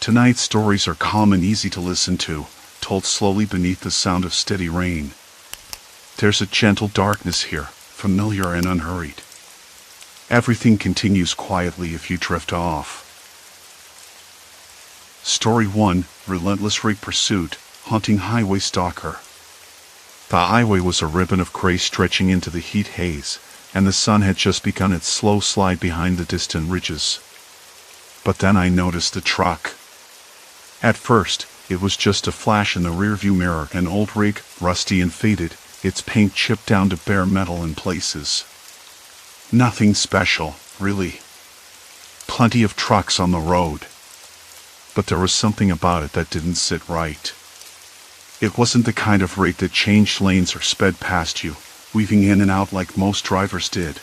Tonight's stories are calm and easy to listen to, told slowly beneath the sound of steady rain. There's a gentle darkness here, familiar and unhurried. Everything continues quietly if you drift off. Story 1, Relentless Rig Pursuit, Haunting Highway Stalker. The highway was a ribbon of gray stretching into the heat haze, and the sun had just begun its slow slide behind the distant ridges. But then I noticed the truck. At first, it was just a flash in the rearview mirror, an old rig, rusty and faded, its paint chipped down to bare metal in places. Nothing special, really. Plenty of trucks on the road. But there was something about it that didn't sit right. It wasn't the kind of rig that changed lanes or sped past you, weaving in and out like most drivers did.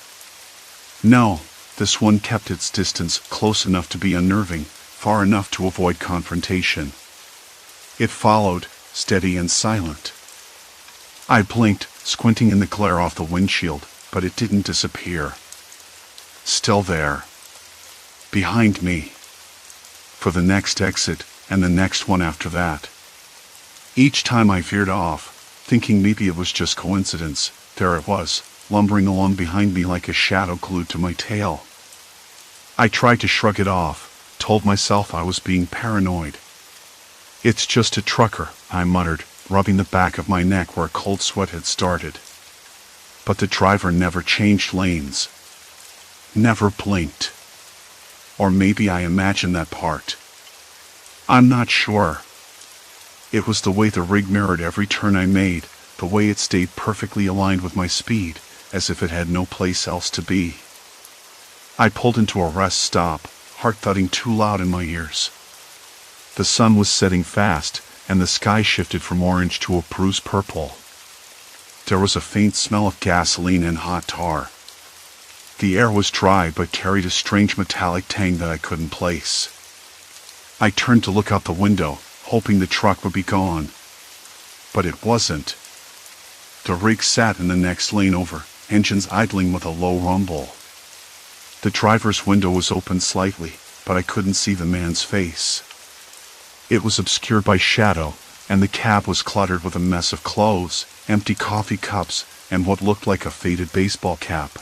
No, this one kept its distance, close enough to be unnerving, far enough to avoid confrontation. It followed, steady and silent. I blinked, squinting in the glare off the windshield, but it didn't disappear. Still there. Behind me. For the next exit, and the next one after that. Each time I veered off, thinking maybe it was just coincidence, there it was, lumbering along behind me like a shadow glued to my tail. I tried to shrug it off, told myself I was being paranoid. It's just a trucker, I muttered, rubbing the back of my neck where cold sweat had started. But the driver never changed lanes. Never blinked. Or maybe I imagined that part. I'm not sure. It was the way the rig mirrored every turn I made, the way it stayed perfectly aligned with my speed, as if it had no place else to be. I pulled into a rest stop, heart thudding too loud in my ears. The sun was setting fast, and the sky shifted from orange to a bruised purple. There was a faint smell of gasoline and hot tar. The air was dry but carried a strange metallic tang that I couldn't place. I turned to look out the window, hoping the truck would be gone. But it wasn't. The rig sat in the next lane over, engines idling with a low rumble. The driver's window was open slightly, but I couldn't see the man's face. It was obscured by shadow, and the cab was cluttered with a mess of clothes, empty coffee cups, and what looked like a faded baseball cap.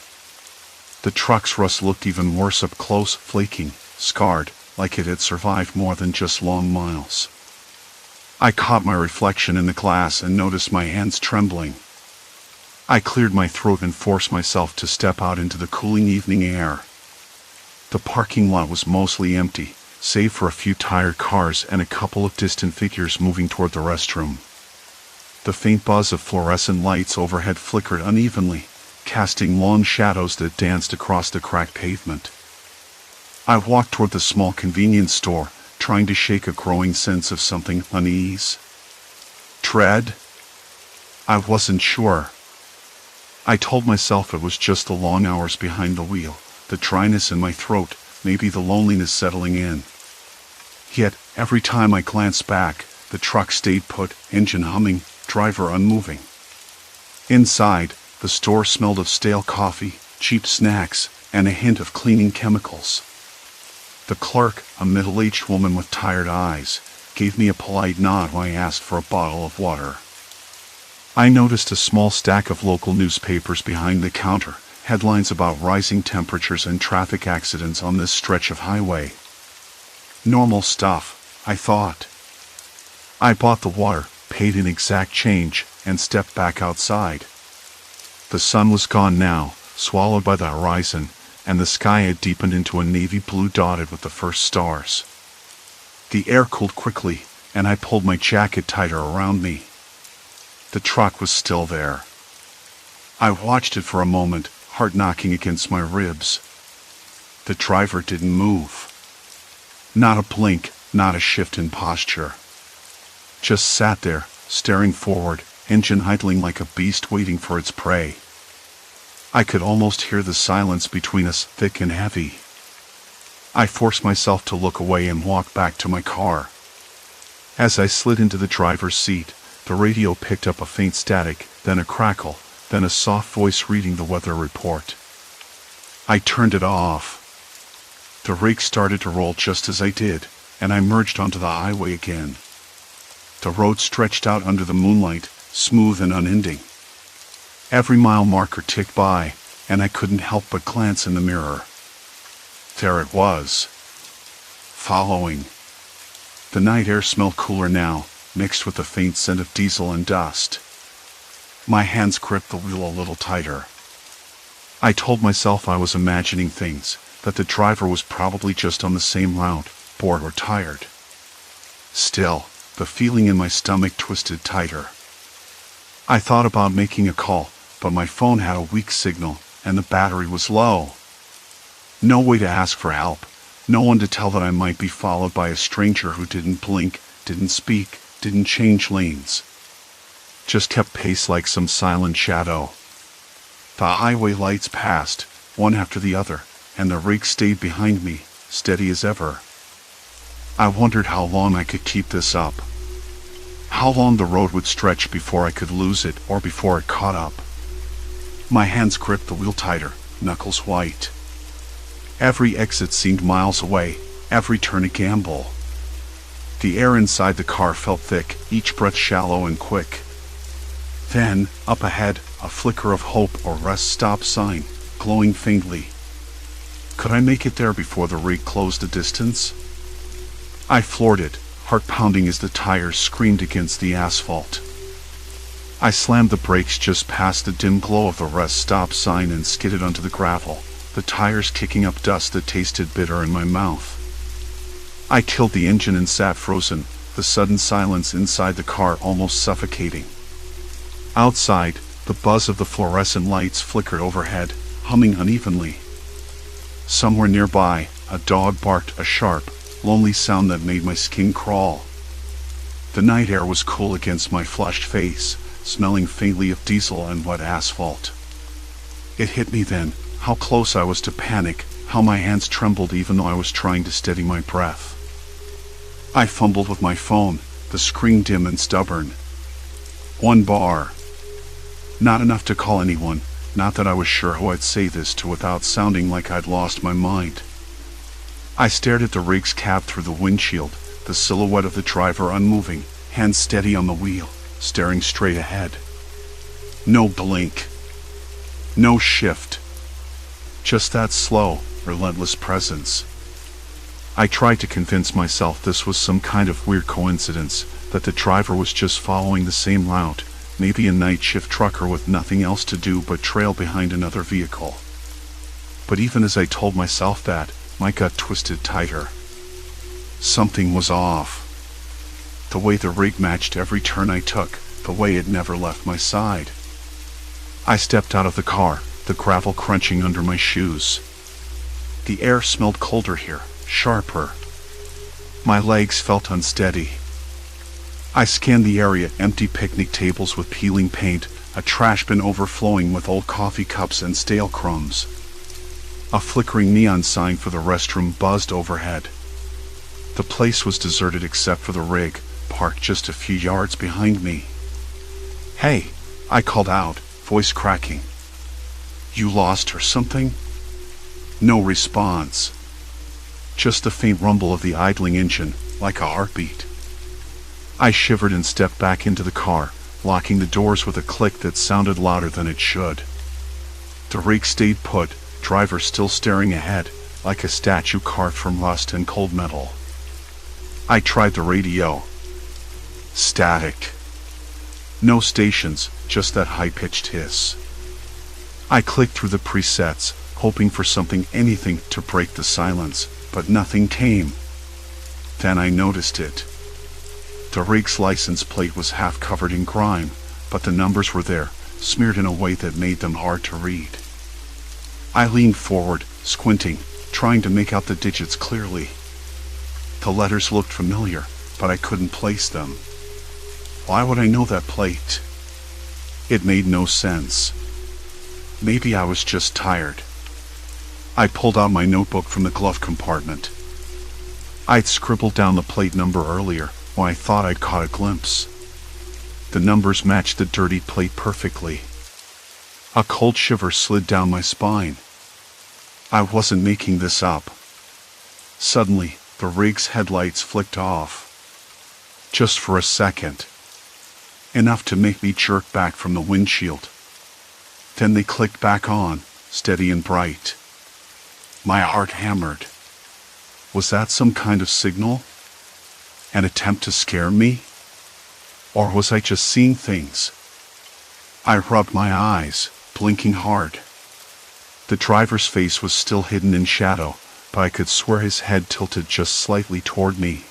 The truck's rust looked even worse up close, flaking, scarred, like it had survived more than just long miles. I caught my reflection in the glass and noticed my hands trembling. I cleared my throat and forced myself to step out into the cooling evening air. The parking lot was mostly empty, save for a few tired cars and a couple of distant figures moving toward the restroom. The faint buzz of fluorescent lights overhead flickered unevenly, casting long shadows that danced across the cracked pavement. I walked toward the small convenience store, trying to shake a growing sense of something unease. Dread? I wasn't sure. I told myself it was just the long hours behind the wheel, the dryness in my throat, maybe the loneliness settling in. Yet, every time I glanced back, the truck stayed put, engine humming, driver unmoving. Inside, the store smelled of stale coffee, cheap snacks, and a hint of cleaning chemicals. The clerk, a middle-aged woman with tired eyes, gave me a polite nod when I asked for a bottle of water. I noticed a small stack of local newspapers behind the counter, headlines about rising temperatures and traffic accidents on this stretch of highway. Normal stuff, I thought. I bought the water, paid in exact change, and stepped back outside. The sun was gone now, swallowed by the horizon, and the sky had deepened into a navy blue dotted with the first stars. The air cooled quickly, and I pulled my jacket tighter around me. The truck was still there. I watched it for a moment, heart knocking against my ribs. The driver didn't move. Not a blink, not a shift in posture. Just sat there, staring forward, engine idling like a beast waiting for its prey. I could almost hear the silence between us, thick and heavy. I forced myself to look away and walk back to my car. As I slid into the driver's seat, the radio picked up a faint static, then a crackle, then a soft voice reading the weather report. I turned it off. The rig started to roll just as I did, and I merged onto the highway again. The road stretched out under the moonlight, smooth and unending. Every mile marker ticked by, and I couldn't help but glance in the mirror. There it was. Following. The night air smelled cooler now, mixed with the faint scent of diesel and dust. My hands gripped the wheel a little tighter. I told myself I was imagining things, that the driver was probably just on the same route, bored or tired. Still, the feeling in my stomach twisted tighter. I thought about making a call, but my phone had a weak signal, and the battery was low. No way to ask for help, no one to tell that I might be followed by a stranger who didn't blink, didn't speak, didn't change lanes. Just kept pace like some silent shadow. The highway lights passed, one after the other, and the rig stayed behind me, steady as ever. I wondered how long I could keep this up. How long the road would stretch before I could lose it or before it caught up. My hands gripped the wheel tighter, knuckles white. Every exit seemed miles away, every turn a gamble. The air inside the car felt thick, each breath shallow and quick. Then, up ahead, a flicker of hope or rest stop sign, glowing faintly. Could I make it there before the rig closed the distance? I floored it, heart pounding as the tires screamed against the asphalt. I slammed the brakes just past the dim glow of the rest stop sign and skidded onto the gravel, the tires kicking up dust that tasted bitter in my mouth. I killed the engine and sat frozen, the sudden silence inside the car almost suffocating. Outside, the buzz of the fluorescent lights flickered overhead, humming unevenly. Somewhere nearby, a dog barked a sharp, lonely sound that made my skin crawl. The night air was cool against my flushed face, smelling faintly of diesel and wet asphalt. It hit me then, how close I was to panic, how my hands trembled even though I was trying to steady my breath. I fumbled with my phone, the screen dim and stubborn. 1 bar. Not enough to call anyone, not that I was sure who I'd say this to without sounding like I'd lost my mind. I stared at the rig's cab through the windshield, the silhouette of the driver unmoving, hands steady on the wheel, staring straight ahead. No blink. No shift. Just that slow, relentless presence. I tried to convince myself this was some kind of weird coincidence, that the driver was just following the same route, maybe a night shift trucker with nothing else to do but trail behind another vehicle. But even as I told myself that, my gut twisted tighter. Something was off. The way the rig matched every turn I took, the way it never left my side. I stepped out of the car, the gravel crunching under my shoes. The air smelled colder here, sharper. My legs felt unsteady. I scanned the area, empty picnic tables with peeling paint, a trash bin overflowing with old coffee cups and stale crumbs. A flickering neon sign for the restroom buzzed overhead. The place was deserted except for the rig, parked just a few yards behind me. "Hey," I called out, voice cracking. "You lost or something?" No response. Just the faint rumble of the idling engine, like a heartbeat. I shivered and stepped back into the car, locking the doors with a click that sounded louder than it should. The rig stayed put, driver still staring ahead, like a statue carved from rust and cold metal. I tried the radio. Static. No stations, just that high-pitched hiss. I clicked through the presets, hoping for something, anything, to break the silence, but nothing came. Then I noticed it. The rig's license plate was half covered in grime, but the numbers were there, smeared in a way that made them hard to read. I leaned forward, squinting, trying to make out the digits clearly. The letters looked familiar, but I couldn't place them. Why would I know that plate? It made no sense. Maybe I was just tired. I pulled out my notebook from the glove compartment. I'd scribbled down the plate number earlier, when I thought I'd caught a glimpse. The numbers matched the dirty plate perfectly. A cold shiver slid down my spine. I wasn't making this up. Suddenly, The rig's headlights flicked off. Just for a second. Enough to make me jerk back from the windshield. Then they clicked back on, steady and bright. My heart hammered. Was that some kind of signal? An attempt to scare me? Or was I just seeing things? I rubbed my eyes, blinking hard. The driver's face was still hidden in shadow, but I could swear his head tilted just slightly toward me.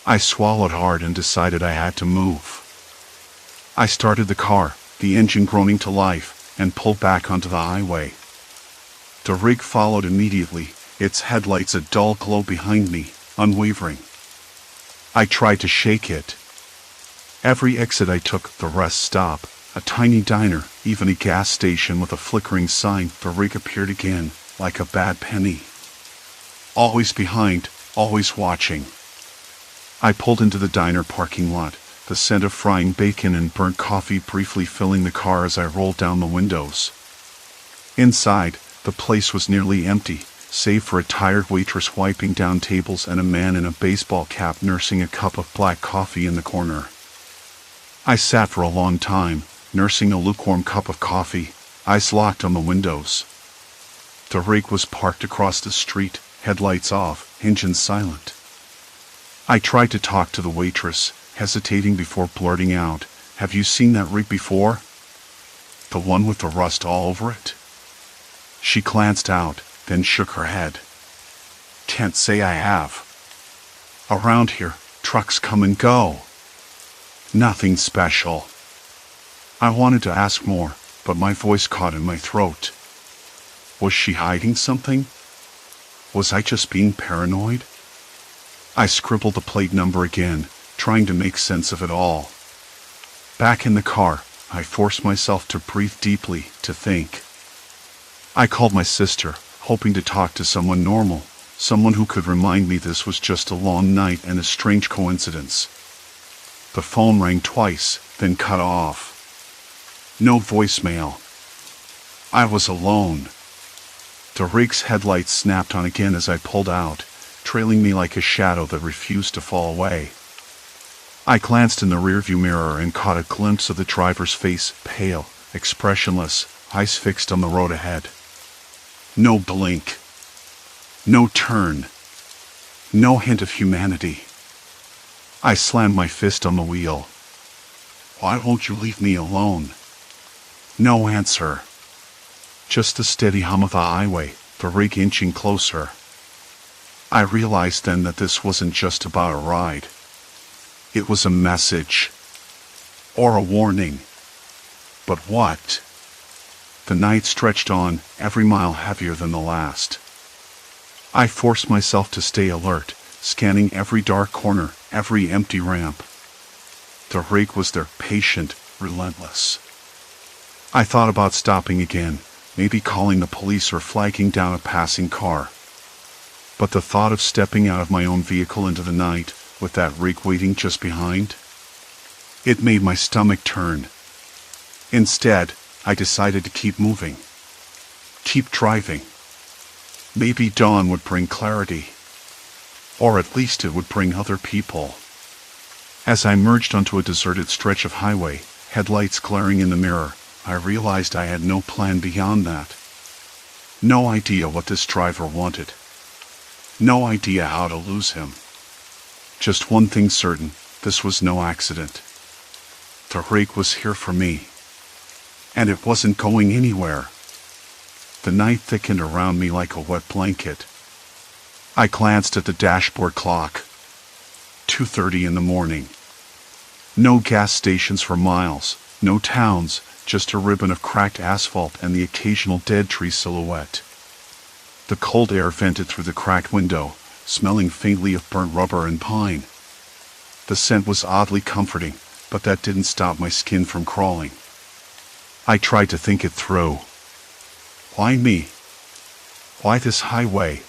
I swallowed hard and decided I had to move. I started the car, the engine groaning to life, and pulled back onto the highway. The rig followed immediately, its headlights a dull glow behind me, unwavering. I tried to shake it. Every exit I took, the rest stop. A tiny diner, even a gas station with a flickering sign, the rig appeared again, like a bad penny. Always behind, always watching. I pulled into the diner parking lot, the scent of frying bacon and burnt coffee briefly filling the car as I rolled down the windows. Inside, the place was nearly empty, save for a tired waitress wiping down tables and a man in a baseball cap nursing a cup of black coffee in the corner. I sat for a long time, nursing a lukewarm cup of coffee, eyes locked on the windows. The rig was parked across the street, headlights off, engine silent. I tried to talk to the waitress, hesitating before blurting out, "Have you seen that rig before? The one with the rust all over it?" She glanced out, then shook her head. "Can't say I have. Around here, trucks come and go. Nothing special." I wanted to ask more, but my voice caught in my throat. Was she hiding something? Was I just being paranoid? I scribbled the plate number again, trying to make sense of it all. Back in the car, I forced myself to breathe deeply, to think. I called my sister, hoping to talk to someone normal, someone who could remind me this was just a long night and a strange coincidence. The phone rang twice, then cut off. No voicemail. I was alone. The rig's headlights snapped on again as I pulled out, trailing me like a shadow that refused to fall away. I glanced in the rearview mirror and caught a glimpse of the driver's face, pale, expressionless, eyes fixed on the road ahead. No blink. No turn. No hint of humanity. I slammed my fist on the wheel. "Why won't you leave me alone?" No answer. Just the steady hum of the highway, the rig inching closer. I realized then that this wasn't just about a ride. It was a message. Or a warning. But what? The night stretched on, every mile heavier than the last. I forced myself to stay alert, scanning every dark corner, every empty ramp. The rig was there, patient, relentless. I thought about stopping again, maybe calling the police or flagging down a passing car. But the thought of stepping out of my own vehicle into the night, with that rig waiting just behind, it made my stomach turn. Instead, I decided to keep moving. Keep driving. Maybe dawn would bring clarity. Or at least it would bring other people. As I merged onto a deserted stretch of highway, headlights glaring in the mirror, I realized I had no plan beyond that. No idea what this driver wanted. No idea how to lose him. Just one thing certain, this was no accident. The rig was here for me. And it wasn't going anywhere. The night thickened around me like a wet blanket. I glanced at the dashboard clock. 2:30 in the morning. No gas stations for miles, no towns, just a ribbon of cracked asphalt and the occasional dead tree silhouette. The cold air vented through the cracked window, smelling faintly of burnt rubber and pine. The scent was oddly comforting, but that didn't stop my skin from crawling. I tried to think it through. Why me? Why this highway?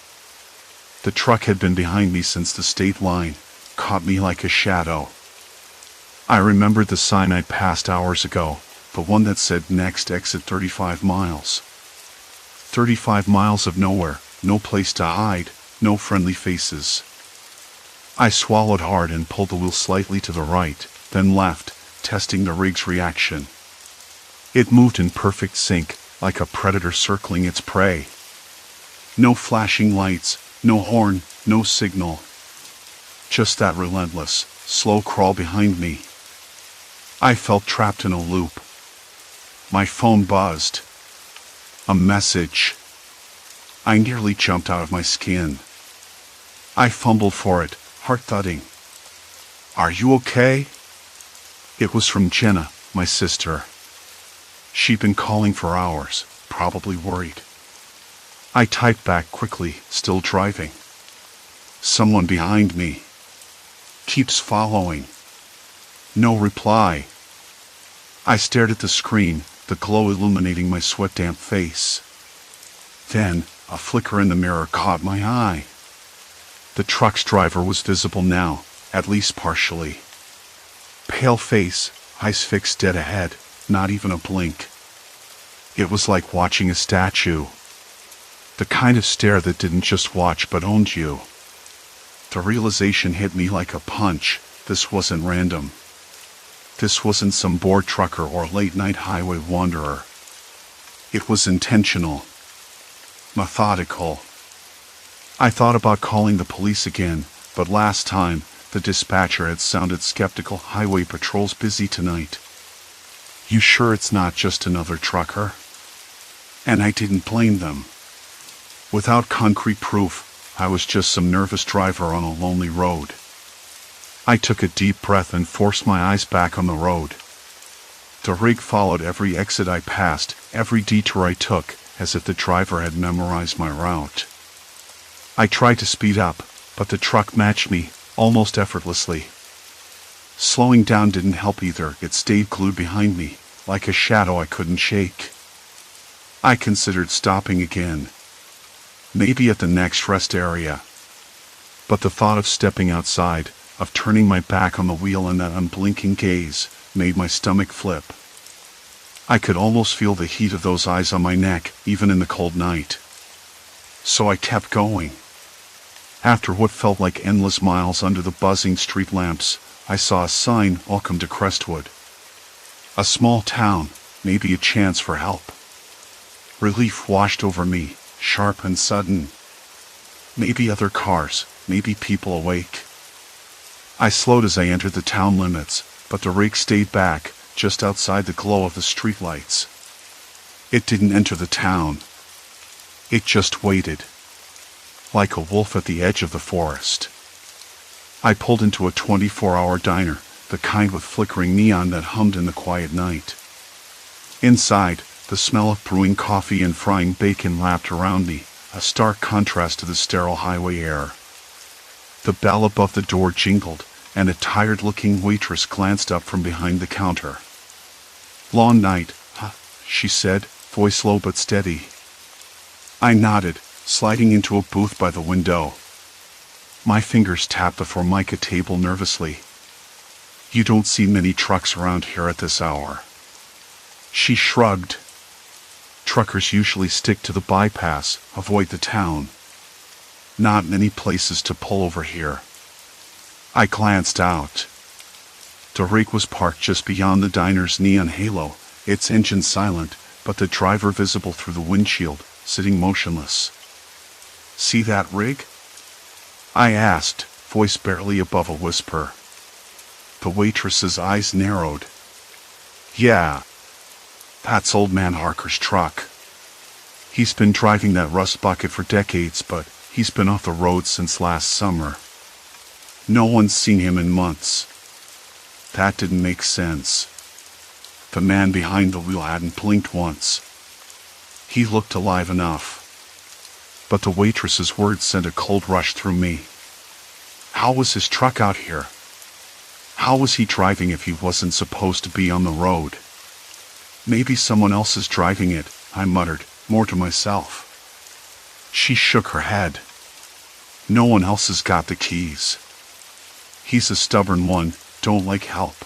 The truck had been behind me since the state line, caught me like a shadow. I remembered the sign I'd passed hours ago, the one that said next exit 35 miles. 35 miles of nowhere, no place to hide, no friendly faces. I swallowed hard and pulled the wheel slightly to the right, then left, testing the rig's reaction. It moved in perfect sync, like a predator circling its prey. No flashing lights, no horn, no signal. Just that relentless, slow crawl behind me. I felt trapped in a loop. My phone buzzed. A message. I nearly jumped out of my skin. I fumbled for it, heart thudding. "Are you okay?" It was from Jenna, my sister. She'd been calling for hours, probably worried. I typed back quickly, still driving. "Someone behind me. Keeps following." No reply. I stared at the screen, the glow illuminating my sweat-damp face. Then, a flicker in the mirror caught my eye. The truck's driver was visible now, at least partially. Pale face, eyes fixed dead ahead, not even a blink. It was like watching a statue. The kind of stare that didn't just watch but owned you. The realization hit me like a punch. This wasn't random. This wasn't some bored trucker or late-night highway wanderer. It was intentional. Methodical. I thought about calling the police again, but last time, the dispatcher had sounded skeptical. "Highway patrol's busy tonight." "You sure it's not just another trucker?" And I didn't blame them. Without concrete proof, I was just some nervous driver on a lonely road. I took a deep breath and forced my eyes back on the road. The rig followed every exit I passed, every detour I took, as if the driver had memorized my route. I tried to speed up, but the truck matched me, almost effortlessly. Slowing down didn't help either. It stayed glued behind me, like a shadow I couldn't shake. I considered stopping again. Maybe at the next rest area. But the thought of stepping outside, of turning my back on the wheel in that unblinking gaze, made my stomach flip. I could almost feel the heat of those eyes on my neck, even in the cold night. So I kept going. After what felt like endless miles under the buzzing street lamps, I saw a sign, "Welcome to Crestwood." A small town, maybe a chance for help. Relief washed over me, sharp and sudden. Maybe other cars, maybe people awake. I slowed as I entered the town limits, but the rig stayed back, just outside the glow of the streetlights. It didn't enter the town. It just waited. Like a wolf at the edge of the forest. I pulled into a 24-hour diner, the kind with flickering neon that hummed in the quiet night. Inside, the smell of brewing coffee and frying bacon lapped around me, a stark contrast to the sterile highway air. The bell above the door jingled, and a tired-looking waitress glanced up from behind the counter. "Long night, huh?" she said, voice low but steady. I nodded, sliding into a booth by the window. My fingers tapped the Formica table nervously. "You don't see many trucks around here at this hour." She shrugged. "Truckers usually stick to the bypass, avoid the town. Not many places to pull over here." I glanced out. The rig was parked just beyond the diner's neon halo, its engine silent, but the driver visible through the windshield, sitting motionless. "See that rig?" I asked, voice barely above a whisper. The waitress's eyes narrowed. "Yeah. That's Old Man Harker's truck. He's been driving that rust bucket for decades, but he's been off the road since last summer. No one's seen him in months." That didn't make sense. The man behind the wheel hadn't blinked once. He looked alive enough. But the waitress's words sent a cold rush through me. How was his truck out here? How was he driving if he wasn't supposed to be on the road? "Maybe someone else is driving it," I muttered, more to myself. She shook her head. "No one else has got the keys. He's a stubborn one, don't like help.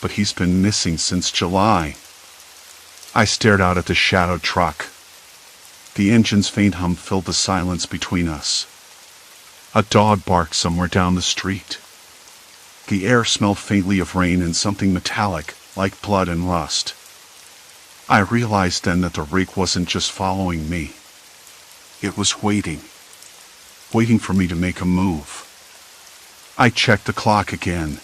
But he's been missing since July." I stared out at the shadowed truck. The engine's faint hum filled the silence between us. A dog barked somewhere down the street. The air smelled faintly of rain and something metallic, like blood and rust. I realized then that the rig wasn't just following me. It was waiting for me to make a move. I checked the clock again.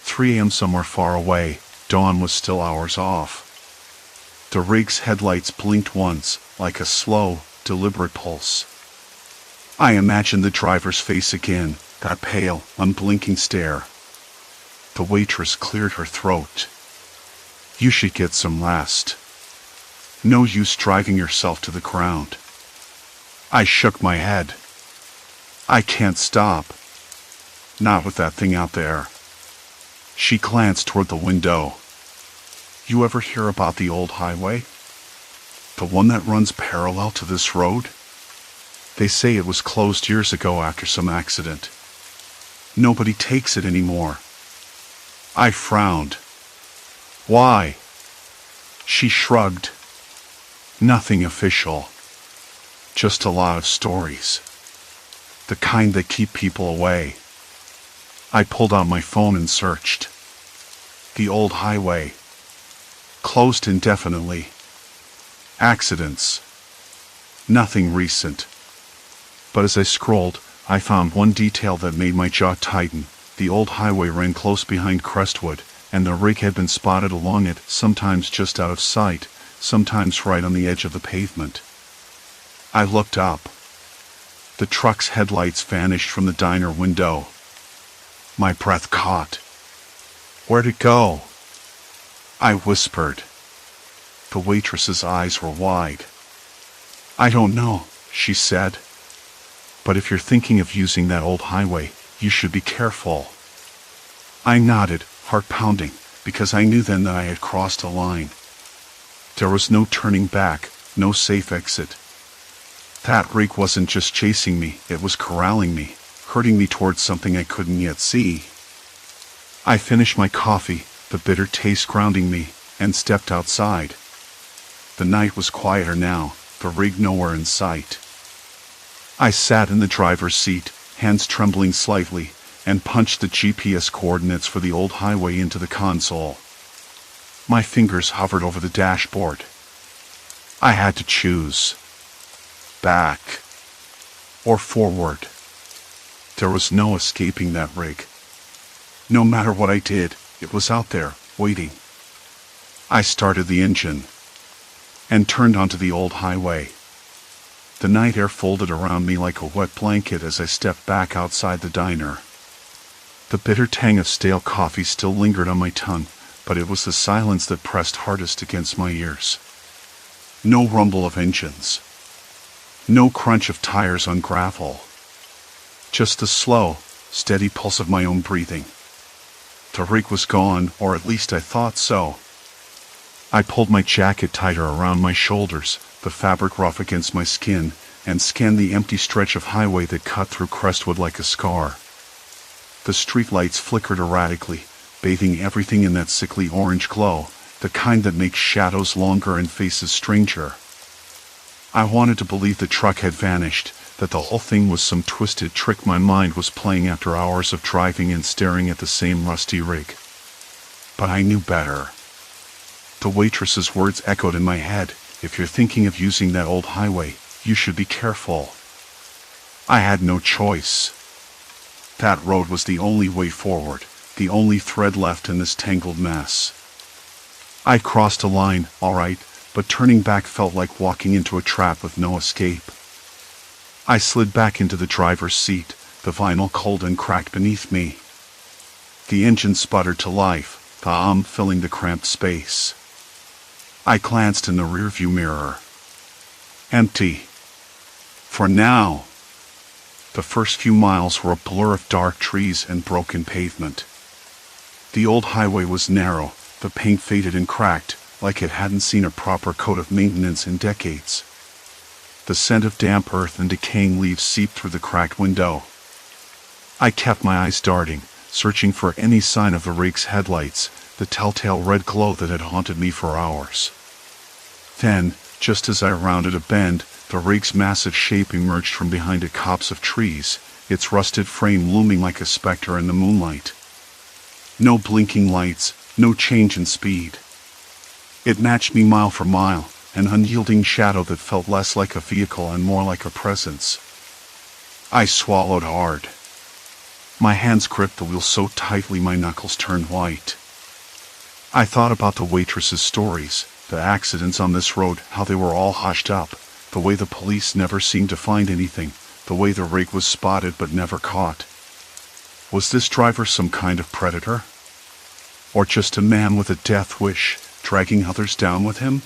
3 a.m. somewhere far away, dawn was still hours off. The rig's headlights blinked once, like a slow, deliberate pulse. I imagined the driver's face again, that pale, unblinking stare. The waitress cleared her throat. "You should get some rest. No use driving yourself to the ground." I shook my head. "I can't stop. Not with that thing out there." She glanced toward the window. "You ever hear about the old highway? The one that runs parallel to this road? They say it was closed years ago after some accident. Nobody takes it anymore." I frowned. "Why?" She shrugged. "Nothing official. Just a lot of stories. The kind that keep people away." I pulled out my phone and searched. The old highway. Closed indefinitely. Accidents. Nothing recent. But as I scrolled, I found one detail that made my jaw tighten. The old highway ran close behind Crestwood, and the rig had been spotted along it, sometimes just out of sight, sometimes right on the edge of the pavement. I looked up. The truck's headlights vanished from the diner window. My breath caught. "Where'd it go?" I whispered. The waitress's eyes were wide. "I don't know," she said. "But if you're thinking of using that old highway, you should be careful." I nodded, heart pounding, because I knew then that I had crossed a line. There was no turning back, no safe exit. That rig wasn't just chasing me, it was corralling me, herding me towards something I couldn't yet see. I finished my coffee, the bitter taste grounding me, and stepped outside. The night was quieter now, the rig nowhere in sight. I sat in the driver's seat, hands trembling slightly, and punched the GPS coordinates for the old highway into the console. My fingers hovered over the dashboard. I had to choose. Back or forward. There was no escaping that rig. No matter what I did, it was out there, waiting. I started the engine and turned onto the old highway. The night air folded around me like a wet blanket as I stepped back outside the diner. The bitter tang of stale coffee still lingered on my tongue, but it was the silence that pressed hardest against my ears. No rumble of engines. No crunch of tires on gravel. Just the slow, steady pulse of my own breathing. The rig was gone, or at least I thought so. I pulled my jacket tighter around my shoulders, the fabric rough against my skin, and scanned the empty stretch of highway that cut through Crestwood like a scar. The streetlights flickered erratically, bathing everything in that sickly orange glow, the kind that makes shadows longer and faces stranger. I wanted to believe the truck had vanished, that the whole thing was some twisted trick my mind was playing after hours of driving and staring at the same rusty rig. But I knew better. The waitress's words echoed in my head. "If you're thinking of using that old highway, you should be careful." I had no choice. That road was the only way forward, the only thread left in this tangled mess. I crossed a line, all right, but turning back felt like walking into a trap with no escape. I slid back into the driver's seat, the vinyl cold and cracked beneath me. The engine sputtered to life, the hum filling the cramped space. I glanced in the rearview mirror. Empty. For now. The first few miles were a blur of dark trees and broken pavement. The old highway was narrow, the paint faded and cracked, like it hadn't seen a proper coat of maintenance in decades. The scent of damp earth and decaying leaves seeped through the cracked window. I kept my eyes darting, searching for any sign of the rig's headlights, the telltale red glow that had haunted me for hours. Then, just as I rounded a bend, the rig's massive shape emerged from behind a copse of trees, its rusted frame looming like a specter in the moonlight. No blinking lights, no change in speed. It matched me mile for mile, an unyielding shadow that felt less like a vehicle and more like a presence. I swallowed hard. My hands gripped the wheel so tightly my knuckles turned white. I thought about the waitress's stories, the accidents on this road, how they were all hushed up, the way the police never seemed to find anything, the way the rig was spotted but never caught. Was this driver some kind of predator? Or just a man with a death wish, dragging others down with him?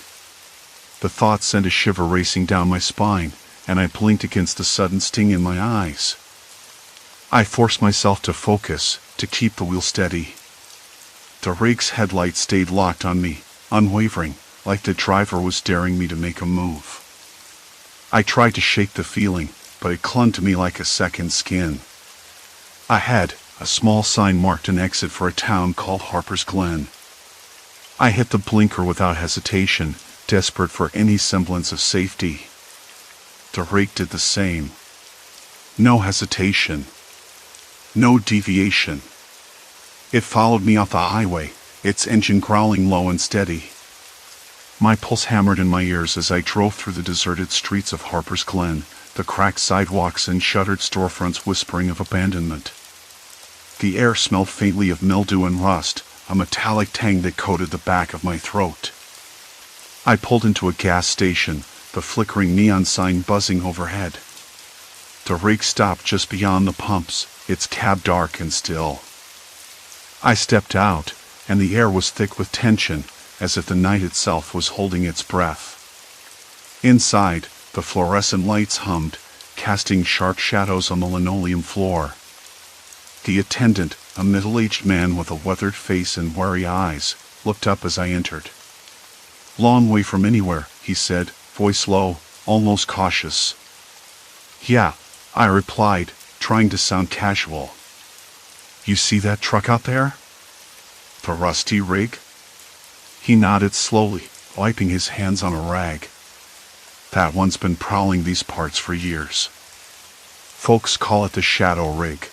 The thought sent a shiver racing down my spine, and I blinked against the sudden sting in my eyes. I forced myself to focus, to keep the wheel steady. The rig's headlights stayed locked on me, unwavering, like the driver was daring me to make a move. I tried to shake the feeling, but it clung to me like a second skin. Ahead, a small sign marked an exit for a town called Harper's Glen. I hit the blinker without hesitation, desperate for any semblance of safety. The rig did the same. No hesitation. No deviation. It followed me off the highway, its engine growling low and steady. My pulse hammered in my ears as I drove through the deserted streets of Harper's Glen, the cracked sidewalks and shuttered storefronts whispering of abandonment. The air smelled faintly of mildew and rust, a metallic tang that coated the back of my throat. I pulled into a gas station, the flickering neon sign buzzing overhead. The rig stopped just beyond the pumps, its cab dark and still. I stepped out, and the air was thick with tension, as if the night itself was holding its breath. Inside, the fluorescent lights hummed, casting sharp shadows on the linoleum floor. The attendant, a middle-aged man with a weathered face and wary eyes, looked up as I entered. "Long way from anywhere," he said, voice low, almost cautious. "Yeah," I replied, trying to sound casual. "You see that truck out there? The rusty rig?" He nodded slowly, wiping his hands on a rag. "That one's been prowling these parts for years. Folks call it the shadow rig.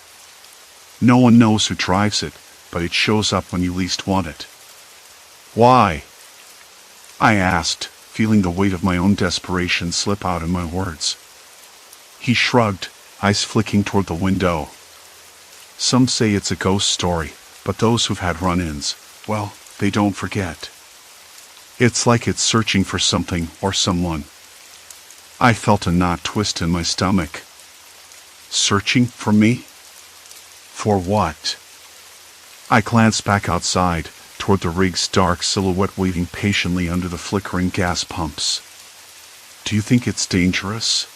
No one knows who drives it, but it shows up when you least want it." "Why?" I asked, feeling the weight of my own desperation slip out in my words. He shrugged, eyes flicking toward the window. "Some say it's a ghost story, but those who've had run-ins, well, they don't forget. It's like it's searching for something or someone." I felt a knot twist in my stomach. Searching for me? For what? I glanced back outside, toward the rig's dark silhouette waiting patiently under the flickering gas pumps. "Do you think it's dangerous?"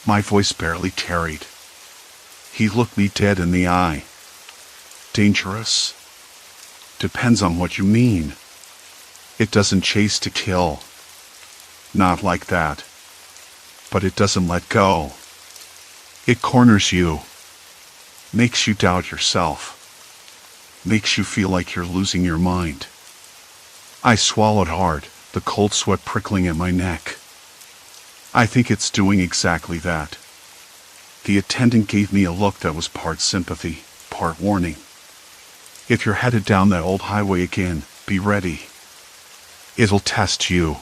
My voice barely carried. He looked me dead in the eye. "Dangerous? Depends on what you mean. It doesn't chase to kill. Not like that. But it doesn't let go. It corners you. Makes you doubt yourself. Makes you feel like you're losing your mind." I swallowed hard, the cold sweat prickling at my neck. "I think it's doing exactly that." The attendant gave me a look that was part sympathy, part warning. "If you're headed down that old highway again, be ready. It'll test you.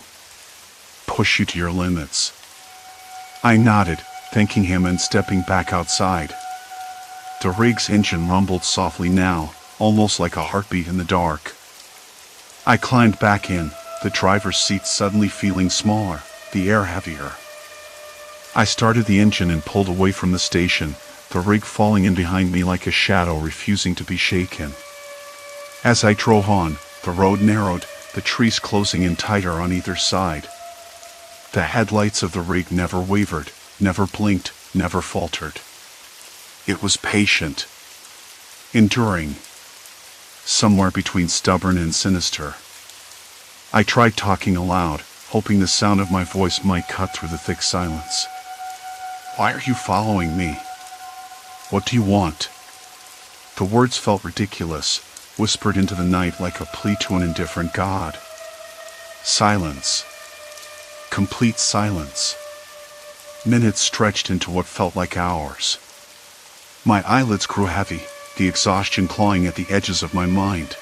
Push you to your limits." I nodded, thanking him and stepping back outside. The rig's engine rumbled softly now, almost like a heartbeat in the dark. I climbed back in, the driver's seat suddenly feeling smaller, the air heavier. I started the engine and pulled away from the station, the rig falling in behind me like a shadow refusing to be shaken. As I drove on, the road narrowed, the trees closing in tighter on either side. The headlights of the rig never wavered, never blinked, never faltered. It was patient, enduring, somewhere between stubborn and sinister. I tried talking aloud, hoping the sound of my voice might cut through the thick silence. "Why are you following me? What do you want?" The words felt ridiculous, whispered into the night like a plea to an indifferent God. Silence. Complete silence. Minutes stretched into what felt like hours. My eyelids grew heavy, the exhaustion clawing at the edges of my mind.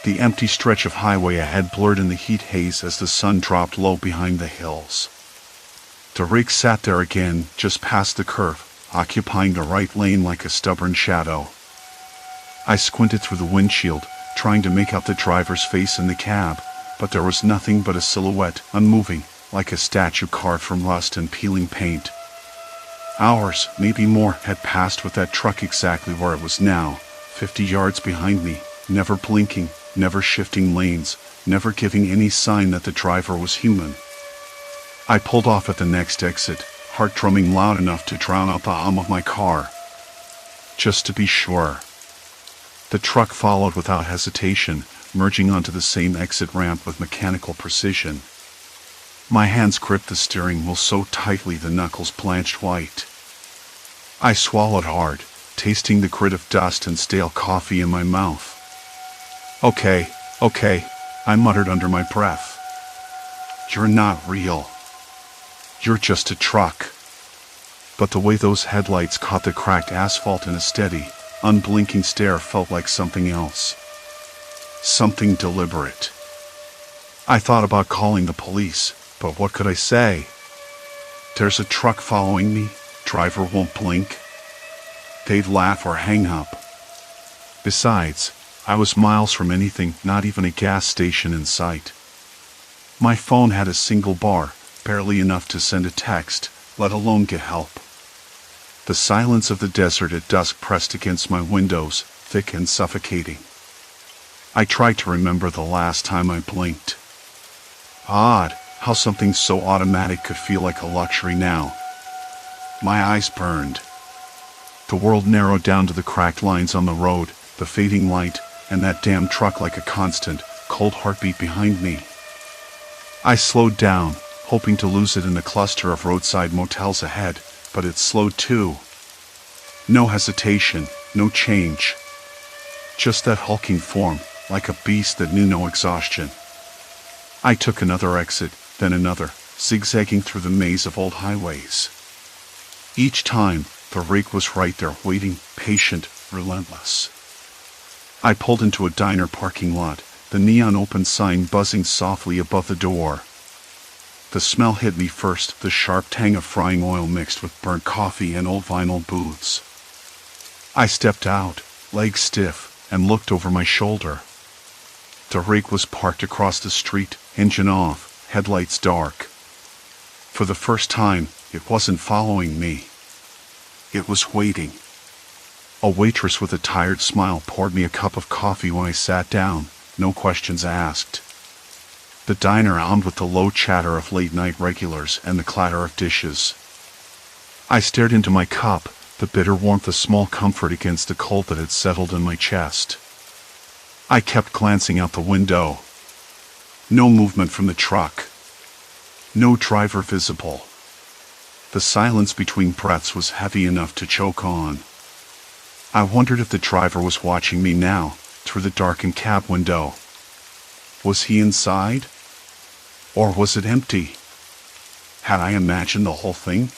The empty stretch of highway ahead blurred in the heat haze as the sun dropped low behind the hills. The rig sat there again, just past the curve, occupying the right lane like a stubborn shadow. I squinted through the windshield, trying to make out the driver's face in the cab, but there was nothing but a silhouette, unmoving, like a statue carved from rust and peeling paint. Hours, maybe more, had passed with that truck exactly where it was now, 50 yards behind me, never blinking, never shifting lanes, never giving any sign that the driver was human. I pulled off at the next exit, heart drumming loud enough to drown out the hum of my car. Just to be sure. The truck followed without hesitation, merging onto the same exit ramp with mechanical precision. My hands gripped the steering wheel so tightly the knuckles blanched white. I swallowed hard, tasting the grit of dust and stale coffee in my mouth. Okay, I muttered under my breath. You're not real. You're just a truck. But the way those headlights caught the cracked asphalt in a steady, unblinking stare felt like something else. Something deliberate. I thought about calling the police, but what could I say? There's a truck following me, driver won't blink. They'd laugh or hang up. Besides, I was miles from anything, not even a gas station in sight. My phone had a single bar, barely enough to send a text, let alone get help. The silence of the desert at dusk pressed against my windows, thick and suffocating. I tried to remember the last time I blinked. Odd, how something so automatic could feel like a luxury now. My eyes burned. The world narrowed down to the cracked lines on the road, the fading light, and that damn truck like a constant, cold heartbeat behind me. I slowed down, hoping to lose it in the cluster of roadside motels ahead, but it slowed too. No hesitation, no change. Just that hulking form, like a beast that knew no exhaustion. I took another exit, then another, zigzagging through the maze of old highways. Each time, the rig was right there, waiting, patient, relentless. I pulled into a diner parking lot, the neon open sign buzzing softly above the door. The smell hit me first, the sharp tang of frying oil mixed with burnt coffee and old vinyl booths. I stepped out, legs stiff, and looked over my shoulder. The rig was parked across the street, engine off, headlights dark. For the first time, it wasn't following me. It was waiting. A waitress with a tired smile poured me a cup of coffee when I sat down, no questions asked. The diner hummed with the low chatter of late-night regulars and the clatter of dishes. I stared into my cup, the bitter warmth a small comfort against the cold that had settled in my chest. I kept glancing out the window. No movement from the truck. No driver visible. The silence between breaths was heavy enough to choke on. I wondered if the driver was watching me now, through the darkened cab window. Was he inside? Or was it empty? Had I imagined the whole thing?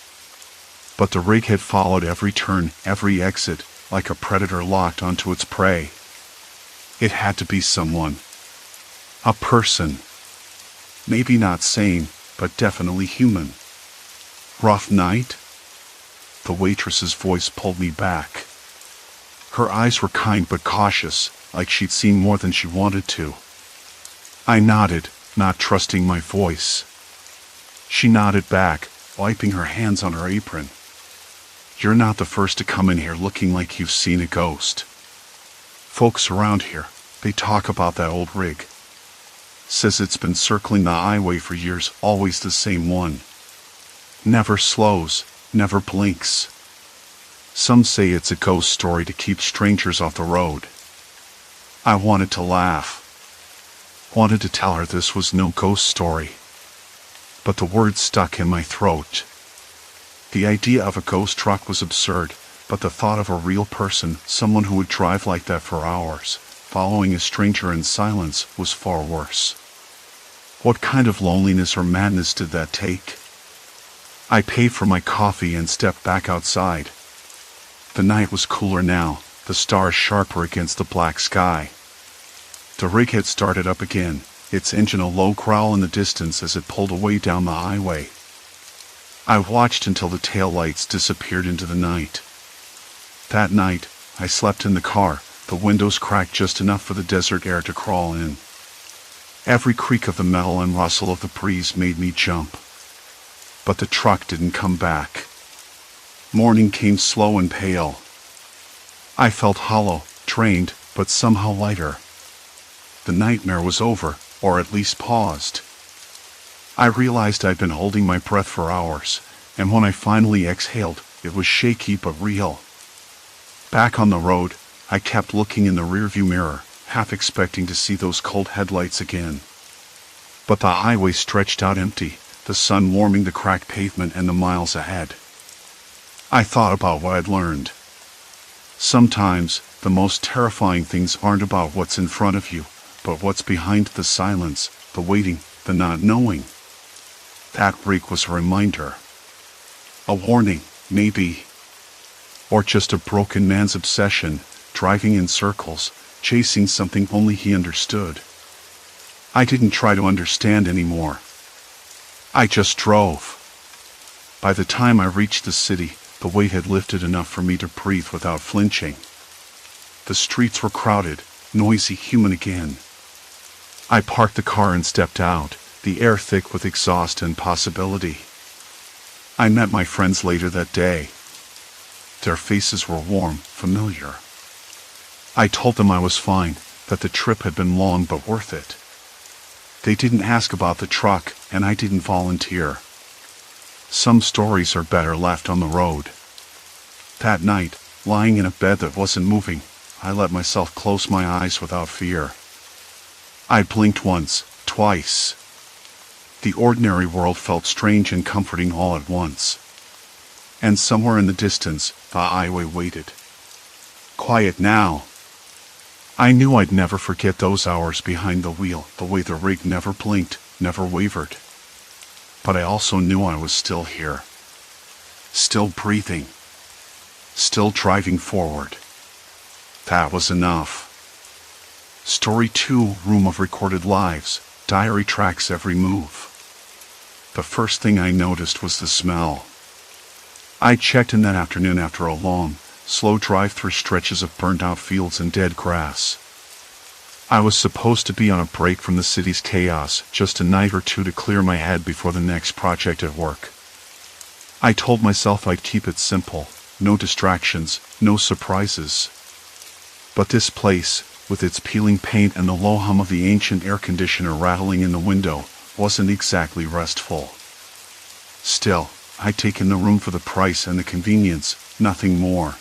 But the rig had followed every turn, every exit, like a predator locked onto its prey. It had to be someone. A person. Maybe not sane, but definitely human. Rough night? The waitress's voice pulled me back. Her eyes were kind but cautious, like she'd seen more than she wanted to. I nodded, not trusting my voice. She nodded back, wiping her hands on her apron. You're not the first to come in here looking like you've seen a ghost. Folks around here, they talk about that old rig. Says it's been circling the highway for years, always the same one. Never slows, never blinks. Some say it's a ghost story to keep strangers off the road. I wanted to laugh. Wanted to tell her this was no ghost story. But the words stuck in my throat. The idea of a ghost truck was absurd, but the thought of a real person, someone who would drive like that for hours, following a stranger in silence, was far worse. What kind of loneliness or madness did that take? I paid for my coffee and stepped back outside. The night was cooler now, the stars sharper against the black sky. The rig had started up again, its engine a low growl in the distance as it pulled away down the highway. I watched until the taillights disappeared into the night. That night, I slept in the car, the windows cracked just enough for the desert air to crawl in. Every creak of the metal and rustle of the breeze made me jump. But the truck didn't come back. Morning came slow and pale. I felt hollow, drained, but somehow lighter. The nightmare was over, or at least paused. I realized I'd been holding my breath for hours, and when I finally exhaled, it was shaky but real. Back on the road, I kept looking in the rearview mirror, half expecting to see those cold headlights again. But the highway stretched out empty, the sun warming the cracked pavement and the miles ahead. I thought about what I'd learned. Sometimes, the most terrifying things aren't about what's in front of you, but what's behind the silence, the waiting, the not knowing. That rig was a reminder. A warning, maybe. Or just a broken man's obsession, driving in circles, chasing something only he understood. I didn't try to understand anymore. I just drove. By the time I reached the city, the weight had lifted enough for me to breathe without flinching. The streets were crowded, noisy, human again. I parked the car and stepped out, the air thick with exhaust and possibility. I met my friends later that day. Their faces were warm, familiar. I told them I was fine, that the trip had been long but worth it. They didn't ask about the truck, and I didn't volunteer. Some stories are better left on the road. That night, lying in a bed that wasn't moving, I let myself close my eyes without fear. I blinked once, twice. The ordinary world felt strange and comforting all at once. And somewhere in the distance, the highway waited. Quiet now. I knew I'd never forget those hours behind the wheel, the way the rig never blinked, never wavered. But I also knew I was still here. Still breathing. Still driving forward. That was enough. Story 2, Room of Recorded Lives, diary tracks every move. The first thing I noticed was the smell. I checked in that afternoon after a long, slow drive through stretches of burnt-out fields and dead grass. I was supposed to be on a break from the city's chaos, just a night or two to clear my head before the next project at work. I told myself I'd keep it simple, no distractions, no surprises. But this place, with its peeling paint and the low hum of the ancient air conditioner rattling in the window, wasn't exactly restful. Still, I'd taken the room for the price and the convenience, nothing more.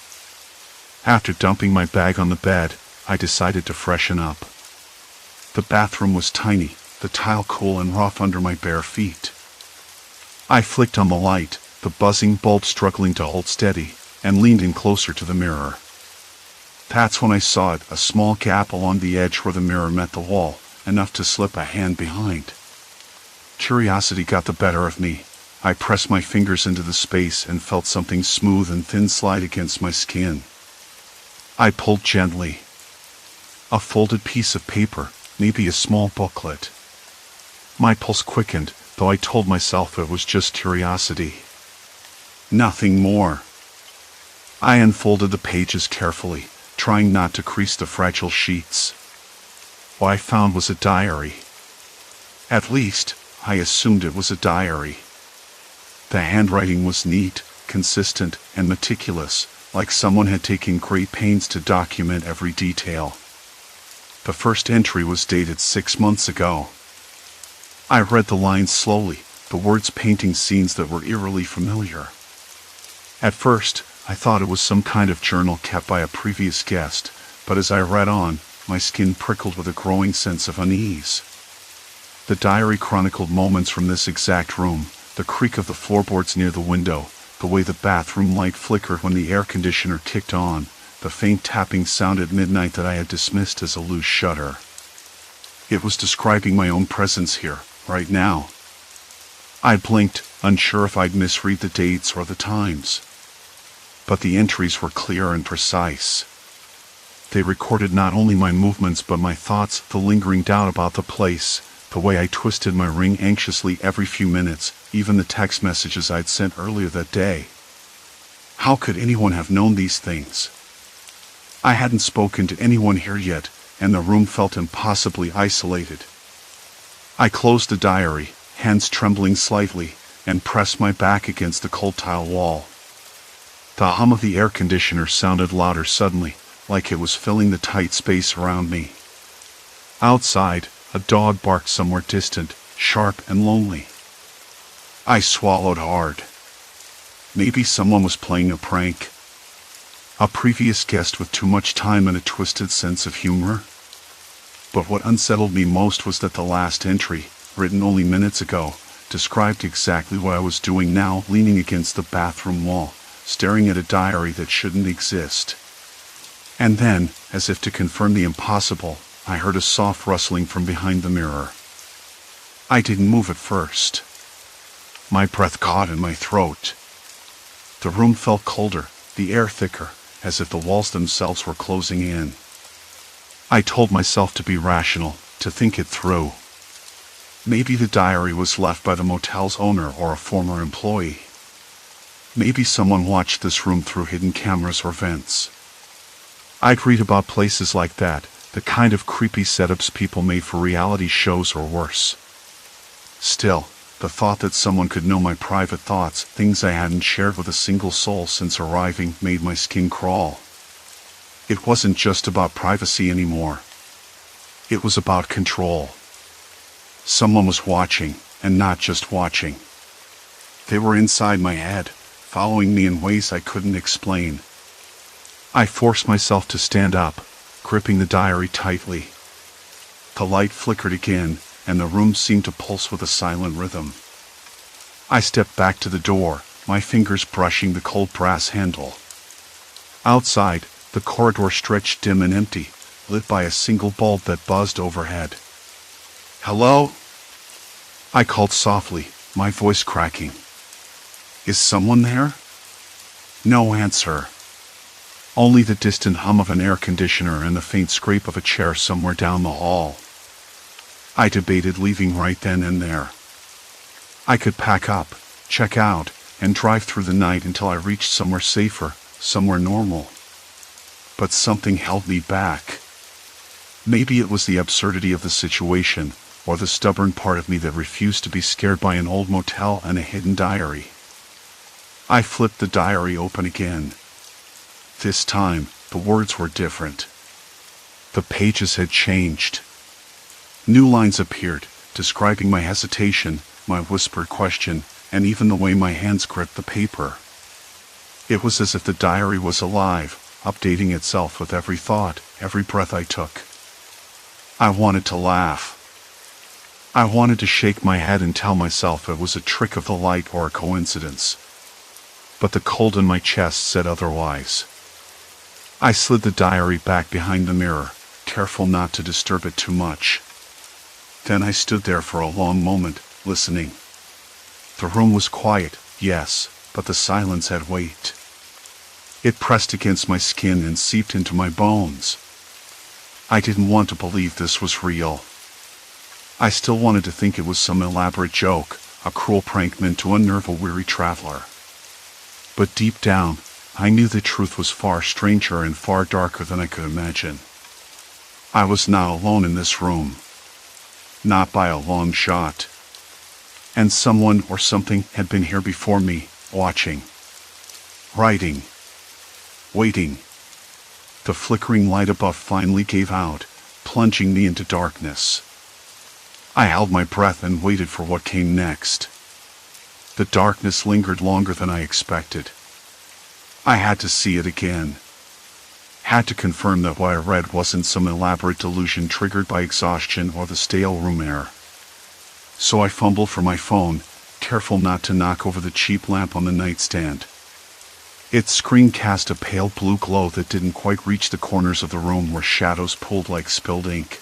After dumping my bag on the bed, I decided to freshen up. The bathroom was tiny, the tile cool and rough under my bare feet. I flicked on the light, the buzzing bulb struggling to hold steady, and leaned in closer to the mirror. That's when I saw it, a small gap along the edge where the mirror met the wall, enough to slip a hand behind. Curiosity got the better of me. I pressed my fingers into the space and felt something smooth and thin slide against my skin. I pulled gently. A folded piece of paper, maybe a small booklet. My pulse quickened, though I told myself it was just curiosity. Nothing more. I unfolded the pages carefully, trying not to crease the fragile sheets. What I found was a diary. At least, I assumed it was a diary. The handwriting was neat, consistent, and meticulous, like someone had taken great pains to document every detail. The first entry was dated 6 months ago. I read the lines slowly, the words painting scenes that were eerily familiar. At first, I thought it was some kind of journal kept by a previous guest, but as I read on, my skin prickled with a growing sense of unease. The diary chronicled moments from this exact room, the creak of the floorboards near the window, the way the bathroom light flickered when the air conditioner kicked on, the faint tapping sound at midnight that I had dismissed as a loose shudder. It was describing my own presence here, right now. I blinked, unsure if I'd misread the dates or the times. But the entries were clear and precise. They recorded not only my movements but my thoughts, the lingering doubt about the place, the way I twisted my ring anxiously every few minutes, even the text messages I'd sent earlier that day. How could anyone have known these things? I hadn't spoken to anyone here yet, and the room felt impossibly isolated. I closed the diary, hands trembling slightly, and pressed my back against the cold tile wall. The hum of the air conditioner sounded louder suddenly, like it was filling the tight space around me. Outside, a dog barked somewhere distant, sharp and lonely. I swallowed hard. Maybe someone was playing a prank. A previous guest with too much time and a twisted sense of humor. But what unsettled me most was that the last entry, written only minutes ago, described exactly what I was doing now, leaning against the bathroom wall, staring at a diary that shouldn't exist. And then, as if to confirm the impossible, I heard a soft rustling from behind the mirror. I didn't move at first. My breath caught in my throat. The room felt colder, the air thicker, as if the walls themselves were closing in. I told myself to be rational, to think it through. Maybe the diary was left by the motel's owner or a former employee. Maybe someone watched this room through hidden cameras or vents. I'd read about places like that, the kind of creepy setups people made for reality shows or worse. Still, the thought that someone could know my private thoughts, things I hadn't shared with a single soul since arriving, made my skin crawl. It wasn't just about privacy anymore. It was about control. Someone was watching, and not just watching. They were inside my head, following me in ways I couldn't explain. I forced myself to stand up, gripping the diary tightly. The light flickered again, and the room seemed to pulse with a silent rhythm. I stepped back to the door, my fingers brushing the cold brass handle. Outside, the corridor stretched dim and empty, lit by a single bulb that buzzed overhead. "Hello?" I called softly, my voice cracking. "Is someone there?" No answer. Only the distant hum of an air conditioner and the faint scrape of a chair somewhere down the hall. I debated leaving right then and there. I could pack up, check out, and drive through the night until I reached somewhere safer, somewhere normal. But something held me back. Maybe it was the absurdity of the situation, or the stubborn part of me that refused to be scared by an old motel and a hidden diary. I flipped the diary open again. This time, the words were different. The pages had changed. New lines appeared, describing my hesitation, my whispered question, and even the way my hands gripped the paper. It was as if the diary was alive, updating itself with every thought, every breath I took. I wanted to laugh. I wanted to shake my head and tell myself it was a trick of the light or a coincidence. But the cold in my chest said otherwise. I slid the diary back behind the mirror, careful not to disturb it too much. Then I stood there for a long moment, listening. The room was quiet, yes, but the silence had weight. It pressed against my skin and seeped into my bones. I didn't want to believe this was real. I still wanted to think it was some elaborate joke, a cruel prank meant to unnerve a weary traveler. But deep down, I knew the truth was far stranger and far darker than I could imagine. I was not alone in this room. Not by a long shot. And someone or something had been here before me, watching. Writing. Waiting. The flickering light above finally gave out, plunging me into darkness. I held my breath and waited for what came next. The darkness lingered longer than I expected. I had to see it again. Had to confirm that what I read wasn't some elaborate delusion triggered by exhaustion or the stale room air. So I fumbled for my phone, careful not to knock over the cheap lamp on the nightstand. Its screen cast a pale blue glow that didn't quite reach the corners of the room where shadows pulled like spilled ink.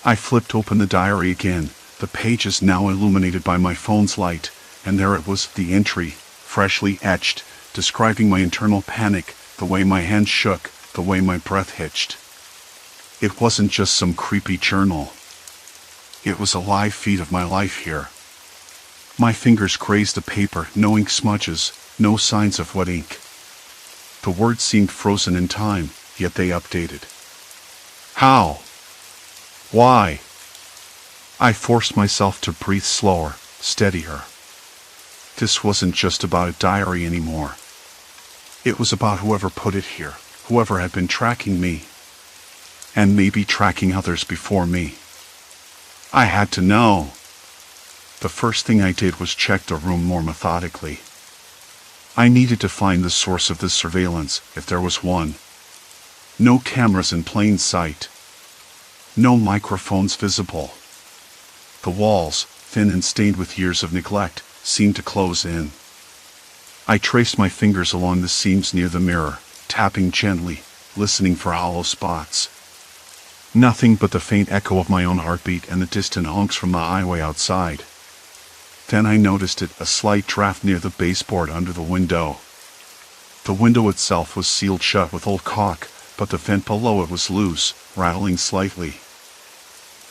I flipped open the diary again, the pages now illuminated by my phone's light, and there it was, the entry, freshly etched, describing my internal panic, the way my hands shook, the way my breath hitched. It wasn't just some creepy journal. It was a live feed of my life here. My fingers grazed the paper, no ink smudges, no signs of wet ink. The words seemed frozen in time, yet they updated. How? Why? I forced myself to breathe slower, steadier. This wasn't just about a diary anymore. It was about whoever put it here, whoever had been tracking me, and maybe tracking others before me. I had to know. The first thing I did was check the room more methodically. I needed to find the source of this surveillance, if there was one. No cameras in plain sight. No microphones visible. The walls, thin and stained with years of neglect, seemed to close in. I traced my fingers along the seams near the mirror, tapping gently, listening for hollow spots. Nothing but the faint echo of my own heartbeat and the distant honks from the highway outside. Then I noticed it, a slight draft near the baseboard under the window. The window itself was sealed shut with old caulk, but the vent below it was loose, rattling slightly.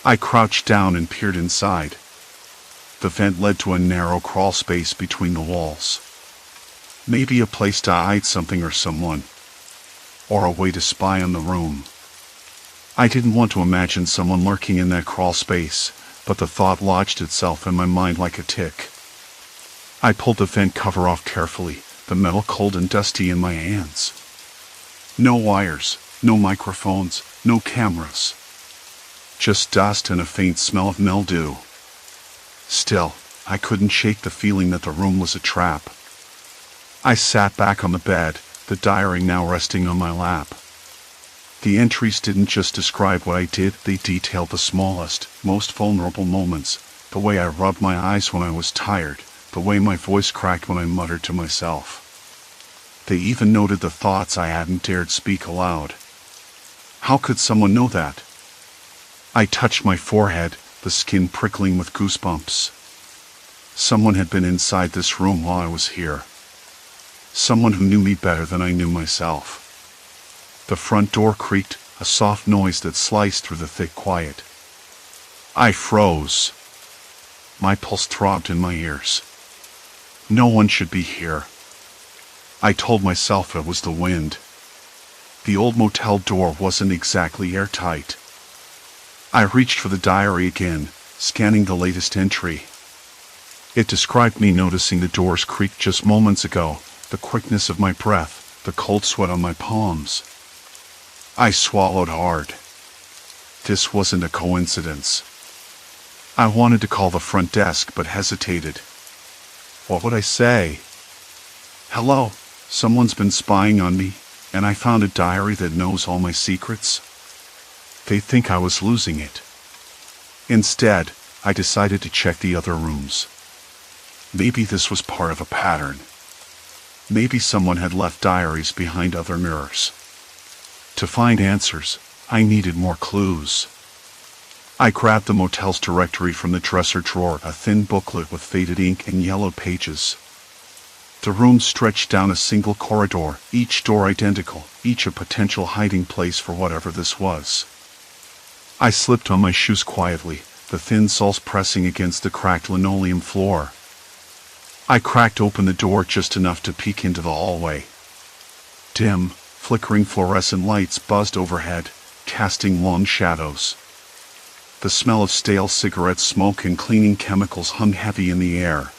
I crouched down and peered inside. The vent led to a narrow crawl space between the walls. Maybe a place to hide something or someone. Or a way to spy on the room. I didn't want to imagine someone lurking in that crawl space, but the thought lodged itself in my mind like a tick. I pulled the vent cover off carefully, the metal cold and dusty in my hands. No wires, no microphones, no cameras. Just dust and a faint smell of mildew. Still, I couldn't shake the feeling that the room was a trap. I sat back on the bed, the diary now resting on my lap. The entries didn't just describe what I did, they detailed the smallest, most vulnerable moments, the way I rubbed my eyes when I was tired, the way my voice cracked when I muttered to myself. They even noted the thoughts I hadn't dared speak aloud. How could someone know that? I touched my forehead, the skin prickling with goosebumps. Someone had been inside this room while I was here. Someone who knew me better than I knew myself. The front door creaked, a soft noise that sliced through the thick quiet. I froze. My pulse throbbed in my ears. No one should be here. I told myself it was the wind. The old motel door wasn't exactly airtight. I reached for the diary again, scanning the latest entry. It described me noticing the doors creak just moments ago, the quickness of my breath, the cold sweat on my palms. I swallowed hard. This wasn't a coincidence. I wanted to call the front desk but hesitated. What would I say? Hello, someone's been spying on me, and I found a diary that knows all my secrets. They'd think I was losing it. Instead, I decided to check the other rooms. Maybe this was part of a pattern. Maybe someone had left diaries behind other mirrors. To find answers, I needed more clues. I grabbed the motel's directory from the dresser drawer, a thin booklet with faded ink and yellowed pages. The room stretched down a single corridor, each door identical, each a potential hiding place for whatever this was. I slipped on my shoes quietly, the thin soles pressing against the cracked linoleum floor. I cracked open the door just enough to peek into the hallway. Dim, flickering fluorescent lights buzzed overhead, casting long shadows. The smell of stale cigarette smoke and cleaning chemicals hung heavy in the air.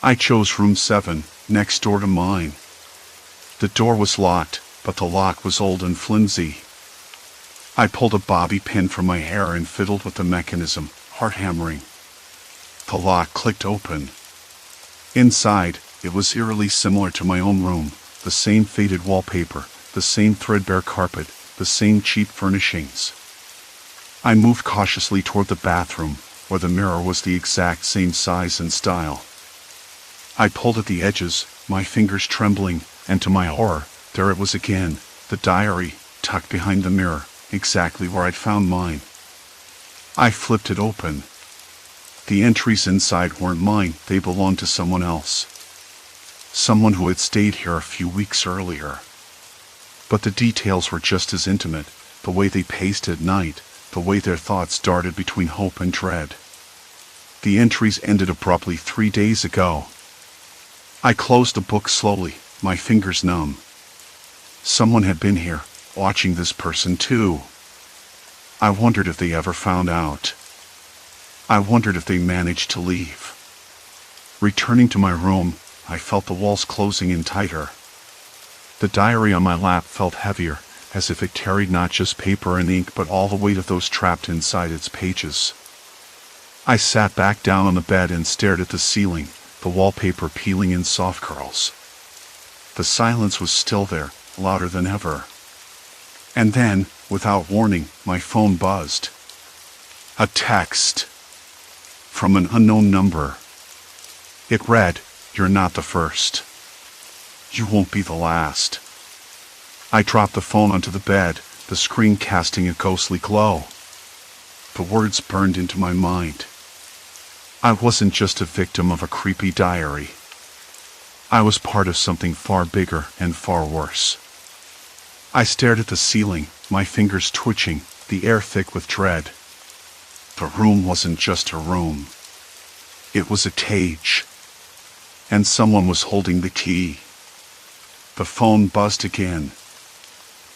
I chose room 7, next door to mine. The door was locked, but the lock was old and flimsy. I pulled a bobby pin from my hair and fiddled with the mechanism, heart hammering. The lock clicked open. Inside, it was eerily similar to my own room, the same faded wallpaper, the same threadbare carpet, the same cheap furnishings. I moved cautiously toward the bathroom, where the mirror was the exact same size and style. I pulled at the edges, my fingers trembling, and to my horror, there it was again, the diary, tucked behind the mirror, exactly where I'd found mine. I flipped it open. The entries inside weren't mine, they belonged to someone else. someone who had stayed here a few weeks earlier. But the details were just as intimate, the way they paced at night, the way their thoughts darted between hope and dread. The entries ended abruptly 3 days ago. I closed the book slowly, my fingers numb. Someone had been here, watching this person too. I wondered if they ever found out. I wondered if they managed to leave. Returning to my room, I felt the walls closing in tighter. The diary on my lap felt heavier, as if it carried not just paper and ink but all the weight of those trapped inside its pages. I sat back down on the bed and stared at the ceiling, the wallpaper peeling in soft curls. The silence was still there, louder than ever. And then, without warning, my phone buzzed. A text. From an unknown number. It read, "You're not the first. You won't be the last." I dropped the phone onto the bed, the screen casting a ghostly glow. The words burned into my mind. I wasn't just a victim of a creepy diary. I was part of something far bigger and far worse. I stared at the ceiling, my fingers twitching, the air thick with dread. The room wasn't just a room. It was a cage. And someone was holding the key. The phone buzzed again.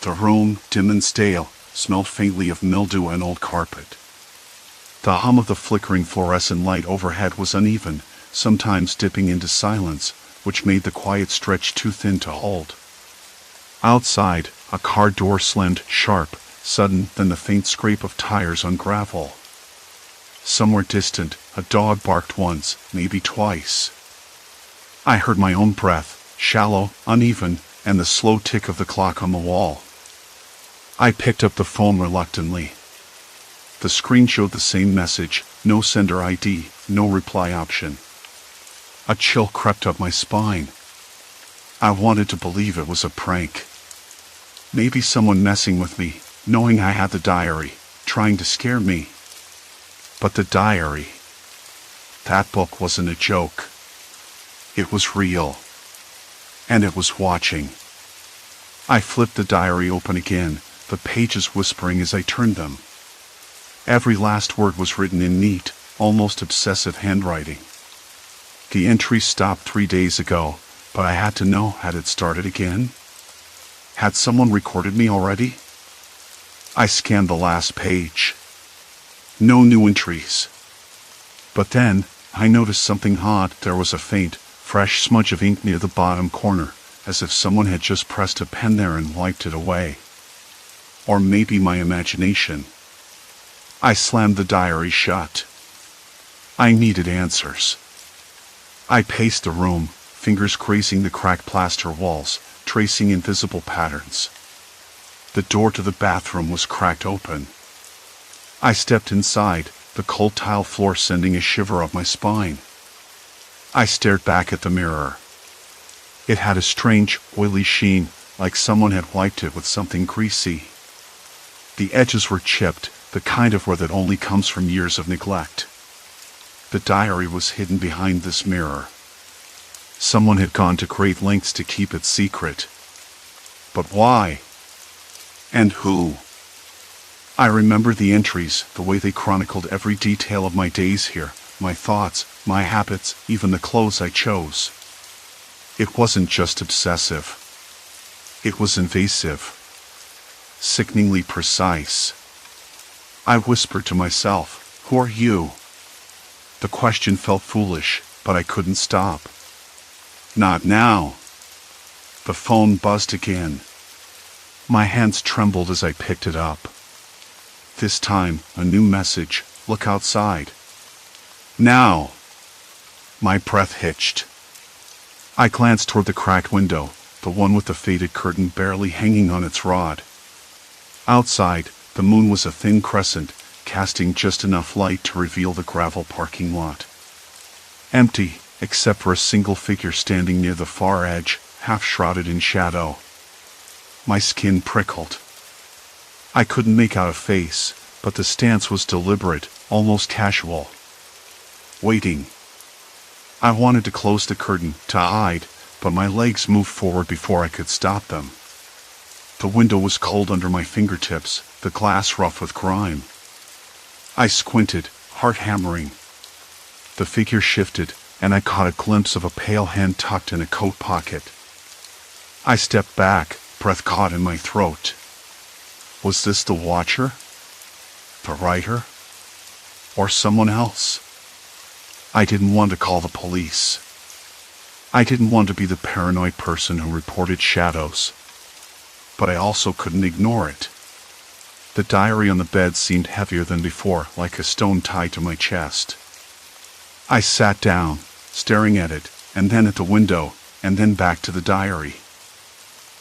The room, dim and stale, smelled faintly of mildew and old carpet. The hum of the flickering fluorescent light overhead was uneven, sometimes dipping into silence, which made the quiet stretch too thin to hold. Outside, a car door slammed sharp, sudden, then the faint scrape of tires on gravel. Somewhere distant, a dog barked once, maybe twice. I heard my own breath, shallow, uneven, and the slow tick of the clock on the wall. I picked up the phone reluctantly. The screen showed the same message, no sender ID, no reply option. A chill crept up my spine. I wanted to believe it was a prank. Maybe someone messing with me, knowing I had the diary, trying to scare me. But the diary, that book wasn't a joke. It was real. And it was watching. I flipped the diary open again, the pages whispering as I turned them. Every last word was written in neat, almost obsessive handwriting. The entry stopped 3 days ago, but I had to know, had it started again? Had someone recorded me already? I scanned the last page. No new entries. But then, I noticed something odd. There was a faint, fresh smudge of ink near the bottom corner, as if someone had just pressed a pen there and wiped it away. Or maybe my imagination. I slammed the diary shut. I needed answers. I paced the room, fingers grazing the cracked plaster walls, tracing invisible patterns. The door to the bathroom was cracked open. I stepped inside, the cold tile floor sending a shiver up my spine. I stared back at the mirror. It had a strange, oily sheen, like someone had wiped it with something greasy. The edges were chipped, the kind of wear that only comes from years of neglect. The diary was hidden behind this mirror. Someone had gone to great lengths to keep it secret. But why? And who? I remember the entries, the way they chronicled every detail of my days here, my thoughts, my habits, even the clothes I chose. It wasn't just obsessive. It was invasive. Sickeningly precise. I whispered to myself, "Who are you?" The question felt foolish, but I couldn't stop. Not now. The phone buzzed again. My hands trembled as I picked it up. This time, a new message, "Look outside." Now. My breath hitched. I glanced toward the cracked window, the one with the faded curtain barely hanging on its rod. Outside, the moon was a thin crescent, casting just enough light to reveal the gravel parking lot. Empty, except for a single figure standing near the far edge, half shrouded in shadow. My skin prickled. I couldn't make out a face, but the stance was deliberate, almost casual. Waiting. I wanted to close the curtain, to hide, but my legs moved forward before I could stop them. The window was cold under my fingertips, the glass rough with grime. I squinted, heart hammering. The figure shifted, and I caught a glimpse of a pale hand tucked in a coat pocket. I stepped back, breath caught in my throat. Was this the watcher? The writer? Or someone else? I didn't want to call the police. I didn't want to be the paranoid person who reported shadows. But I also couldn't ignore it. The diary on the bed seemed heavier than before, like a stone tied to my chest. I sat down, staring at it, and then at the window, and then back to the diary.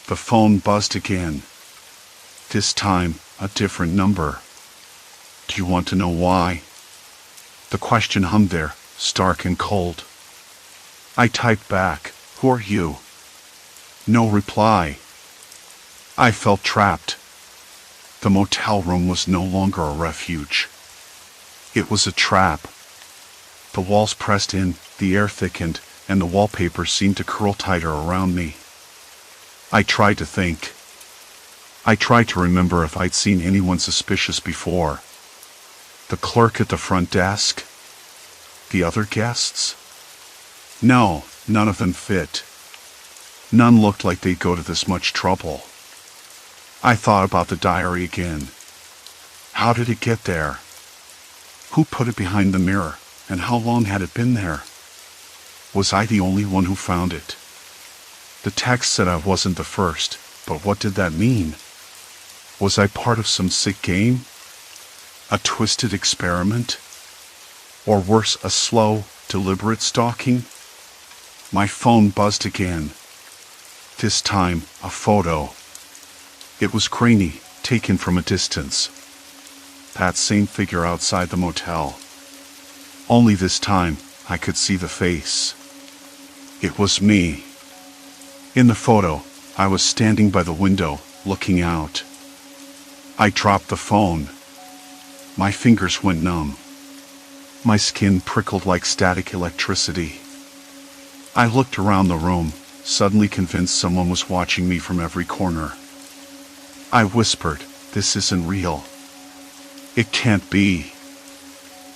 The phone buzzed again. This time, a different number. Do you want to know why? The question hummed there, stark and cold. I typed back, "Who are you?" No reply. I felt trapped. The motel room was no longer a refuge. It was a trap. The walls pressed in, the air thickened, and the wallpaper seemed to curl tighter around me. I tried to think. I tried to remember if I'd seen anyone suspicious before. The clerk at the front desk? The other guests? No, none of them fit. None looked like they'd go to this much trouble. I thought about the diary again. How did it get there? Who put it behind the mirror, and how long had it been there? Was I the only one who found it? The text said I wasn't the first, but what did that mean? Was I part of some sick game? A twisted experiment? Or worse, a slow, deliberate stalking? My phone buzzed again. This time, a photo. It was grainy, taken from a distance. That same figure outside the motel. Only this time, I could see the face. It was me. In the photo, I was standing by the window, looking out. I dropped the phone. My fingers went numb. My skin prickled like static electricity. I looked around the room, suddenly convinced someone was watching me from every corner. I whispered, "This isn't real. It can't be."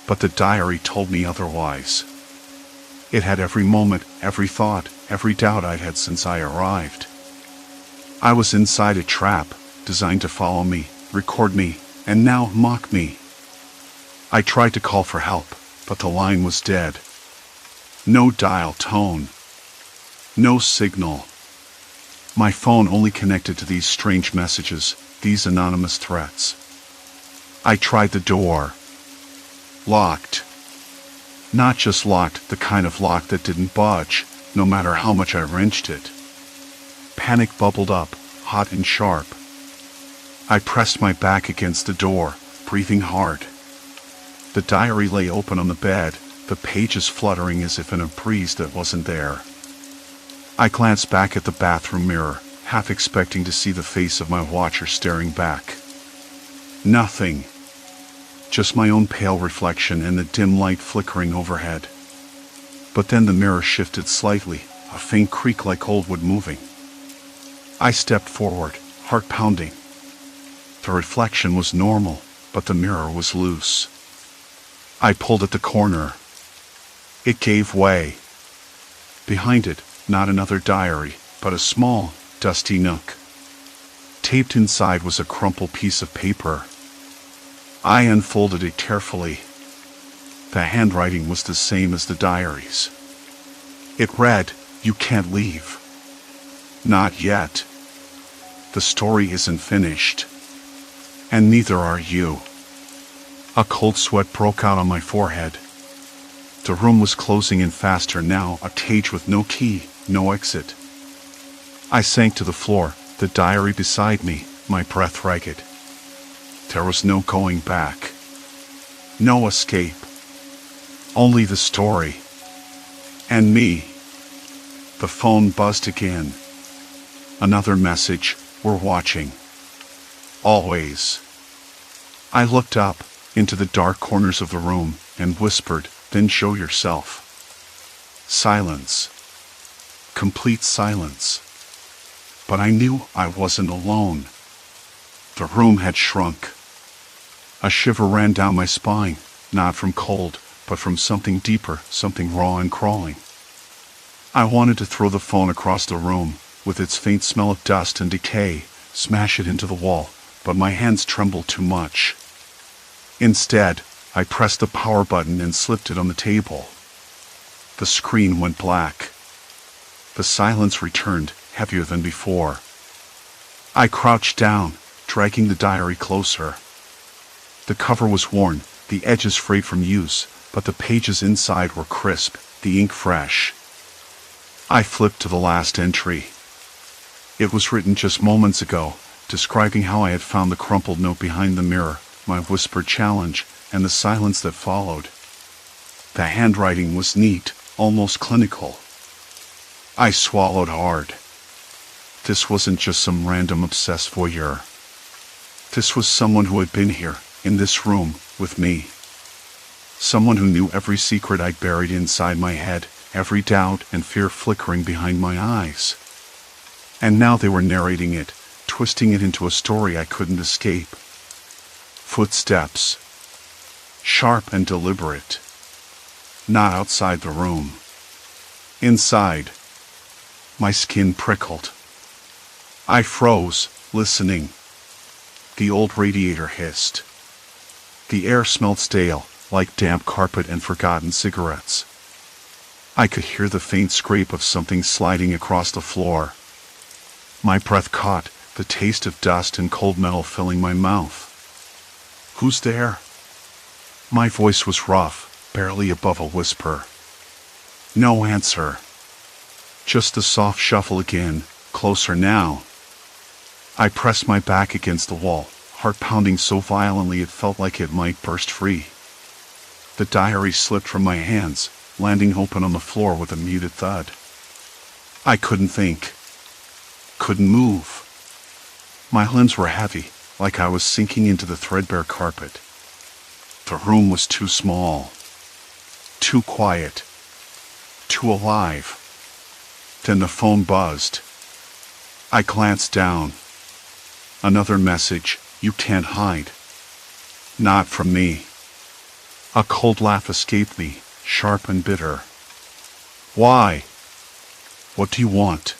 But the diary told me otherwise. It had every moment, every thought, every doubt I'd had since I arrived. I was inside a trap, designed to follow me, record me, and now mock me. I tried to call for help, but the line was dead. No dial tone. No signal. My phone only connected to these strange messages, these anonymous threats. I tried the door. Locked. Not just locked, the kind of lock that didn't budge, no matter how much I wrenched it. Panic bubbled up, hot and sharp. I pressed my back against the door, breathing hard. The diary lay open on the bed, the pages fluttering as if in a breeze that wasn't there. I glanced back at the bathroom mirror, half expecting to see the face of my watcher staring back. Nothing. Just my own pale reflection and the dim light flickering overhead. But then the mirror shifted slightly, a faint creak like old wood moving. I stepped forward, heart pounding. The reflection was normal, but the mirror was loose. I pulled at the corner. It gave way. Behind it, not another diary, but a small, dusty nook. Taped inside was a crumpled piece of paper. I unfolded it carefully. The handwriting was the same as the diaries. It read, "You can't leave." Not yet. The story isn't finished. And neither are you. A cold sweat broke out on my forehead. The room was closing in faster now, a cage with no key, no exit. I sank to the floor, the diary beside me, my breath ragged. There was no going back. No escape. Only the story. And me. The phone buzzed again. Another message, "We're watching." Always. I looked up, into the dark corners of the room, and whispered, "Then show yourself." Silence. Complete silence. But I knew I wasn't alone. The room had shrunk. A shiver ran down my spine, not from cold, but from something deeper, something raw and crawling. I wanted to throw the phone across the room, with its faint smell of dust and decay, smash it into the wall, but my hands trembled too much. Instead, I pressed the power button and slipped it on the table. The screen went black. The silence returned, heavier than before. I crouched down, dragging the diary closer. The cover was worn, the edges frayed from use, but the pages inside were crisp, the ink fresh. I flipped to the last entry. It was written just moments ago, describing how I had found the crumpled note behind the mirror, my whispered challenge, and the silence that followed. The handwriting was neat, almost clinical. I swallowed hard. This wasn't just some random obsessed voyeur. This was someone who had been here, in this room, with me. Someone who knew every secret I'd buried inside my head, every doubt and fear flickering behind my eyes. And now they were narrating it, twisting it into a story I couldn't escape. Footsteps. Sharp and deliberate. Not outside the room. Inside. My skin prickled. I froze, listening. The old radiator hissed. The air smelled stale, like damp carpet and forgotten cigarettes. I could hear the faint scrape of something sliding across the floor. My breath caught, the taste of dust and cold metal filling my mouth. "Who's there?" My voice was rough, barely above a whisper. No answer. Just the soft shuffle again, closer now. I pressed my back against the wall, heart pounding so violently it felt like it might burst free. The diary slipped from my hands, landing open on the floor with a muted thud. I couldn't think. Couldn't move. My limbs were heavy, like I was sinking into the threadbare carpet. The room was too small. Too quiet. Too alive. Then the phone buzzed. I glanced down. Another message, "You can't hide." Not from me. A cold laugh escaped me, sharp and bitter. "Why? What do you want?"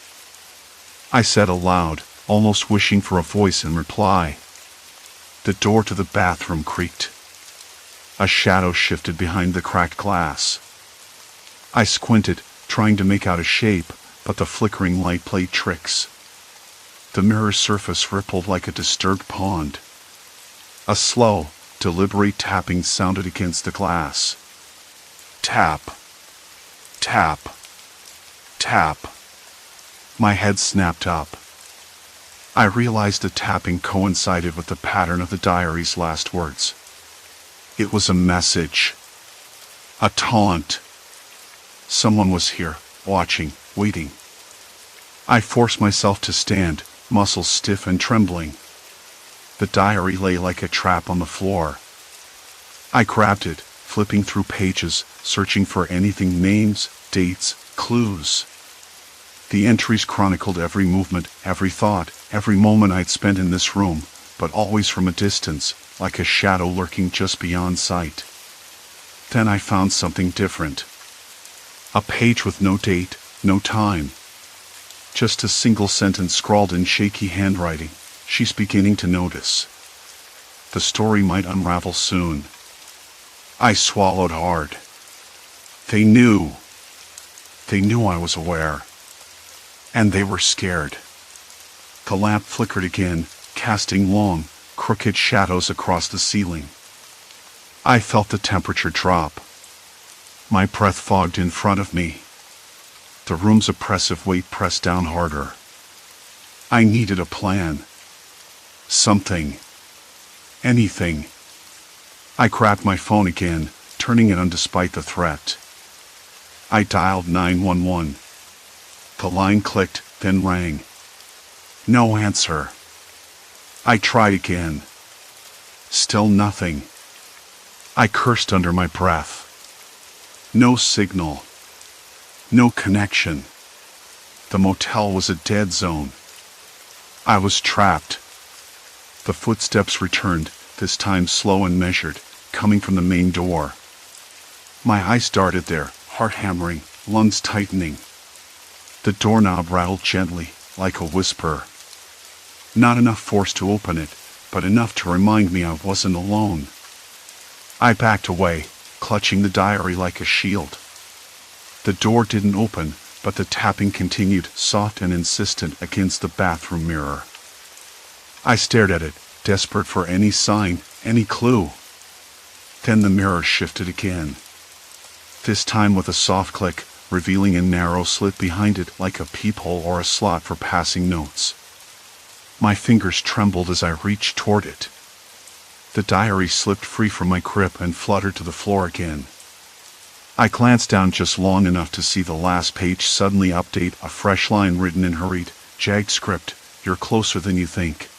I said aloud, almost wishing for a voice in reply. The door to the bathroom creaked. A shadow shifted behind the cracked glass. I squinted, trying to make out a shape, but the flickering light played tricks. The mirror's surface rippled like a disturbed pond. A slow, deliberate tapping sounded against the glass. Tap. Tap. Tap. My head snapped up. I realized the tapping coincided with the pattern of the diary's last words. It was a message. A taunt. Someone was here, watching, waiting. I forced myself to stand, muscles stiff and trembling. The diary lay like a trap on the floor. I grabbed it, flipping through pages, searching for anything, names, dates, clues. The entries chronicled every movement, every thought, every moment I'd spent in this room, but always from a distance, like a shadow lurking just beyond sight. Then I found something different. A page with no date, no time. Just a single sentence scrawled in shaky handwriting. "She's beginning to notice." The story might unravel soon. I swallowed hard. They knew. They knew I was aware. And they were scared. The lamp flickered again, casting long, crooked shadows across the ceiling. I felt the temperature drop. My breath fogged in front of me. The room's oppressive weight pressed down harder. I needed a plan. Something. Anything. I grabbed my phone again, turning it on despite the threat. I dialed 911. The line clicked, then rang. No answer. I tried again. Still nothing. I cursed under my breath. No signal. No connection. The motel was a dead zone. I was trapped. The footsteps returned, this time slow and measured, coming from the main door. My eyes darted there, heart hammering, lungs tightening. The doorknob rattled gently, like a whisper. Not enough force to open it, but enough to remind me I wasn't alone. I backed away, clutching the diary like a shield. The door didn't open, but the tapping continued, soft and insistent, against the bathroom mirror. I stared at it, desperate for any sign, any clue. Then the mirror shifted again. This time with a soft click, revealing a narrow slit behind it like a peephole or a slot for passing notes. My fingers trembled as I reached toward it. The diary slipped free from my grip and fluttered to the floor again. I glanced down just long enough to see the last page suddenly update, a fresh line written in hurried, jagged script. You're closer than you think.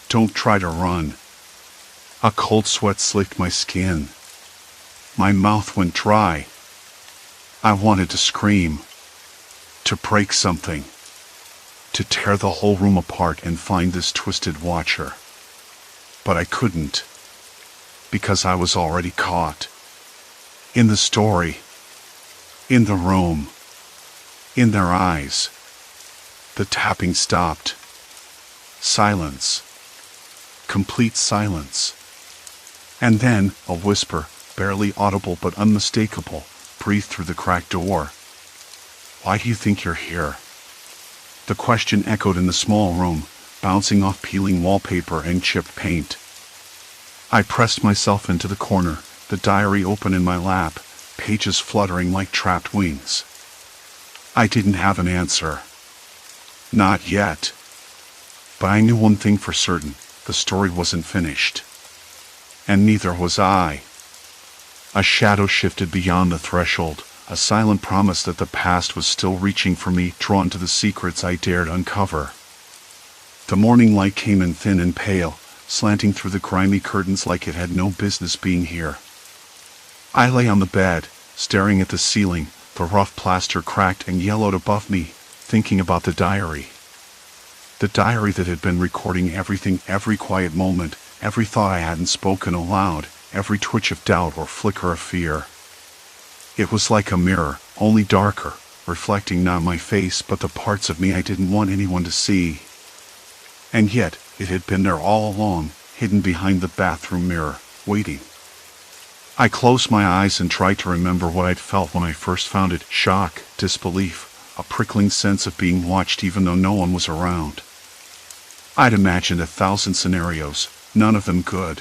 Don't try to run. A cold sweat slicked my skin. My mouth went dry. I wanted to scream. To break something. To tear the whole room apart and find this twisted watcher. But I couldn't. Because I was already caught. In the story. In the room. In their eyes. The tapping stopped. Silence. Complete silence. And then, a whisper, barely audible but unmistakable, breathed through the cracked door. Why do you think you're here? The question echoed in the small room, bouncing off peeling wallpaper and chipped paint. I pressed myself into the corner, the diary open in my lap, pages fluttering like trapped wings. I didn't have an answer. Not yet. But I knew one thing for certain, the story wasn't finished. And neither was I. A shadow shifted beyond the threshold, a silent promise that the past was still reaching for me, drawn to the secrets I dared uncover. The morning light came in thin and pale, slanting through the grimy curtains like it had no business being here. I lay on the bed, staring at the ceiling, the rough plaster cracked and yellowed above me, thinking about the diary. The diary that had been recording everything, every quiet moment, every thought I hadn't spoken aloud, every twitch of doubt or flicker of fear. It was like a mirror, only darker, reflecting not my face but the parts of me I didn't want anyone to see. And yet, it had been there all along, hidden behind the bathroom mirror, waiting. I closed my eyes and tried to remember what I'd felt when I first found it. Shock, disbelief, a prickling sense of being watched even though no one was around. I'd imagined 1,000 scenarios, none of them good.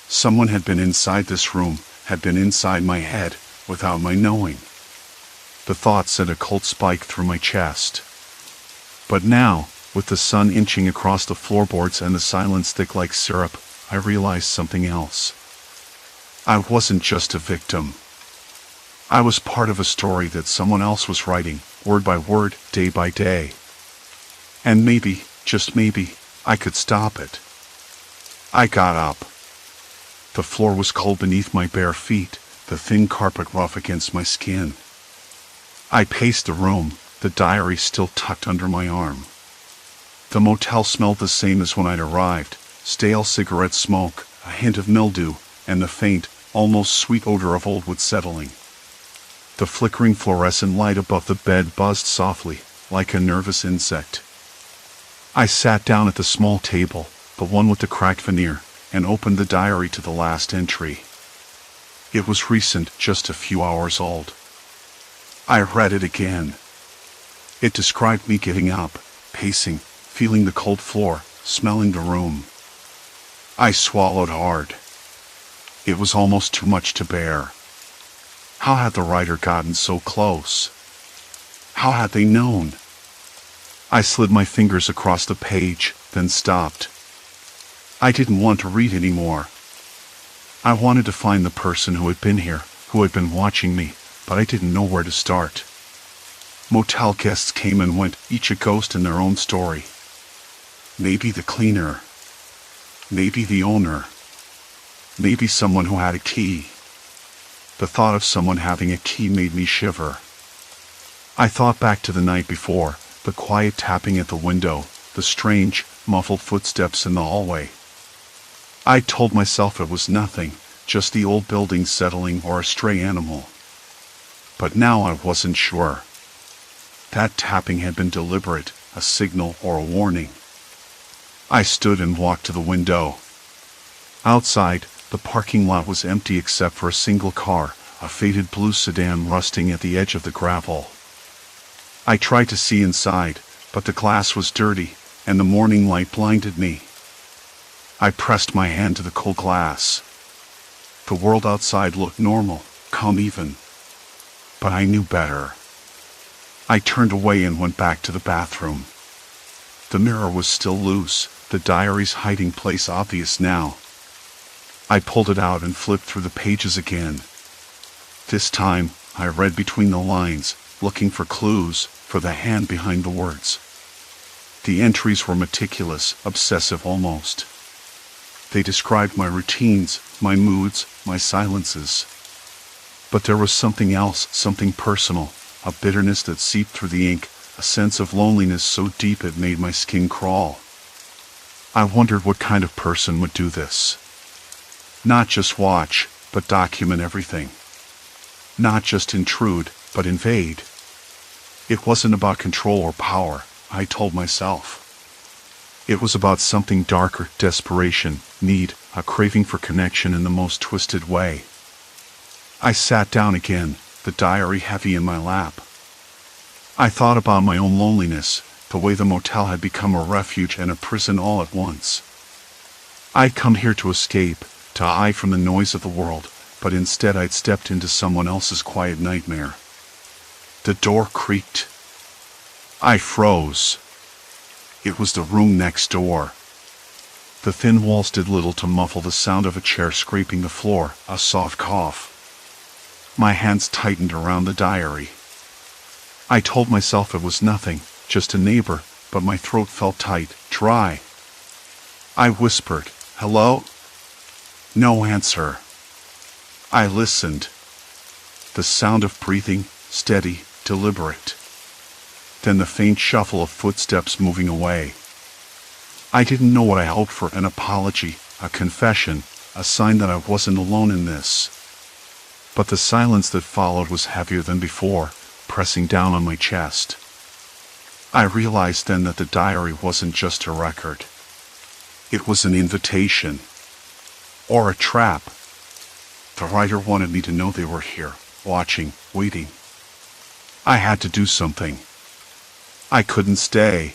Someone had been inside this room, had been inside my head, without my knowing. The thought sent a cold spike through my chest. But now, with the sun inching across the floorboards and the silence thick like syrup, I realized something else. I wasn't just a victim. I was part of a story that someone else was writing, word by word, day by day. And maybe, just maybe, I could stop it. I got up. The floor was cold beneath my bare feet, the thin carpet rough against my skin. I paced the room, the diary still tucked under my arm. The motel smelled the same as when I'd arrived, stale cigarette smoke, a hint of mildew, and the faint, almost sweet odor of old wood settling. The flickering fluorescent light above the bed buzzed softly, like a nervous insect. I sat down at the small table, the one with the cracked veneer, and opened the diary to the last entry. It was recent, just a few hours old. I read it again. It described me getting up, pacing, feeling the cold floor, smelling the room. I swallowed hard. It was almost too much to bear. How had the writer gotten so close? How had they known? I slid my fingers across the page, then stopped. I didn't want to read anymore. I wanted to find the person who had been here, who had been watching me, but I didn't know where to start. Motel guests came and went, each a ghost in their own story. Maybe the cleaner. Maybe the owner. Maybe someone who had a key. The thought of someone having a key made me shiver. I thought back to the night before, the quiet tapping at the window, the strange, muffled footsteps in the hallway. I told myself it was nothing, just the old building settling or a stray animal. But now I wasn't sure. That tapping had been deliberate, a signal or a warning. I stood and walked to the window. Outside, the parking lot was empty except for a single car, a faded blue sedan rusting at the edge of the gravel. I tried to see inside, but the glass was dirty, and the morning light blinded me. I pressed my hand to the cold glass. The world outside looked normal, calm even. But I knew better. I turned away and went back to the bathroom. The mirror was still loose, the diary's hiding place obvious now. I pulled it out and flipped through the pages again. This time, I read between the lines, looking for clues, for the hand behind the words. The entries were meticulous, obsessive almost. They described my routines, my moods, my silences. But there was something else, something personal, a bitterness that seeped through the ink, a sense of loneliness so deep it made my skin crawl. I wondered what kind of person would do this. Not just watch, but document everything. Not just intrude, but invade. It wasn't about control or power, I told myself. It was about something darker, desperation, need, a craving for connection in the most twisted way. I sat down again, the diary heavy in my lap. I thought about my own loneliness, the way the motel had become a refuge and a prison all at once. I'd come here to escape, to hide from the noise of the world, but instead I'd stepped into someone else's quiet nightmare. The door creaked. I froze. It was the room next door. The thin walls did little to muffle the sound of a chair scraping the floor, a soft cough. My hands tightened around the diary. I told myself it was nothing, just a neighbor, but my throat felt tight, dry. I whispered, "Hello?" No answer. I listened. The sound of breathing, steady, deliberate. Then the faint shuffle of footsteps moving away. I didn't know what I hoped for, an apology, a confession, a sign that I wasn't alone in this. But the silence that followed was heavier than before, pressing down on my chest. I realized then that the diary wasn't just a record. It was an invitation. Or a trap. The writer wanted me to know they were here, watching, waiting. I had to do something. I couldn't stay.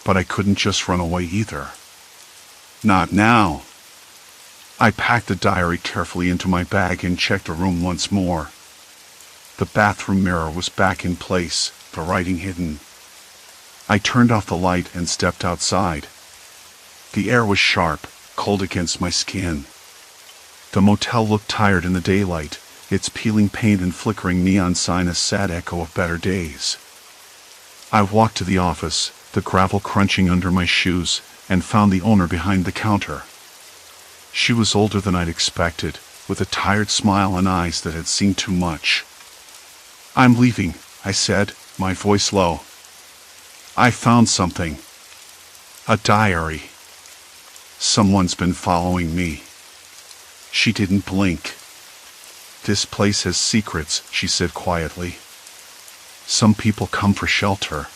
But I couldn't just run away either. Not now. I packed the diary carefully into my bag and checked the room once more. The bathroom mirror was back in place, the writing hidden. I turned off the light and stepped outside. The air was sharp, cold against my skin. The motel looked tired in the daylight, its peeling paint and flickering neon sign a sad echo of better days. I walked to the office, the gravel crunching under my shoes, and found the owner behind the counter. She was older than I'd expected, with a tired smile and eyes that had seen too much. "I'm leaving," I said, my voice low. "I found something. A diary. Someone's been following me." She didn't blink. "This place has secrets," she said quietly. "Some people come for shelter.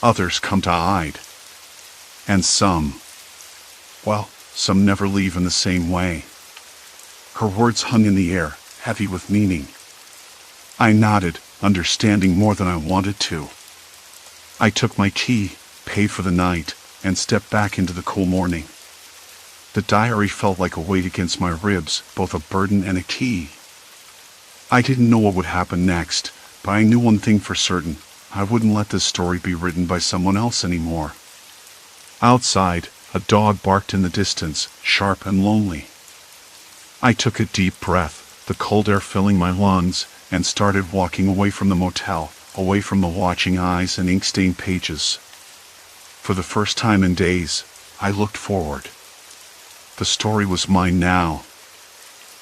Others come to hide. And some never leave in the same way." Her words hung in the air, heavy with meaning. I nodded, understanding more than I wanted to. I took my key, paid for the night, and stepped back into the cool morning. The diary felt like a weight against my ribs, both a burden and a key. I didn't know what would happen next, but I knew one thing for certain. I wouldn't let this story be written by someone else anymore. Outside, a dog barked in the distance, sharp and lonely. I took a deep breath, the cold air filling my lungs, and started walking away from the motel, away from the watching eyes and ink-stained pages. For the first time in days, I looked forward. The story was mine now.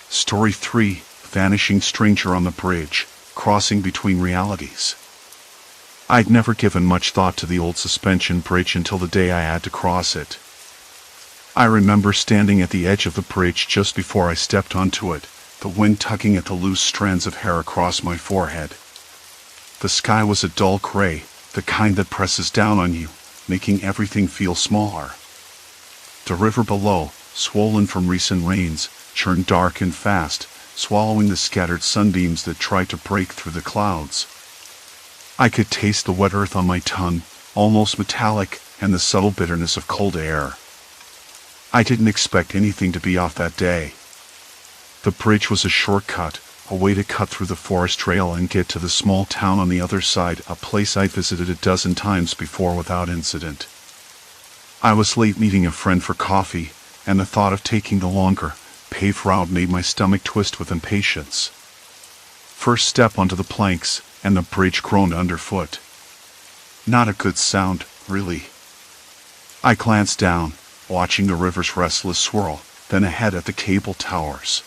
Story 3, Vanishing Stranger on the Bridge, crossing between realities. I'd never given much thought to the old suspension bridge until the day I had to cross it. I remember standing at the edge of the bridge just before I stepped onto it, the wind tugging at the loose strands of hair across my forehead. The sky was a dull gray, the kind that presses down on you, making everything feel smaller. The river below, swollen from recent rains, churned dark and fast, swallowing the scattered sunbeams that tried to break through the clouds. I could taste the wet earth on my tongue, almost metallic, and the subtle bitterness of cold air. I didn't expect anything to be off that day. The bridge was a shortcut, a way to cut through the forest trail and get to the small town on the other side, a place I'd visited a dozen times before without incident. I was late meeting a friend for coffee, and the thought of taking the longer, paved route made my stomach twist with impatience. First step onto the planks, and the bridge groaned underfoot. Not a good sound, really. I glanced down, watching the river's restless swirl, then ahead at the cable towers.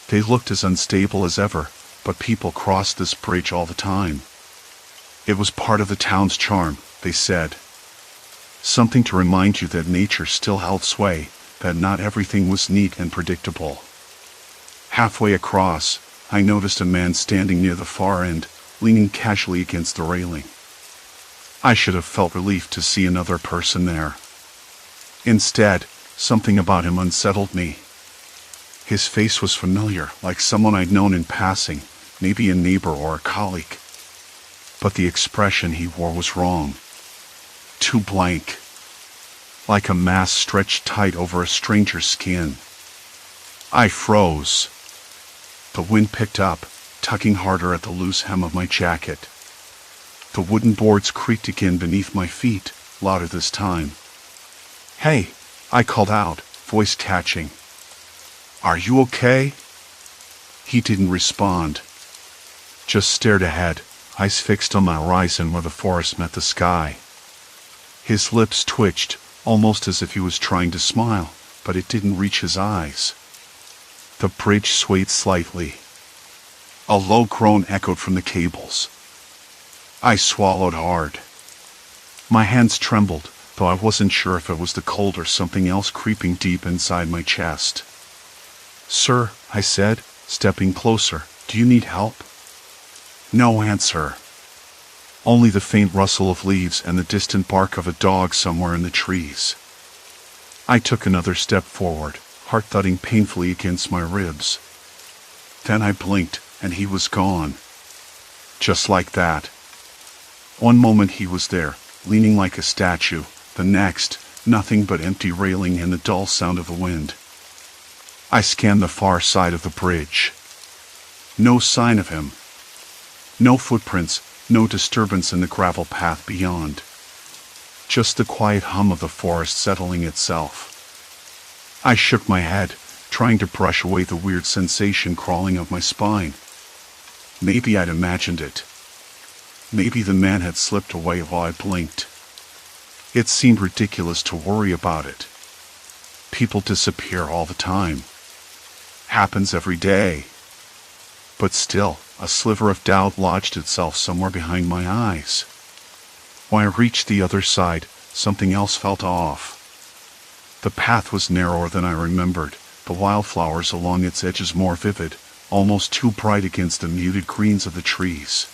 They looked as unstable as ever, but people crossed this bridge all the time. It was part of the town's charm, they said. Something to remind you that nature still held sway, that not everything was neat and predictable. Halfway across, I noticed a man standing near the far end, leaning casually against the railing. I should have felt relief to see another person there. Instead, something about him unsettled me. His face was familiar, like someone I'd known in passing, maybe a neighbor or a colleague. But the expression he wore was wrong. Too blank. Like a mask stretched tight over a stranger's skin. I froze. The wind picked up, tugging harder at the loose hem of my jacket. The wooden boards creaked again beneath my feet, louder this time. "Hey," I called out, voice catching. "Are you okay?" He didn't respond. Just stared ahead, eyes fixed on the horizon where the forest met the sky. His lips twitched, almost as if he was trying to smile, but it didn't reach his eyes. The bridge swayed slightly. A low groan echoed from the cables. I swallowed hard. My hands trembled, though I wasn't sure if it was the cold or something else creeping deep inside my chest. "Sir," I said, stepping closer, "do you need help?" No answer. Only the faint rustle of leaves and the distant bark of a dog somewhere in the trees. I took another step forward, heart thudding painfully against my ribs. Then I blinked, and he was gone. Just like that. One moment he was there, leaning like a statue. The next, nothing but empty railing and the dull sound of the wind. I scanned the far side of the bridge. No sign of him. No footprints, no disturbance in the gravel path beyond. Just the quiet hum of the forest settling itself. I shook my head, trying to brush away the weird sensation crawling up my spine. Maybe I'd imagined it. Maybe the man had slipped away while I blinked. It seemed ridiculous to worry about it. People disappear all the time. Happens every day. But still, a sliver of doubt lodged itself somewhere behind my eyes. When I reached the other side, something else felt off. The path was narrower than I remembered, the wildflowers along its edges more vivid, almost too bright against the muted greens of the trees.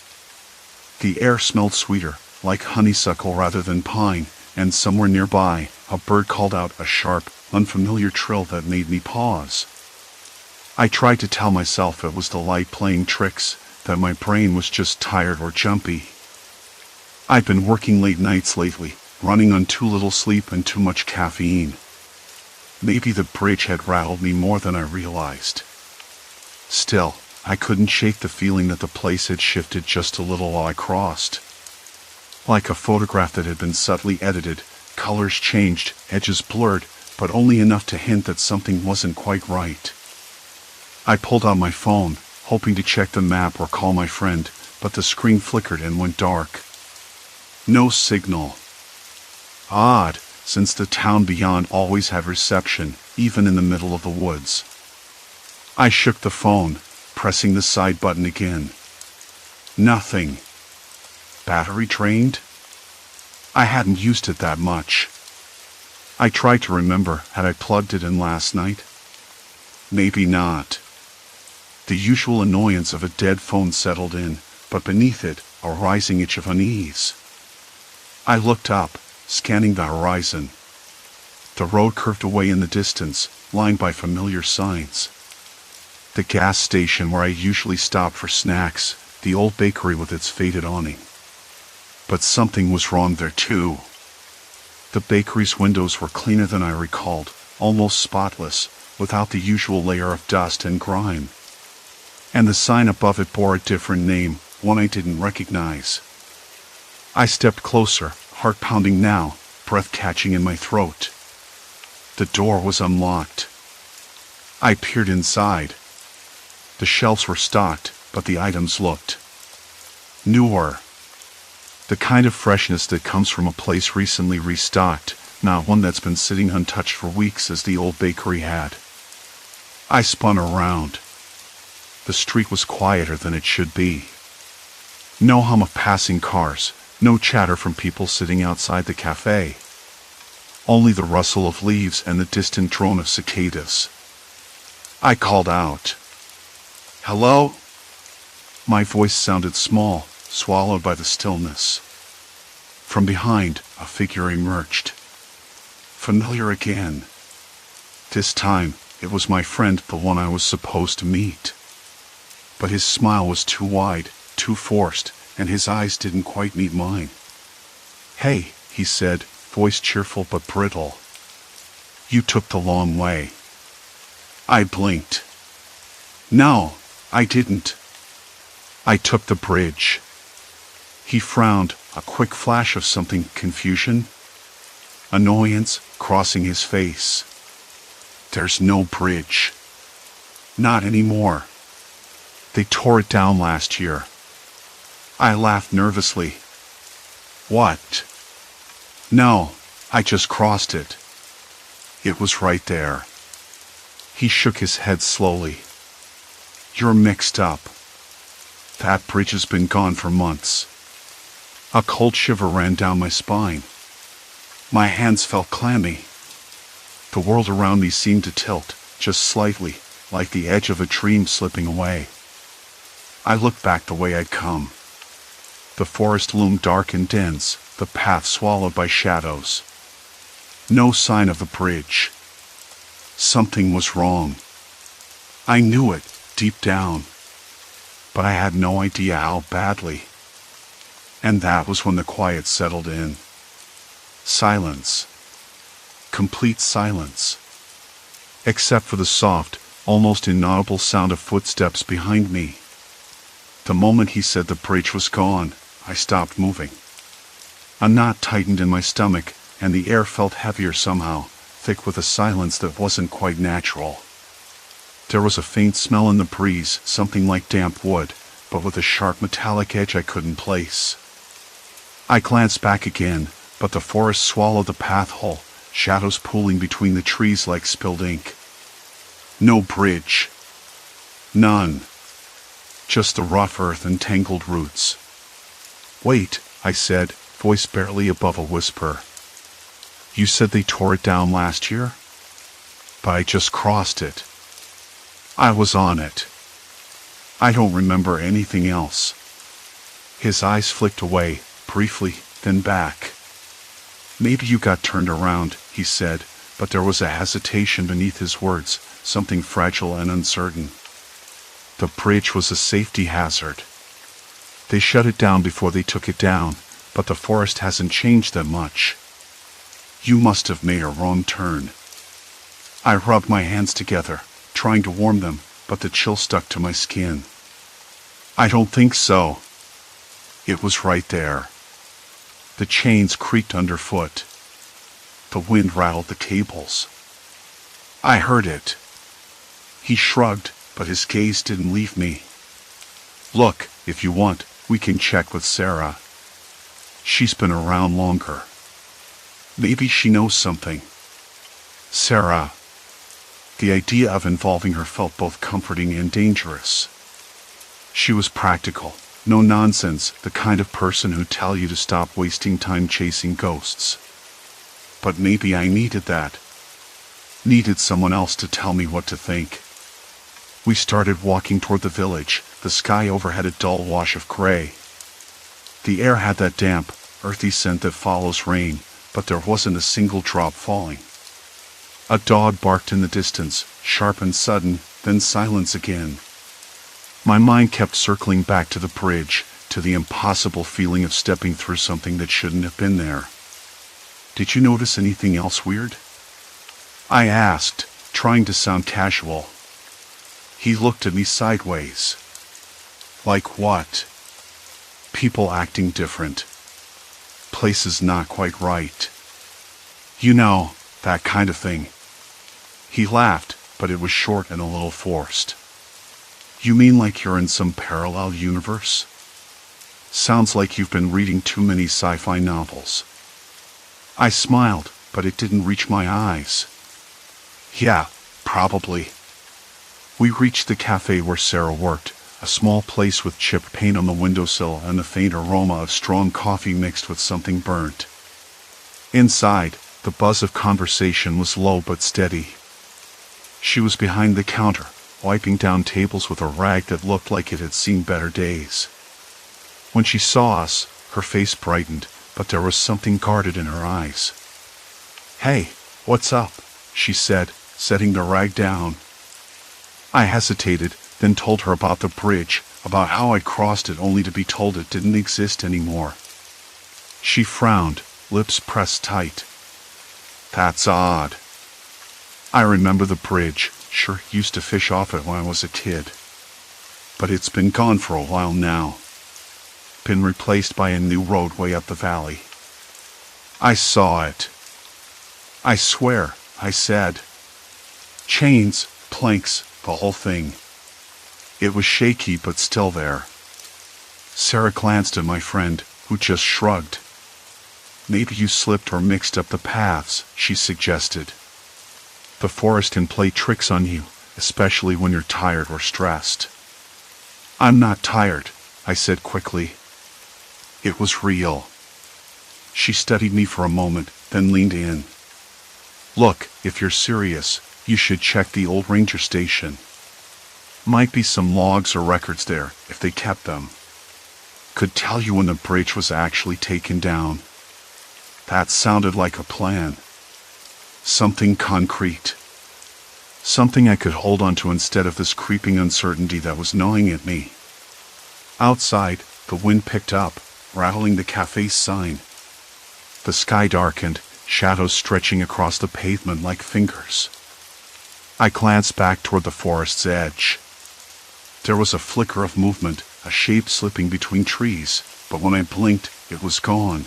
The air smelled sweeter, like honeysuckle rather than pine, and somewhere nearby, a bird called out a sharp, unfamiliar trill that made me pause. I tried to tell myself it was the light playing tricks, that my brain was just tired or jumpy. I'd been working late nights lately, running on too little sleep and too much caffeine. Maybe the bridge had rattled me more than I realized. Still, I couldn't shake the feeling that the place had shifted just a little while I crossed. Like a photograph that had been subtly edited, colors changed, edges blurred, but only enough to hint that something wasn't quite right. I pulled out my phone, hoping to check the map or call my friend, but the screen flickered and went dark. No signal. Odd, since the town beyond always had reception, even in the middle of the woods. I shook the phone, pressing the side button again. Nothing. Battery drained? I hadn't used it that much. I tried to remember, had I plugged it in last night? Maybe not. The usual annoyance of a dead phone settled in, but beneath it, a rising itch of unease. I looked up, scanning the horizon. The road curved away in the distance, lined by familiar signs. The gas station where I usually stopped for snacks, the old bakery with its faded awning. But something was wrong there too. The bakery's windows were cleaner than I recalled, almost spotless, without the usual layer of dust and grime. And the sign above it bore a different name, one I didn't recognize. I stepped closer, heart pounding now, breath catching in my throat. The door was unlocked. I peered inside. The shelves were stocked, but the items looked newer. The kind of freshness that comes from a place recently restocked, not one that's been sitting untouched for weeks as the old bakery had. I spun around. The street was quieter than it should be. No hum of passing cars, no chatter from people sitting outside the cafe. Only the rustle of leaves and the distant drone of cicadas. I called out. "Hello?" My voice sounded small, swallowed by the stillness. From behind, a figure emerged. Familiar again. This time, it was my friend, the one I was supposed to meet. But his smile was too wide, too forced, and his eyes didn't quite meet mine. "Hey," he said, voice cheerful but brittle. "You took the long way." I blinked. "No, I didn't. I took the bridge." He frowned, a quick flash of something, confusion, annoyance crossing his face. "There's no bridge. Not anymore. They tore it down last year." I laughed nervously. "What?" "No, I just crossed it. It was right there." He shook his head slowly. "You're mixed up. That bridge has been gone for months." A cold shiver ran down my spine. My hands felt clammy. The world around me seemed to tilt, just slightly, like the edge of a dream slipping away. I looked back the way I'd come. The forest loomed dark and dense, the path swallowed by shadows. No sign of the bridge. Something was wrong. I knew it, deep down. But I had no idea how badly. And that was when the quiet settled in. Silence. Complete silence. Except for the soft, almost inaudible sound of footsteps behind me. The moment he said the bridge was gone, I stopped moving. A knot tightened in my stomach, and the air felt heavier somehow, thick with a silence that wasn't quite natural. There was a faint smell in the breeze, something like damp wood, but with a sharp metallic edge I couldn't place. I glanced back again, but the forest swallowed the path whole, shadows pooling between the trees like spilled ink. No bridge. None. Just the rough earth and tangled roots. "Wait," I said, voice barely above a whisper. "You said they tore it down last year?" "But I just crossed it. I was on it. I don't remember anything else." His eyes flicked away, briefly, then back. "Maybe you got turned around," he said, but there was a hesitation beneath his words, something fragile and uncertain. The bridge was a safety hazard. They shut it down before they took it down, but the forest hasn't changed that much. You must have made a wrong turn. I rubbed my hands together, trying to warm them, but the chill stuck to my skin. "I don't think so." It was right there. The chains creaked underfoot. The wind rattled the cables. I heard it. He shrugged, but his gaze didn't leave me. "Look, if you want, we can check with Sarah. She's been around longer. Maybe she knows something." Sarah. The idea of involving her felt both comforting and dangerous. She was practical, No nonsense, the kind of person who'd tell you to stop wasting time chasing ghosts. But maybe I needed that. Needed someone else to tell me what to think. We started walking toward the village. The sky overhead a dull wash of gray. The air had that damp, earthy scent that follows rain, but there wasn't a single drop falling. A dog barked in the distance, sharp and sudden, then silence again. My mind kept circling back to the bridge, to the impossible feeling of stepping through something that shouldn't have been there. Did you notice anything else weird? I asked, trying to sound casual. He looked at me sideways. Like what? People acting different. Places not quite right. You know, that kind of thing. He laughed, but it was short and a little forced. You mean like you're in some parallel universe? Sounds like you've been reading too many sci-fi novels. I smiled, but it didn't reach my eyes. Yeah, probably. We reached the cafe where Sarah worked, a small place with chipped paint on the windowsill and the faint aroma of strong coffee mixed with something burnt. Inside, the buzz of conversation was low but steady. She was behind the counter, wiping down tables with a rag that looked like it had seen better days. When she saw us, her face brightened, but there was something guarded in her eyes. "Hey, what's up?" she said, setting the rag down. I hesitated, then told her about the bridge, about how I'd crossed it only to be told it didn't exist anymore. She frowned, lips pressed tight. That's odd. I remember the bridge, sure used to fish off it when I was a kid. But it's been gone for a while now. Been replaced by a new roadway up the valley. I saw it. I swear, I said. Chains, planks, the whole thing. It was shaky but still there. Sarah glanced at my friend, who just shrugged. Maybe you slipped or mixed up the paths, she suggested. The forest can play tricks on you, especially when you're tired or stressed. I'm not tired, I said quickly. It was real. She studied me for a moment, then leaned in. Look, if you're serious, you should check the old ranger station. Might be some logs or records there, if they kept them. Could tell you when the bridge was actually taken down. That sounded like a plan. Something concrete. Something I could hold on to instead of this creeping uncertainty that was gnawing at me. Outside, the wind picked up, rattling the cafe's sign. The sky darkened, shadows stretching across the pavement like fingers. I glanced back toward the forest's edge. There was a flicker of movement, a shape slipping between trees, but when I blinked, it was gone.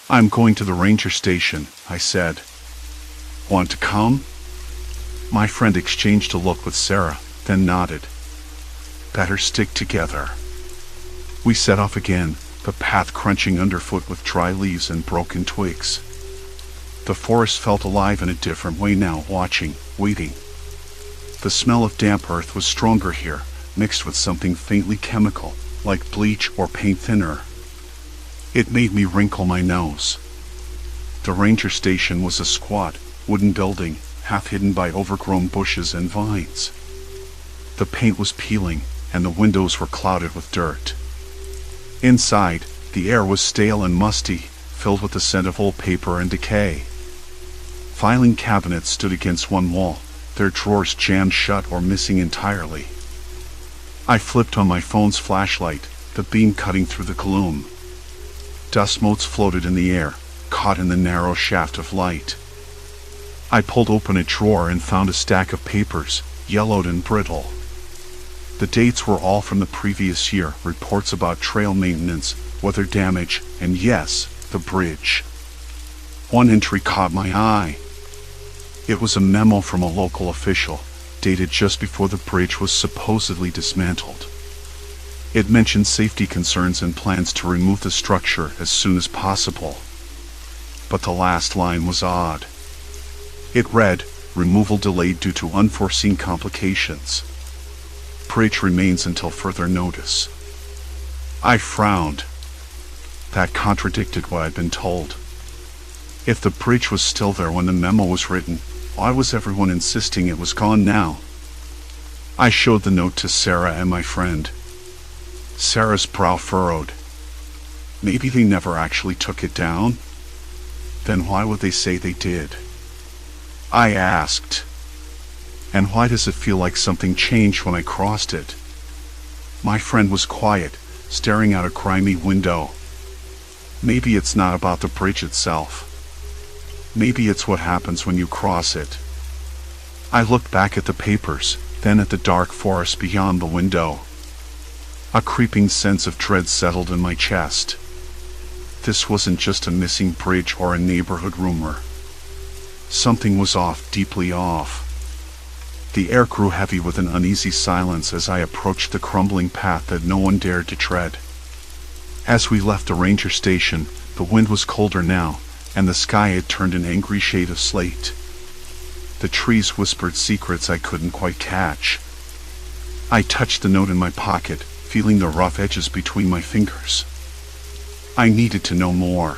I'm going to the ranger station, I said. Want to come? My friend exchanged a look with Sarah, then nodded. Better stick together. We set off again, the path crunching underfoot with dry leaves and broken twigs. The forest felt alive in a different way now, watching, waiting. The smell of damp earth was stronger here, mixed with something faintly chemical, like bleach or paint thinner. It made me wrinkle my nose. The ranger station was a squat, wooden building, half hidden by overgrown bushes and vines. The paint was peeling, and the windows were clouded with dirt. Inside, the air was stale and musty, filled with the scent of old paper and decay. Filing cabinets stood against one wall, their drawers jammed shut or missing entirely. I flipped on my phone's flashlight, the beam cutting through the gloom. Dust motes floated in the air, caught in the narrow shaft of light. I pulled open a drawer and found a stack of papers, yellowed and brittle. The dates were all from the previous year, reports about trail maintenance, weather damage, and yes, the bridge. One entry caught my eye. It was a memo from a local official, dated just before the bridge was supposedly dismantled. It mentioned safety concerns and plans to remove the structure as soon as possible. But the last line was odd. It read, removal delayed due to unforeseen complications. Bridge remains until further notice. I frowned. That contradicted what I'd been told. If the bridge was still there when the memo was written, why was everyone insisting it was gone now? I showed the note to Sarah and my friend. Sarah's brow furrowed. Maybe they never actually took it down? Then why would they say they did? I asked. And why does it feel like something changed when I crossed it? My friend was quiet, staring out a grimy window. Maybe it's not about the bridge itself. Maybe it's what happens when you cross it. I looked back at the papers, then at the dark forest beyond the window. A creeping sense of dread settled in my chest. This wasn't just a missing bridge or a neighborhood rumor. Something was off, deeply off. The air grew heavy with an uneasy silence as I approached the crumbling path that no one dared to tread. As we left the ranger station, the wind was colder now, and the sky had turned an angry shade of slate. The trees whispered secrets I couldn't quite catch. I touched the note in my pocket, feeling the rough edges between my fingers. I needed to know more.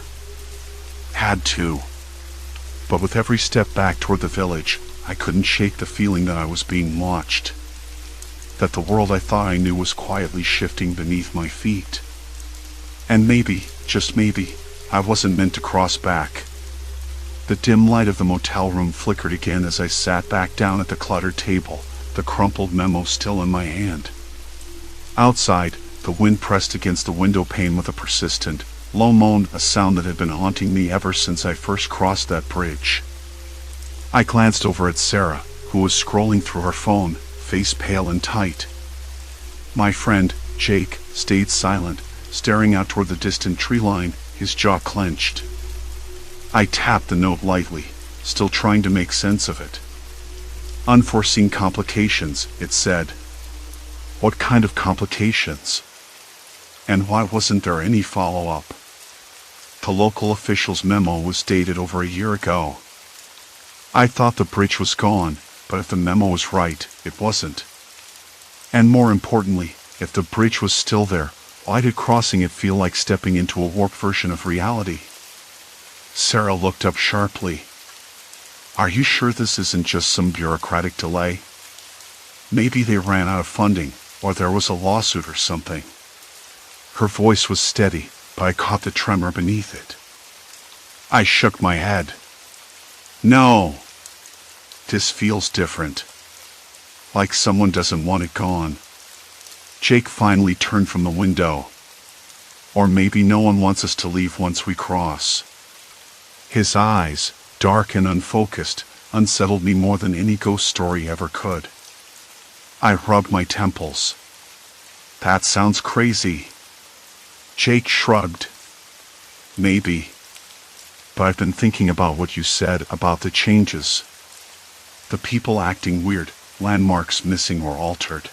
Had to. But with every step back toward the village, I couldn't shake the feeling that I was being watched. That the world I thought I knew was quietly shifting beneath my feet. And maybe, just maybe, I wasn't meant to cross back. The dim light of the motel room flickered again as I sat back down at the cluttered table, the crumpled memo still in my hand. Outside, the wind pressed against the window pane with a persistent, low moan, a sound that had been haunting me ever since I first crossed that bridge. I glanced over at Sarah, who was scrolling through her phone, face pale and tight. My friend, Jake, stayed silent, staring out toward the distant tree line, his jaw clenched. I tapped the note lightly, still trying to make sense of it. Unforeseen complications, it said. What kind of complications? And why wasn't there any follow-up? The local official's memo was dated over a year ago. I thought the bridge was gone, but if the memo was right, it wasn't. And more importantly, if the bridge was still there, why did crossing it feel like stepping into a warped version of reality? Sarah looked up sharply. Are you sure this isn't just some bureaucratic delay? Maybe they ran out of funding, or there was a lawsuit or something. Her voice was steady, but I caught the tremor beneath it. I shook my head. No. This feels different. Like someone doesn't want it gone. Jake finally turned from the window. Or maybe no one wants us to leave once we cross. His eyes, dark and unfocused, unsettled me more than any ghost story ever could. I rubbed my temples. That sounds crazy. Jake shrugged. Maybe. But I've been thinking about what you said about the changes. The people acting weird, landmarks missing or altered.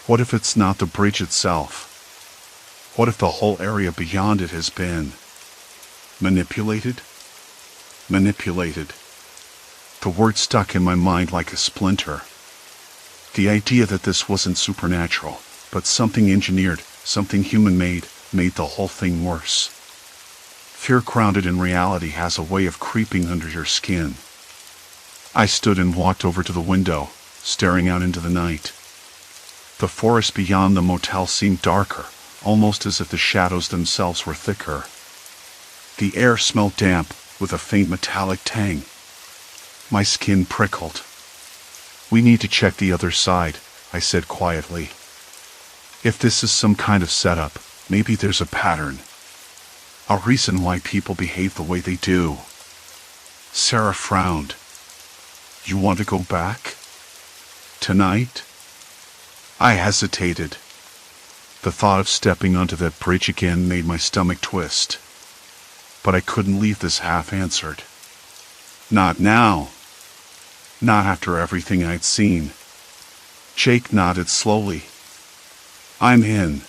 What if it's not the bridge itself? What if the whole area beyond it has been manipulated? Manipulated. The word stuck in my mind like a splinter. The idea that this wasn't supernatural, but something engineered, something human-made, made the whole thing worse. Fear grounded in reality has a way of creeping under your skin. I stood and walked over to the window, staring out into the night. The forest beyond the motel seemed darker, almost as if the shadows themselves were thicker. The air smelled damp, with a faint metallic tang. My skin prickled. We need to check the other side, I said quietly. If this is some kind of setup, maybe there's a pattern. A reason why people behave the way they do. Sarah frowned. You want to go back? Tonight? I hesitated. The thought of stepping onto that bridge again made my stomach twist. But I couldn't leave this half-answered. Not now. Not after everything I'd seen. Jake nodded slowly. I'm in.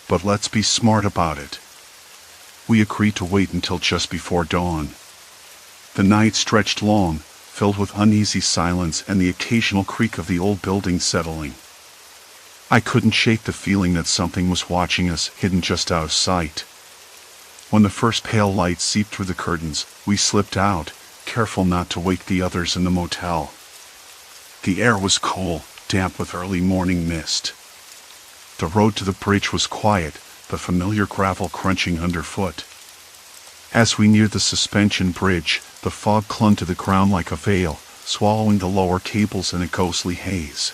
But let's be smart about it. We agreed to wait until just before dawn. The night stretched long, filled with uneasy silence and the occasional creak of the old building settling. I couldn't shake the feeling that something was watching us, hidden just out of sight. When the first pale light seeped through the curtains, we slipped out, careful not to wake the others in the motel. The air was cool, damp with early morning mist. The road to the bridge was quiet, the familiar gravel crunching underfoot. As we neared the suspension bridge, the fog clung to the ground like a veil, swallowing the lower cables in a ghostly haze.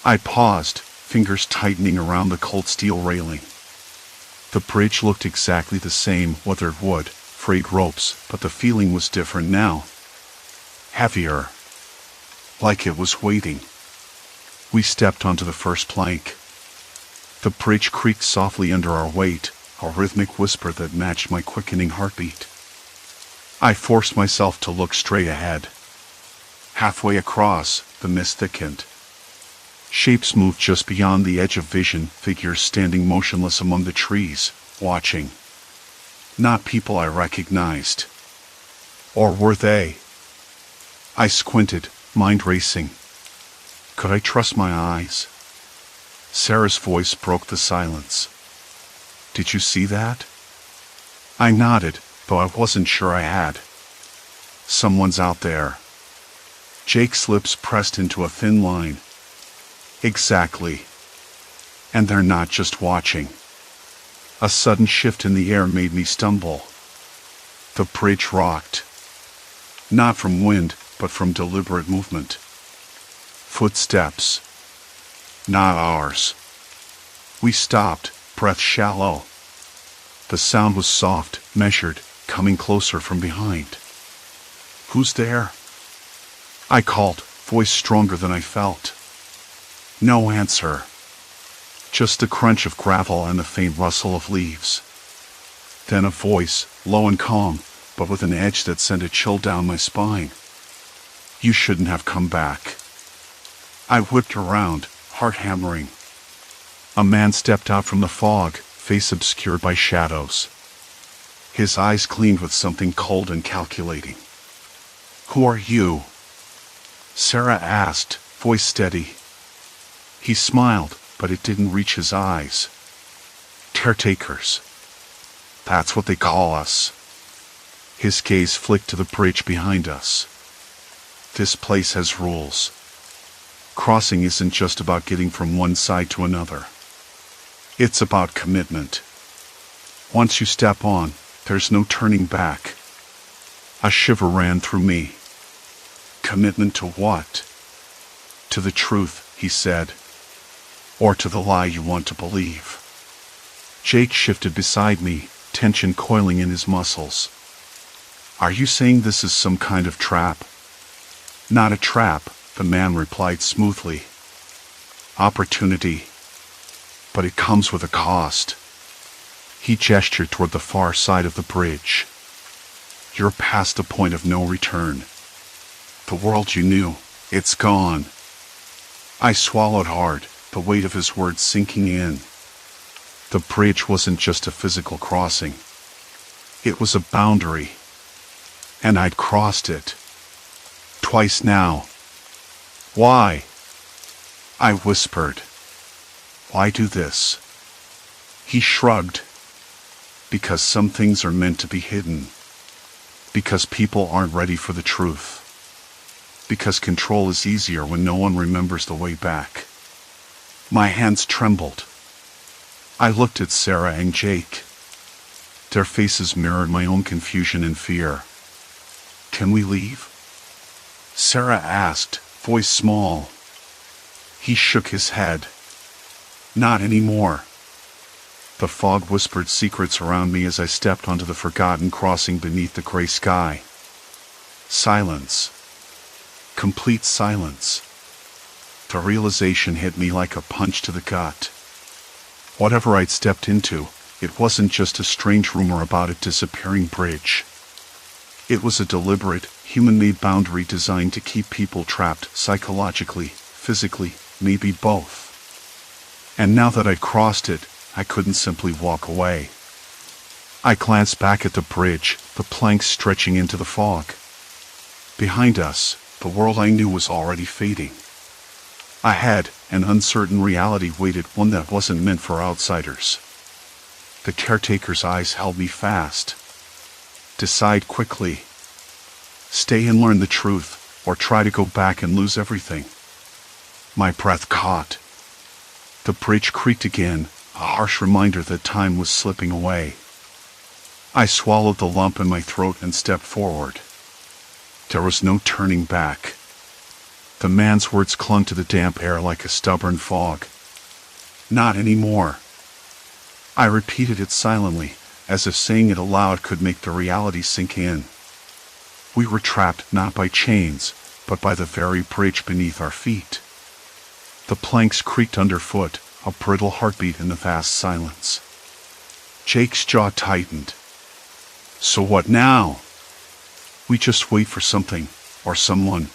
I paused, fingers tightening around the cold steel railing. The bridge looked exactly the same, weathered wood, frayed ropes, but the feeling was different now. Heavier. Like it was waiting. We stepped onto the first plank. The bridge creaked softly under our weight, a rhythmic whisper that matched my quickening heartbeat. I forced myself to look straight ahead. Halfway across, the mist thickened. Shapes moved just beyond the edge of vision, figures standing motionless among the trees, watching. Not people I recognized. Or were they? I squinted, mind racing. Could I trust my eyes? Sarah's voice broke the silence. Did you see that? I nodded, though I wasn't sure I had. Someone's out there. Jake's lips pressed into a thin line. Exactly. And they're not just watching. A sudden shift in the air made me stumble. The bridge rocked. Not from wind, but from deliberate movement. Footsteps. Not ours. We stopped, breath shallow. The sound was soft, measured, coming closer from behind. Who's there? I called, voice stronger than I felt. No answer. Just the crunch of gravel and the faint rustle of leaves. Then a voice, low and calm, but with an edge that sent a chill down my spine. You shouldn't have come back. I whipped around, heart hammering. A man stepped out from the fog, face obscured by shadows. His eyes gleamed with something cold and calculating. Who are you? Sarah asked, voice steady. He smiled, but it didn't reach his eyes. Caretakers. That's what they call us. His gaze flicked to the bridge behind us. This place has rules. Crossing isn't just about getting from one side to another. It's about commitment. Once you step on, there's no turning back. A shiver ran through me. Commitment to what? To the truth, he said. Or to the lie you want to believe. Jake shifted beside me, tension coiling in his muscles. Are you saying this is some kind of trap? Not a trap, the man replied smoothly. Opportunity. But it comes with a cost. He gestured toward the far side of the bridge. You're past the point of no return. The world you knew, it's gone. I swallowed hard, the weight of his words sinking in. The bridge wasn't just a physical crossing. It was a boundary. And I'd crossed it. Twice now. Why? I whispered. Why do this? He shrugged. Because some things are meant to be hidden. Because people aren't ready for the truth. Because control is easier when no one remembers the way back. My hands trembled. I looked at Sarah and Jake. Their faces mirrored my own confusion and fear. Can we leave? Sarah asked, voice small. He shook his head. Not anymore. The fog whispered secrets around me as I stepped onto the forgotten crossing beneath the gray sky. Silence. Complete silence. The realization hit me like a punch to the gut. Whatever I'd stepped into, it wasn't just a strange rumor about a disappearing bridge. It was a deliberate, human-made boundary designed to keep people trapped psychologically, physically, maybe both. And now that I'd crossed it, I couldn't simply walk away. I glanced back at the bridge, the planks stretching into the fog. Behind us, the world I knew was already fading. Ahead, an uncertain reality waited, one that wasn't meant for outsiders. The caretaker's eyes held me fast. Decide quickly. Stay and learn the truth, or try to go back and lose everything. My breath caught. The bridge creaked again, a harsh reminder that time was slipping away. I swallowed the lump in my throat and stepped forward. There was no turning back. The man's words clung to the damp air like a stubborn fog. Not anymore. I repeated it silently, as if saying it aloud could make the reality sink in. We were trapped not by chains, but by the very bridge beneath our feet. The planks creaked underfoot, a brittle heartbeat in the vast silence. Jake's jaw tightened. So what now? We just wait for something, or someone.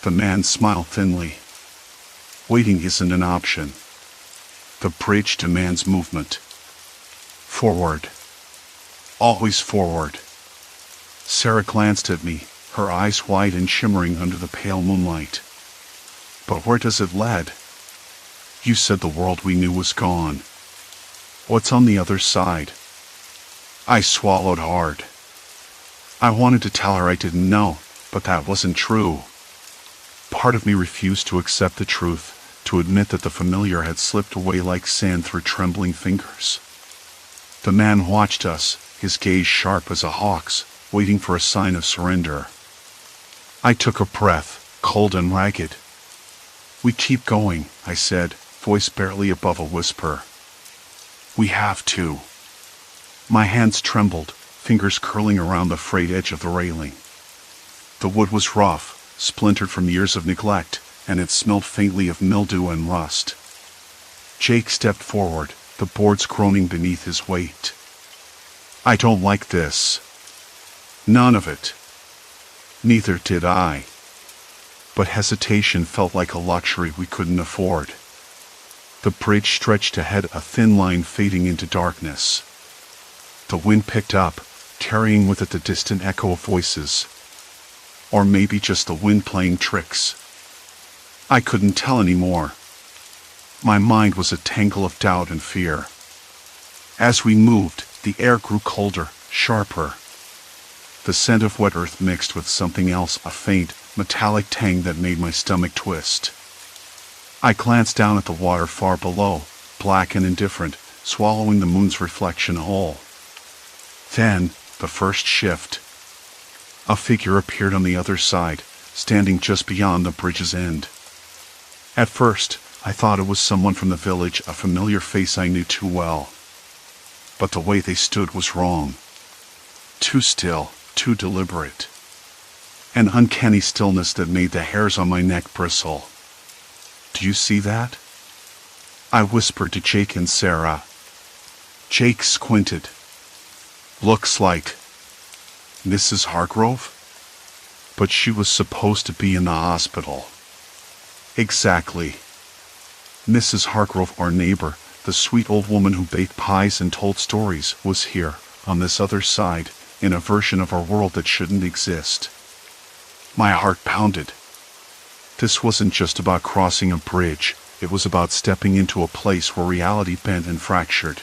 The man smiled thinly. Waiting isn't an option. The bridge demands movement. Forward. Always forward. Sarah glanced at me, her eyes wide and shimmering under the pale moonlight. But where does it lead? You said the world we knew was gone. What's on the other side? I swallowed hard. I wanted to tell her I didn't know, but that wasn't true. Part of me refused to accept the truth, to admit that the familiar had slipped away like sand through trembling fingers. The man watched us, his gaze sharp as a hawk's, waiting for a sign of surrender. I took a breath, cold and ragged. We keep going, I said, voice barely above a whisper. We have to. My hands trembled, fingers curling around the frayed edge of the railing. The wood was rough, splintered from years of neglect, and it smelled faintly of mildew and rust. Jake stepped forward, the boards groaning beneath his weight. I don't like this. None of it. Neither did I. But hesitation felt like a luxury we couldn't afford. The bridge stretched ahead, a thin line fading into darkness. The wind picked up, carrying with it the distant echo of voices. Or maybe just the wind playing tricks. I couldn't tell anymore. My mind was a tangle of doubt and fear. As we moved, the air grew colder, sharper. The scent of wet earth mixed with something else, a faint, metallic tang that made my stomach twist. I glanced down at the water far below, black and indifferent, swallowing the moon's reflection whole. Then, the first shift. A figure appeared on the other side, standing just beyond the bridge's end. At first, I thought it was someone from the village, a familiar face I knew too well. But the way they stood was wrong. Too still, too deliberate. An uncanny stillness that made the hairs on my neck bristle. Do you see that? I whispered to Jake and Sarah. Jake squinted. Looks like Mrs. Hargrove? But she was supposed to be in the hospital. Exactly. Mrs. Hargrove, our neighbor, the sweet old woman who baked pies and told stories, was here, on this other side, in a version of our world that shouldn't exist. My heart pounded. This wasn't just about crossing a bridge, it was about stepping into a place where reality bent and fractured.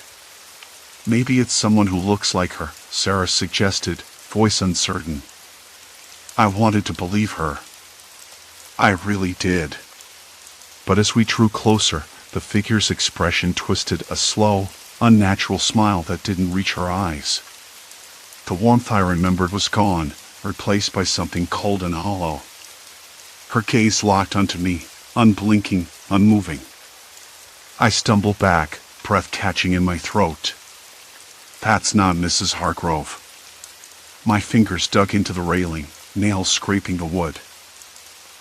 Maybe it's someone who looks like her, Sarah suggested, voice uncertain. I wanted to believe her. I really did. But as we drew closer, the figure's expression twisted, a slow, unnatural smile that didn't reach her eyes. The warmth I remembered was gone, replaced by something cold and hollow. Her gaze locked onto me, unblinking, unmoving. I stumbled back, breath catching in my throat. That's not Mrs. Hargrove. My fingers dug into the railing, nails scraping the wood.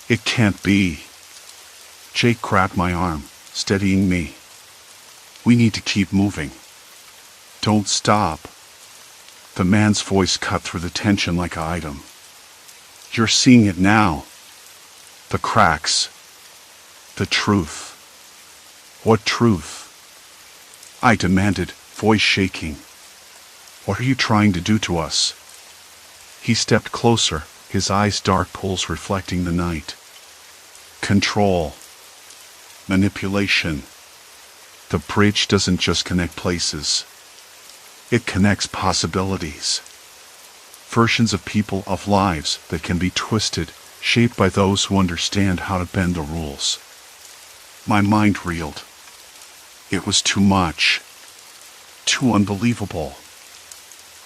It can't be. Jake grabbed my arm, steadying me. We need to keep moving. Don't stop. The man's voice cut through the tension like an item. You're seeing it now. The cracks. The truth. What truth? I demanded, voice shaking. What are you trying to do to us? He stepped closer, his eyes dark pools reflecting the night. Control. Manipulation. The bridge doesn't just connect places. It connects possibilities. Versions of people, of lives that can be twisted, shaped by those who understand how to bend the rules. My mind reeled. It was too much. Too unbelievable.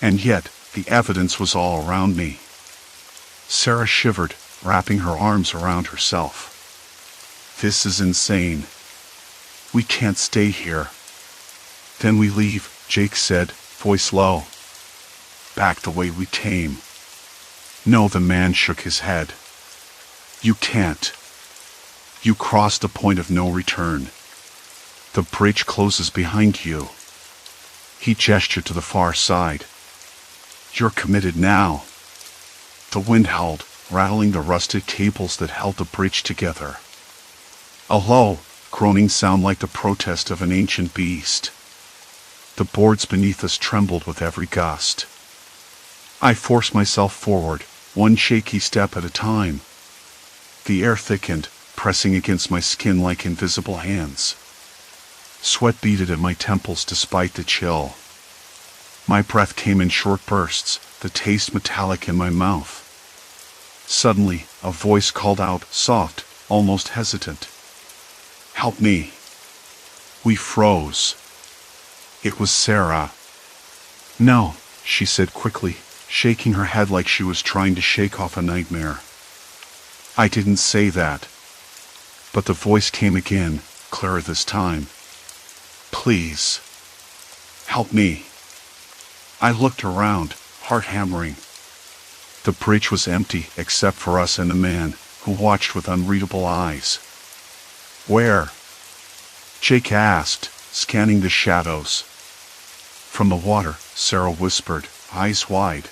And yet, the evidence was all around me. Sarah shivered, wrapping her arms around herself. This is insane. We can't stay here. Then we leave, Jake said, voice low. Back the way we came. No, the man shook his head. You can't. You crossed a point of no return. The bridge closes behind you. He gestured to the far side. You're committed now. The wind howled, rattling the rusted cables that held the bridge together. A low, groaning sound like the protest of an ancient beast. The boards beneath us trembled with every gust. I forced myself forward, one shaky step at a time. The air thickened, pressing against my skin like invisible hands. Sweat beaded at my temples despite the chill. My breath came in short bursts, the taste metallic in my mouth. Suddenly, a voice called out, soft, almost hesitant. Help me. We froze. It was Sarah. No, she said quickly, shaking her head like she was trying to shake off a nightmare. I didn't say that. But the voice came again, clearer this time. Please. Help me. I looked around, heart hammering. The bridge was empty except for us and the man, who watched with unreadable eyes. Where? Jake asked, scanning the shadows. From the water, Sarah whispered, eyes wide.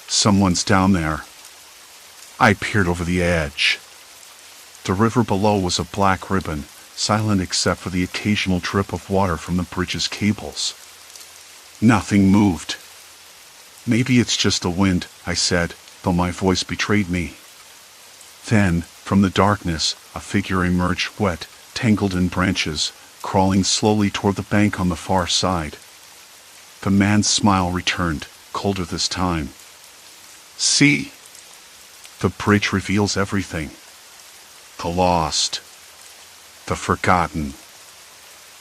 Someone's down there. I peered over the edge. The river below was a black ribbon, silent except for the occasional drip of water from the bridge's cables. Nothing moved. Maybe it's just the wind, I said, though my voice betrayed me. Then, from the darkness, a figure emerged, wet, tangled in branches, crawling slowly toward the bank on the far side. The man's smile returned, colder this time. See? The bridge reveals everything. The lost. The forgotten.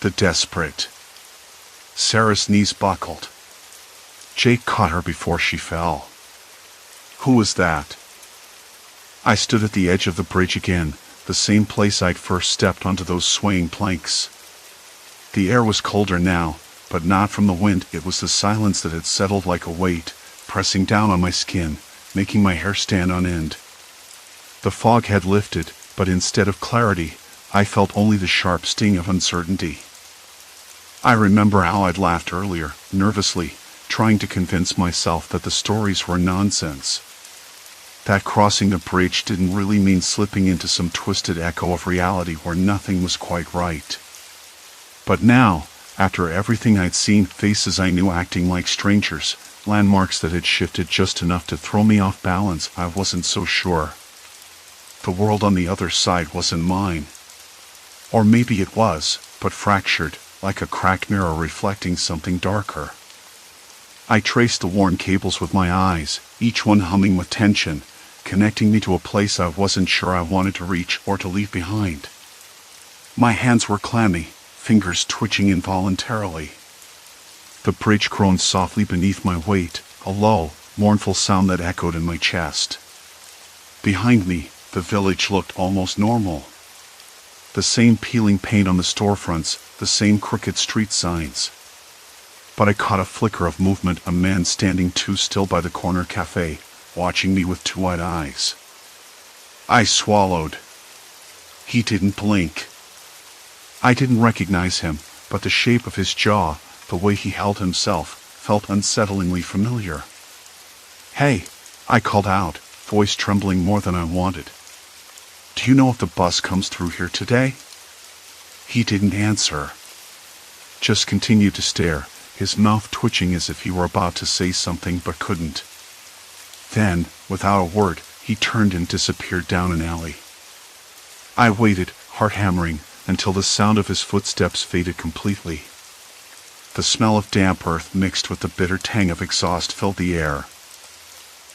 The desperate. Sarah's knees buckled. Jake caught her before she fell. Who was that? I stood at the edge of the bridge again, the same place I'd first stepped onto those swaying planks. The air was colder now, but not from the wind. It was the silence that had settled like a weight, pressing down on my skin, making my hair stand on end. The fog had lifted, but instead of clarity, I felt only the sharp sting of uncertainty. I remember how I'd laughed earlier, nervously, trying to convince myself that the stories were nonsense. That crossing the bridge didn't really mean slipping into some twisted echo of reality where nothing was quite right. But now, after everything I'd seen, faces I knew acting like strangers, landmarks that had shifted just enough to throw me off balance, I wasn't so sure. The world on the other side wasn't mine. Or maybe it was, but fractured, like a cracked mirror reflecting something darker. I traced the worn cables with my eyes, each one humming with tension, connecting me to a place I wasn't sure I wanted to reach or to leave behind. My hands were clammy, fingers twitching involuntarily. The bridge groaned softly beneath my weight, a low, mournful sound that echoed in my chest. Behind me, the village looked almost normal. The same peeling paint on the storefronts, the same crooked street signs. But I caught a flicker of movement, a man standing too still by the corner cafe, watching me with two wide eyes. I swallowed. He didn't blink. I didn't recognize him, but the shape of his jaw, the way he held himself, felt unsettlingly familiar. Hey, I called out, voice trembling more than I wanted. Do you know if the bus comes through here today? He didn't answer. Just continued to stare, his mouth twitching as if he were about to say something but couldn't. Then, without a word, he turned and disappeared down an alley. I waited, heart hammering, until the sound of his footsteps faded completely. The smell of damp earth mixed with the bitter tang of exhaust filled the air.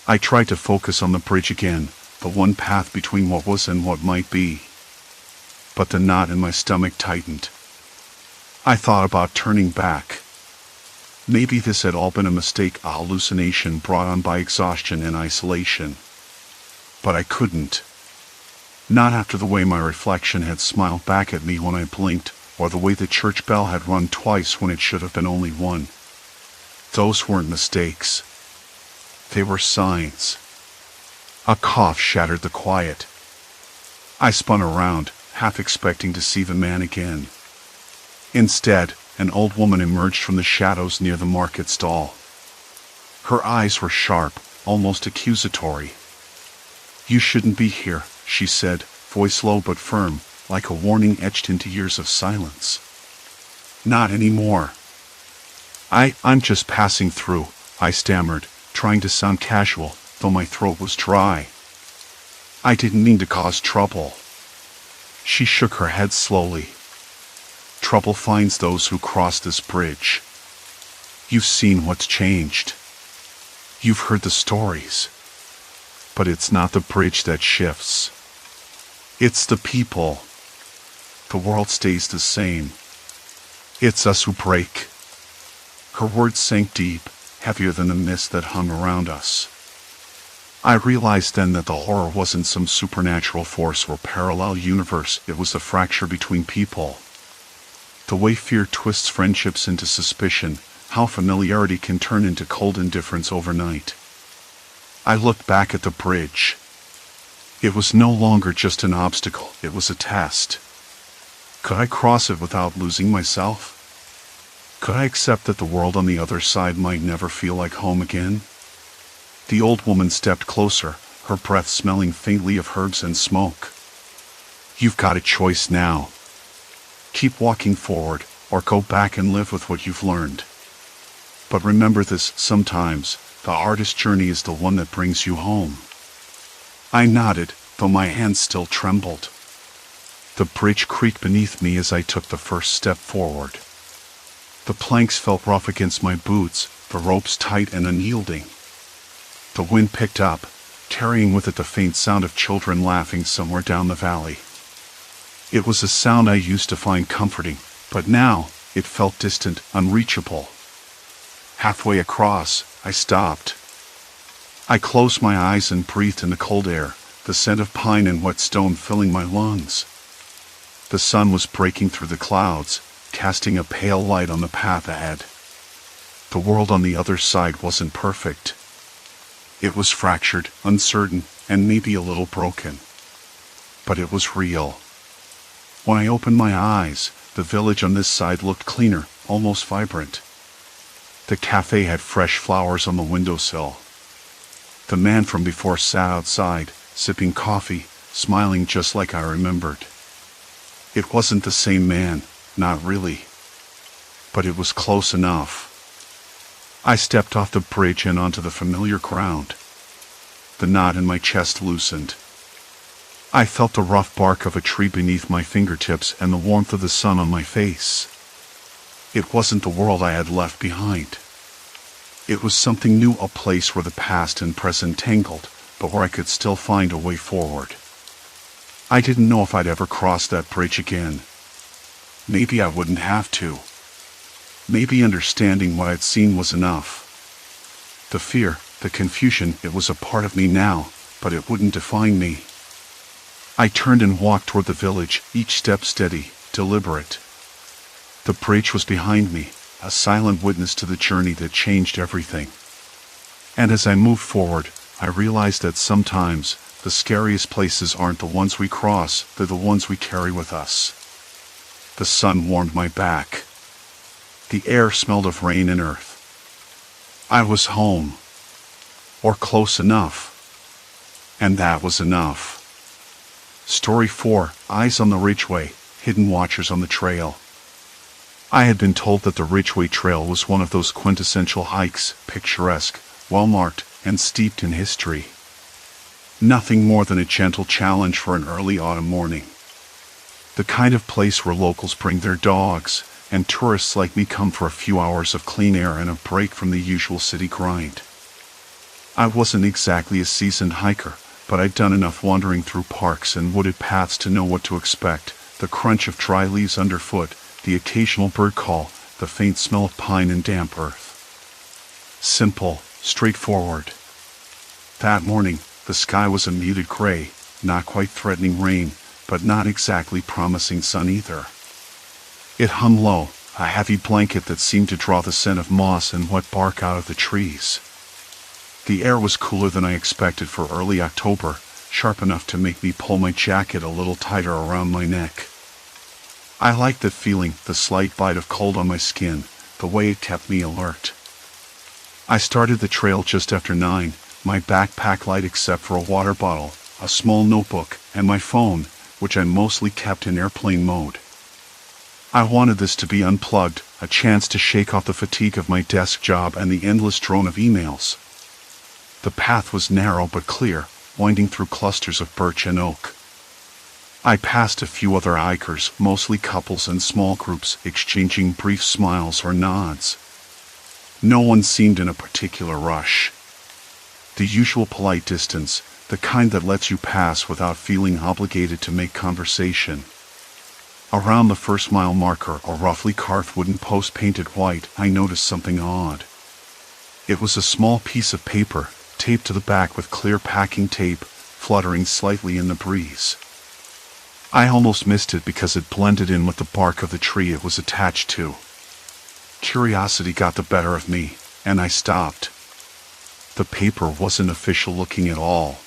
I tried to focus on the bridge again, the one path between what was and what might be. But the knot in my stomach tightened. I thought about turning back. Maybe this had all been a mistake, a hallucination brought on by exhaustion and isolation. But I couldn't. Not after the way my reflection had smiled back at me when I blinked, or the way the church bell had rung twice when it should have been only one. Those weren't mistakes. They were signs. A cough shattered the quiet. I spun around, half expecting to see the man again. Instead, an old woman emerged from the shadows near the market stall. Her eyes were sharp, almost accusatory. "You shouldn't be here," she said, voice low but firm, like a warning etched into years of silence. "Not anymore." I'm just passing through," I stammered, trying to sound casual, though my throat was dry. "I didn't mean to cause trouble." She shook her head slowly. "Trouble finds those who cross this bridge. You've seen what's changed. You've heard the stories. But it's not the bridge that shifts. It's the people. The world stays the same. It's us who break." Her words sank deep, heavier than the mist that hung around us. I realized then that the horror wasn't some supernatural force or parallel universe, it was the fracture between people. The way fear twists friendships into suspicion, how familiarity can turn into cold indifference overnight. I looked back at the bridge. It was no longer just an obstacle, it was a test. Could I cross it without losing myself? Could I accept that the world on the other side might never feel like home again? The old woman stepped closer, her breath smelling faintly of herbs and smoke. "You've got a choice now. Keep walking forward, or go back and live with what you've learned. But remember this, sometimes, the hardest journey is the one that brings you home." I nodded, though my hands still trembled. The bridge creaked beneath me as I took the first step forward. The planks felt rough against my boots, the ropes tight and unyielding. The wind picked up, carrying with it the faint sound of children laughing somewhere down the valley. It was a sound I used to find comforting, but now it felt distant, unreachable. Halfway across, I stopped. I closed my eyes and breathed in the cold air, the scent of pine and wet stone filling my lungs. The sun was breaking through the clouds, casting a pale light on the path ahead. The world on the other side wasn't perfect. It was fractured, uncertain, and maybe a little broken. But it was real. When I opened my eyes, the village on this side looked cleaner, almost vibrant. The cafe had fresh flowers on the windowsill. The man from before sat outside, sipping coffee, smiling just like I remembered. It wasn't the same man, not really. But it was close enough. I stepped off the bridge and onto the familiar ground. The knot in my chest loosened. I felt the rough bark of a tree beneath my fingertips and the warmth of the sun on my face. It wasn't the world I had left behind. It was something new, a place where the past and present tangled, but where I could still find a way forward. I didn't know if I'd ever cross that bridge again. Maybe I wouldn't have to. Maybe understanding what I'd seen was enough. The fear, the confusion, it was a part of me now, but it wouldn't define me. I turned and walked toward the village, each step steady, deliberate. The bridge was behind me, a silent witness to the journey that changed everything. And as I moved forward, I realized that sometimes the scariest places aren't the ones we cross, they're the ones we carry with us. The sun warmed my back. The air smelled of rain and earth. I was home. Or close enough. And that was enough. Story 4, Eyes on the Ridgeway, Hidden Watchers on the Trail. I had been told that the Ridgeway Trail was one of those quintessential hikes, picturesque, well-marked, and steeped in history. Nothing more than a gentle challenge for an early autumn morning. The kind of place where locals bring their dogs, and tourists like me come for a few hours of clean air and a break from the usual city grind. I wasn't exactly a seasoned hiker, but I'd done enough wandering through parks and wooded paths to know what to expect: the crunch of dry leaves underfoot, the occasional bird call, the faint smell of pine and damp earth. Simple, straightforward. That morning, the sky was a muted gray, not quite threatening rain, but not exactly promising sun either. It hung low, a heavy blanket that seemed to draw the scent of moss and wet bark out of the trees. The air was cooler than I expected for early October, sharp enough to make me pull my jacket a little tighter around my neck. I liked that feeling, the slight bite of cold on my skin, the way it kept me alert. I started the trail just after 9, my backpack light except for a water bottle, a small notebook, and my phone, which I mostly kept in airplane mode. I wanted this to be unplugged, a chance to shake off the fatigue of my desk job and the endless drone of emails. The path was narrow but clear, winding through clusters of birch and oak. I passed a few other hikers, mostly couples and small groups, exchanging brief smiles or nods. No one seemed in a particular rush. The usual polite distance, the kind that lets you pass without feeling obligated to make conversation. Around the first mile marker, a roughly carved wooden post painted white, I noticed something odd. It was a small piece of paper, taped to the back with clear packing tape, fluttering slightly in the breeze. I almost missed it because it blended in with the bark of the tree it was attached to. Curiosity got the better of me, and I stopped. The paper wasn't official looking at all.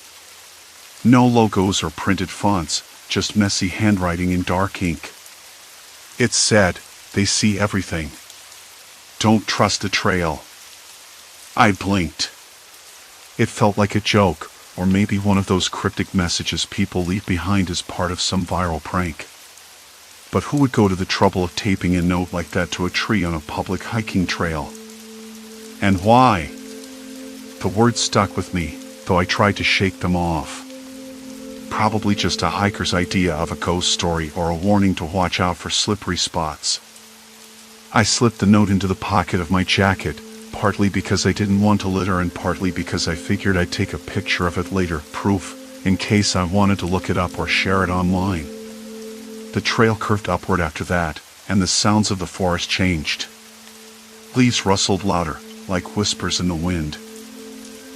No logos or printed fonts, just messy handwriting in dark ink. It said, "They see everything. Don't trust the trail." I blinked. It felt like a joke, or maybe one of those cryptic messages people leave behind as part of some viral prank. But who would go to the trouble of taping a note like that to a tree on a public hiking trail? And why? The words stuck with me, though I tried to shake them off. Probably just a hiker's idea of a ghost story or a warning to watch out for slippery spots. I slipped the note into the pocket of my jacket, partly because I didn't want to litter and partly because I figured I'd take a picture of it later, proof, in case I wanted to look it up or share it online. The trail curved upward after that, and the sounds of the forest changed. Leaves rustled louder, like whispers in the wind.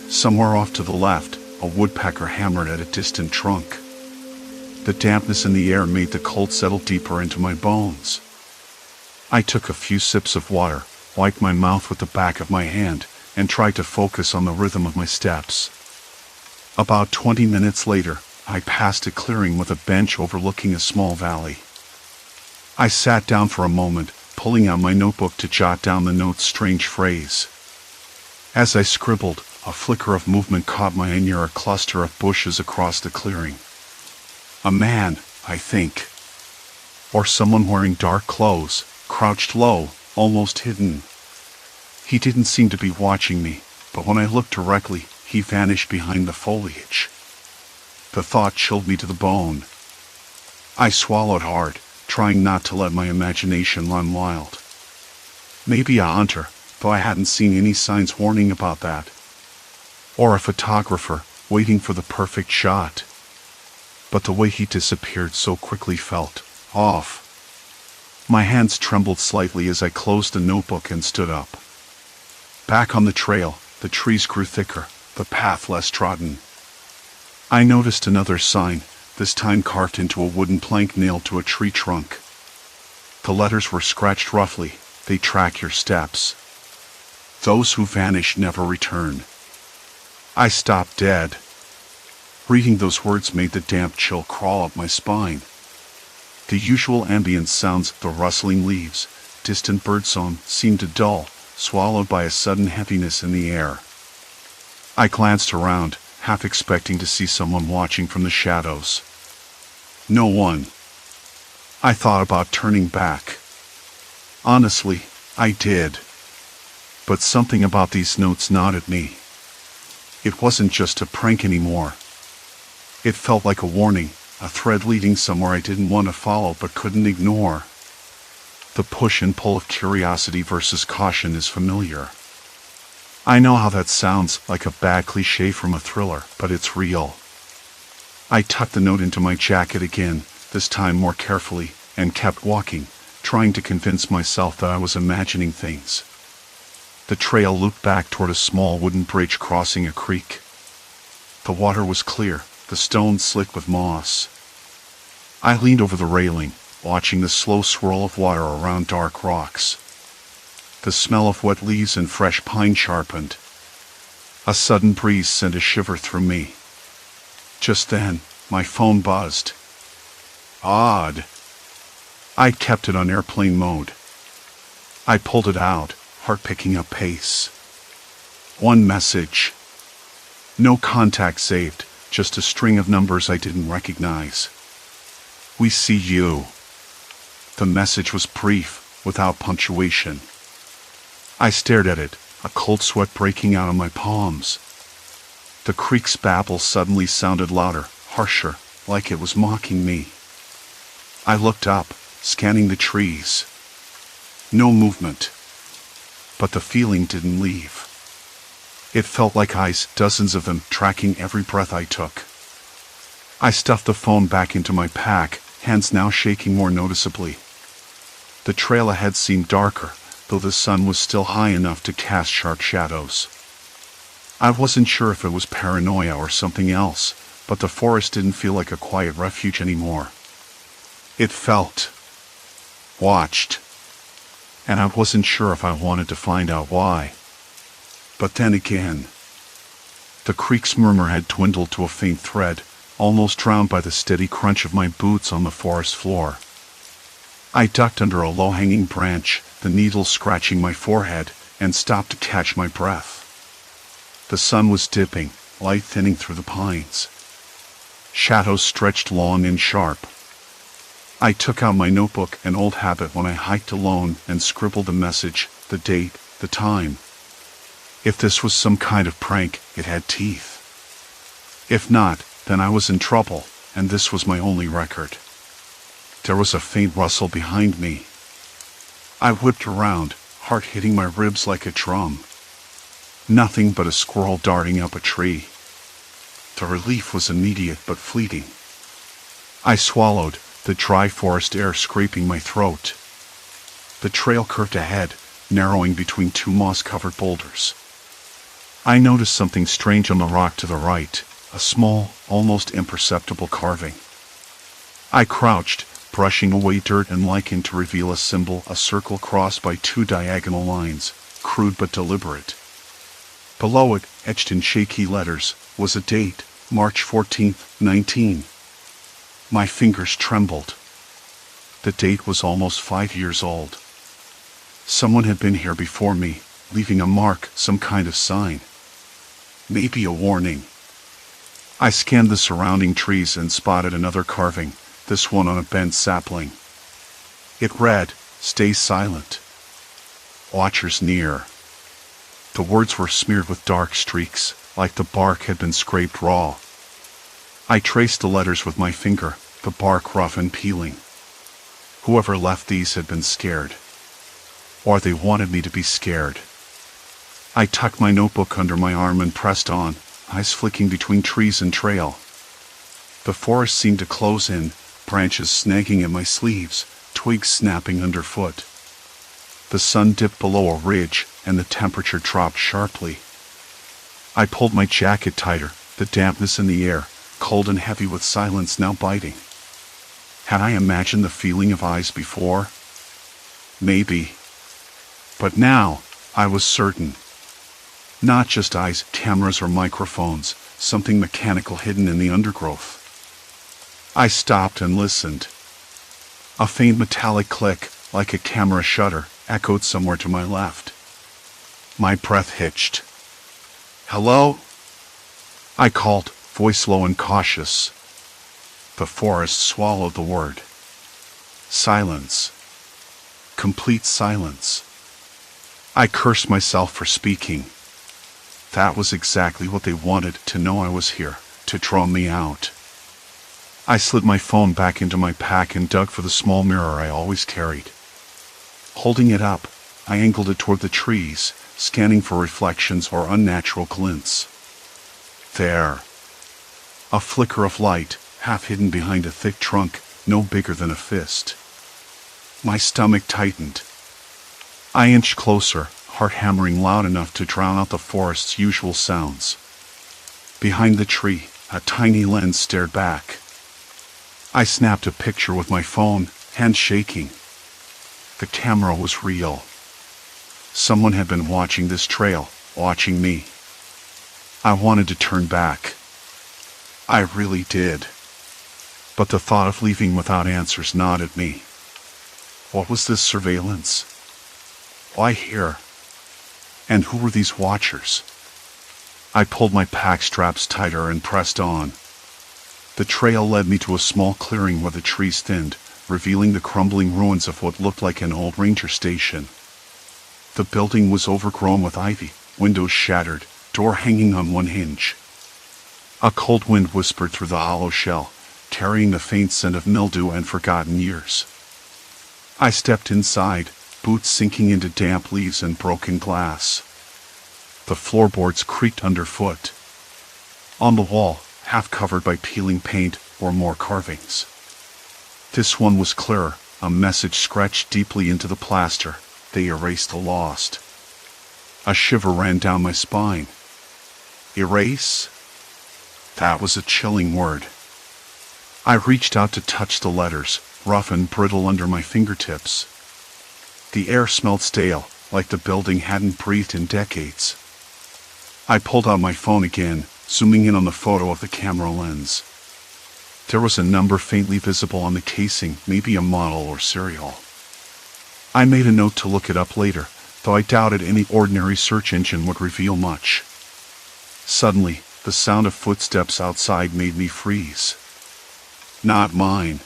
Somewhere off to the left, a woodpecker hammered at a distant trunk. The dampness in the air made the cold settle deeper into my bones. I took a few sips of water, wiped my mouth with the back of my hand, and tried to focus on the rhythm of my steps. About 20 minutes later, I passed a clearing with a bench overlooking a small valley. I sat down for a moment, pulling out my notebook to jot down the note's strange phrase. As I scribbled, a flicker of movement caught my eye near a cluster of bushes across the clearing. A man, I think. Or someone wearing dark clothes, crouched low, almost hidden. He didn't seem to be watching me, but when I looked directly, he vanished behind the foliage. The thought chilled me to the bone. I swallowed hard, trying not to let my imagination run wild. Maybe a hunter, though I hadn't seen any signs warning about that. Or a photographer, waiting for the perfect shot. But the way he disappeared so quickly felt off. My hands trembled slightly as I closed the notebook and stood up. Back on the trail, the trees grew thicker, the path less trodden. I noticed another sign, this time carved into a wooden plank nailed to a tree trunk. The letters were scratched roughly, "They track your steps. Those who vanish never return." I stopped dead. Reading those words made the damp chill crawl up my spine. The usual ambience sounds, the rustling leaves, distant birdsong, seemed to dull, swallowed by a sudden heaviness in the air. I glanced around, half expecting to see someone watching from the shadows. No one. I thought about turning back. Honestly, I did. But something about these notes gnawed at me. It wasn't just a prank anymore. It felt like a warning, a thread leading somewhere I didn't want to follow but couldn't ignore. The push and pull of curiosity versus caution is familiar. I know how that sounds, like a bad cliché from a thriller, but it's real. I tucked the note into my jacket again, this time more carefully, and kept walking, trying to convince myself that I was imagining things. The trail looped back toward a small wooden bridge crossing a creek. The water was clear, the stones slick with moss. I leaned over the railing, watching the slow swirl of water around dark rocks. The smell of wet leaves and fresh pine sharpened. A sudden breeze sent a shiver through me. Just then, my phone buzzed. Odd. I'd kept it on airplane mode. I pulled it out, heart picking up pace. One message. No contact saved, just a string of numbers I didn't recognize. We see you. The message was brief, without punctuation. I stared at it, a cold sweat breaking out on my palms. The creek's babble suddenly sounded louder, harsher, like it was mocking me. I looked up, scanning the trees. No movement. But the feeling didn't leave. It felt like eyes, dozens of them, tracking every breath I took. I stuffed the phone back into my pack, hands now shaking more noticeably. The trail ahead seemed darker, though the sun was still high enough to cast sharp shadows. I wasn't sure if it was paranoia or something else, but the forest didn't feel like a quiet refuge anymore. It felt watched, and I wasn't sure if I wanted to find out why. But then again, the creek's murmur had dwindled to a faint thread, almost drowned by the steady crunch of my boots on the forest floor. I ducked under a low-hanging branch, the needles scratching my forehead, and stopped to catch my breath. The sun was dipping, light thinning through the pines. Shadows stretched long and sharp. I took out my notebook, an old habit when I hiked alone, and scribbled a message, the date, the time. If this was some kind of prank, it had teeth. If not, then I was in trouble, and this was my only record. There was a faint rustle behind me. I whipped around, heart hitting my ribs like a drum. Nothing but a squirrel darting up a tree. The relief was immediate but fleeting. I swallowed, the dry forest air scraping my throat. The trail curved ahead, narrowing between two moss-covered boulders. I noticed something strange on the rock to the right, a small, almost imperceptible carving. I crouched, brushing away dirt and lichen to reveal a symbol, a circle crossed by two diagonal lines, crude but deliberate. Below it, etched in shaky letters, was a date, March 14th, 19. My fingers trembled. The date was almost 5 years old. Someone had been here before me, leaving a mark, some kind of sign. Maybe a warning. I scanned the surrounding trees and spotted another carving, this one on a bent sapling. It read, "Stay silent. Watchers near." The words were smeared with dark streaks, like the bark had been scraped raw. I traced the letters with my finger, the bark rough and peeling. Whoever left these had been scared. Or they wanted me to be scared. I tucked my notebook under my arm and pressed on, eyes flicking between trees and trail. The forest seemed to close in, branches snagging at my sleeves, twigs snapping underfoot. The sun dipped below a ridge, and the temperature dropped sharply. I pulled my jacket tighter, the dampness in the air, cold and heavy with silence now biting. Had I imagined the feeling of eyes before? Maybe. But now, I was certain. Not just eyes, cameras or microphones, something mechanical hidden in the undergrowth. I stopped and listened. A faint metallic click, like a camera shutter, echoed somewhere to my left. My breath hitched. "Hello?" I called, voice low and cautious. The forest swallowed the word. Silence. Complete silence. I cursed myself for speaking. That was exactly what they wanted, to know I was here, to draw me out. I slid my phone back into my pack and dug for the small mirror I always carried. Holding it up, I angled it toward the trees, scanning for reflections or unnatural glints. There. A flicker of light, half hidden behind a thick trunk, no bigger than a fist. My stomach tightened. I inched closer, heart hammering loud enough to drown out the forest's usual sounds. Behind the tree, a tiny lens stared back. I snapped a picture with my phone, hands shaking. The camera was real. Someone had been watching this trail, watching me. I wanted to turn back. I really did. But the thought of leaving without answers gnawed at me. What was this surveillance? Why here? And who were these watchers? I pulled my pack straps tighter and pressed on. The trail led me to a small clearing where the trees thinned, revealing the crumbling ruins of what looked like an old ranger station. The building was overgrown with ivy, windows shattered, door hanging on one hinge. A cold wind whispered through the hollow shell, carrying the faint scent of mildew and forgotten years. I stepped inside, boots sinking into damp leaves and broken glass. The floorboards creaked underfoot. On the wall, half covered by peeling paint, were more carvings. This one was clearer, a message scratched deeply into the plaster. They erased the lost. A shiver ran down my spine. Erase? That was a chilling word. I reached out to touch the letters, rough and brittle under my fingertips. The air smelled stale, like the building hadn't breathed in decades. I pulled out my phone again, zooming in on the photo of the camera lens. There was a number faintly visible on the casing, maybe a model or serial. I made a note to look it up later, though I doubted any ordinary search engine would reveal much. Suddenly, the sound of footsteps outside made me freeze. Not mine.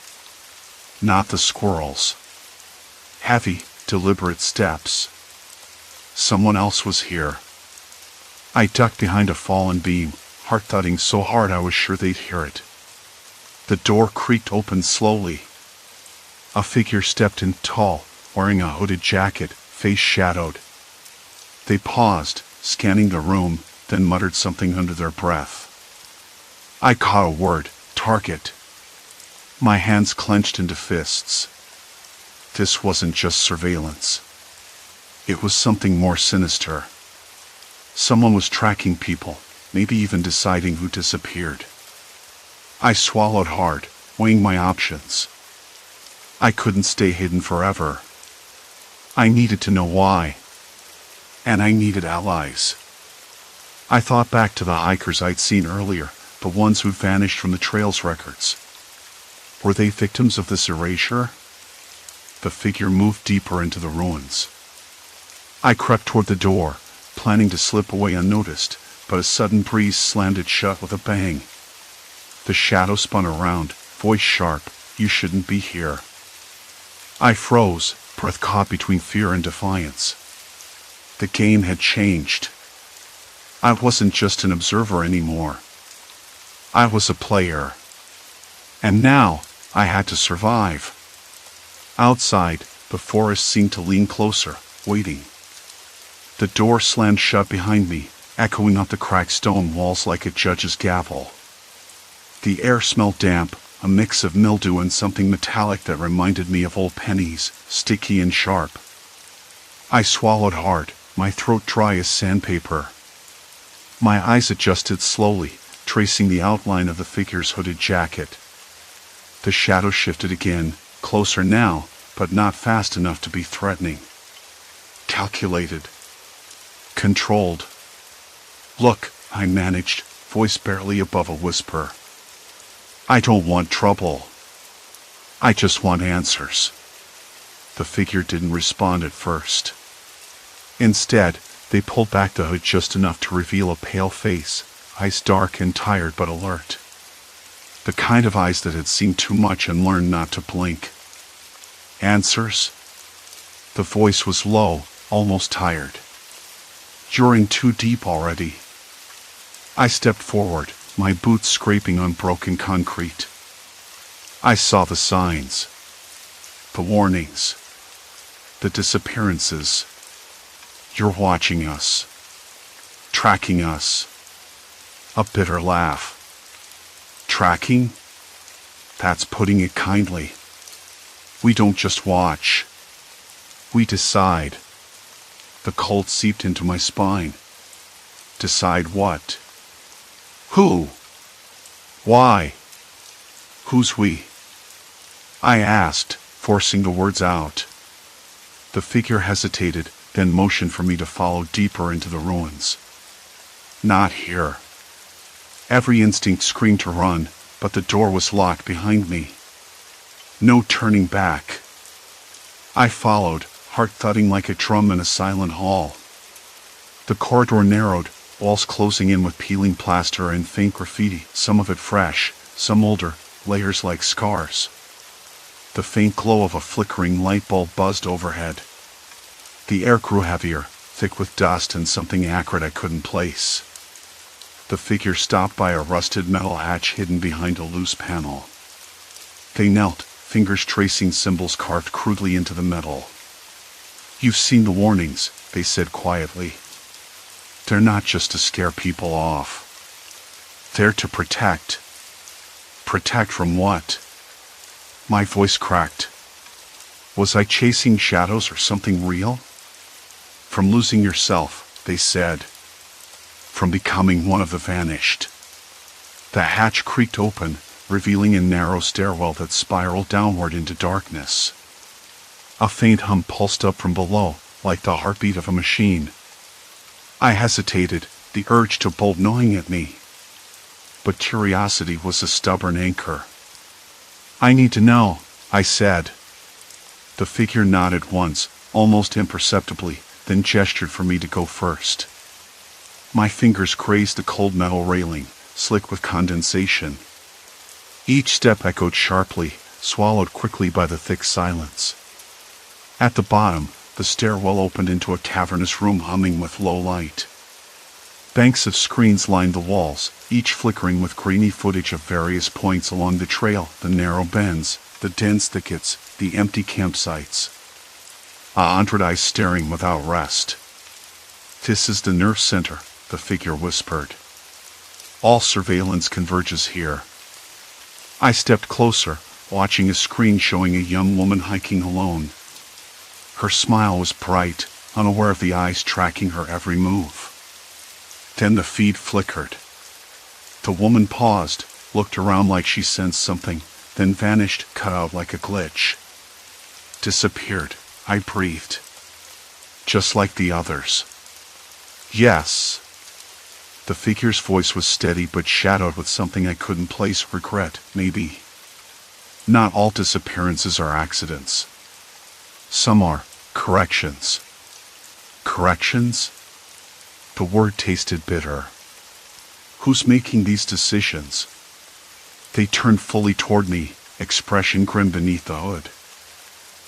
Not the squirrels. Heavy, deliberate steps. Someone else was here. I ducked behind a fallen beam, heart thudding so hard I was sure they'd hear it. The door creaked open slowly. A figure stepped in tall, wearing a hooded jacket, face shadowed. They paused, scanning the room, then muttered something under their breath. I caught a word, target. My hands clenched into fists. This wasn't just surveillance. It was something more sinister. Someone was tracking people, maybe even deciding who disappeared. I swallowed hard, weighing my options. I couldn't stay hidden forever. I needed to know why. And I needed allies. I thought back to the hikers I'd seen earlier, the ones who'd vanished from the trail's records. Were they victims of this erasure? The figure moved deeper into the ruins. I crept toward the door, planning to slip away unnoticed, but a sudden breeze slammed it shut with a bang. The shadow spun around, voice sharp, "You shouldn't be here." I froze, breath caught between fear and defiance. The game had changed. I wasn't just an observer anymore. I was a player. And now, I had to survive. Outside, the forest seemed to lean closer, waiting. The door slammed shut behind me, echoing up the cracked stone walls like a judge's gavel. The air smelled damp, a mix of mildew and something metallic that reminded me of old pennies, sticky and sharp. I swallowed hard, my throat dry as sandpaper. My eyes adjusted slowly, tracing the outline of the figure's hooded jacket. The shadow shifted again, closer now, but not fast enough to be threatening. Calculated. Controlled. "Look," I managed, voice barely above a whisper. "I don't want trouble. I just want answers." The figure didn't respond at first. Instead, they pulled back the hood just enough to reveal a pale face, eyes dark and tired but alert. The kind of eyes that had seen too much and learned not to blink. Answers? The voice was low, almost tired. "You're in too deep already." I stepped forward, my boots scraping on broken concrete. I saw the signs, the warnings, the disappearances. You're watching us, tracking us. A bitter laugh. Tracking? That's putting it kindly. We don't just watch. We decide. The cold seeped into my spine. Decide what? Who? Why? Who's we? I asked, forcing the words out. The figure hesitated, then motioned for me to follow deeper into the ruins. Not here. Every instinct screamed to run, but the door was locked behind me. No turning back. I followed, heart thudding like a drum in a silent hall. The corridor narrowed, walls closing in with peeling plaster and faint graffiti, some of it fresh, some older, layers like scars. The faint glow of a flickering light bulb buzzed overhead. The air grew heavier, thick with dust and something acrid I couldn't place. The figure stopped by a rusted metal hatch hidden behind a loose panel. They knelt, fingers tracing symbols carved crudely into the metal. You've seen the warnings, they said quietly. They're not just to scare people off. They're to protect. Protect from what? My voice cracked. Was I chasing shadows or something real? From losing yourself, they said. From becoming one of the vanished. The hatch creaked open, revealing a narrow stairwell that spiraled downward into darkness. A faint hum pulsed up from below, like the heartbeat of a machine. I hesitated, the urge to bolt gnawing at me. But curiosity was a stubborn anchor. I need to know, I said. The figure nodded once, almost imperceptibly, then gestured for me to go first. My fingers grazed the cold metal railing, slick with condensation. Each step echoed sharply, swallowed quickly by the thick silence. At the bottom, the stairwell opened into a cavernous room humming with low light. Banks of screens lined the walls, each flickering with grainy footage of various points along the trail, the narrow bends, the dense thickets, the empty campsites. 100 eyes staring without rest. This is the nerve center, the figure whispered. All surveillance converges here. I stepped closer, watching a screen showing a young woman hiking alone. Her smile was bright, unaware of the eyes tracking her every move. Then the feed flickered. The woman paused, looked around like she sensed something, then vanished, cut out like a glitch. Disappeared, I breathed. Just like the others. Yes. The figure's voice was steady but shadowed with something I couldn't place. Regret, maybe. Not all disappearances are accidents. Some are corrections. Corrections? The word tasted bitter. Who's making these decisions? They turned fully toward me, expression grim beneath the hood.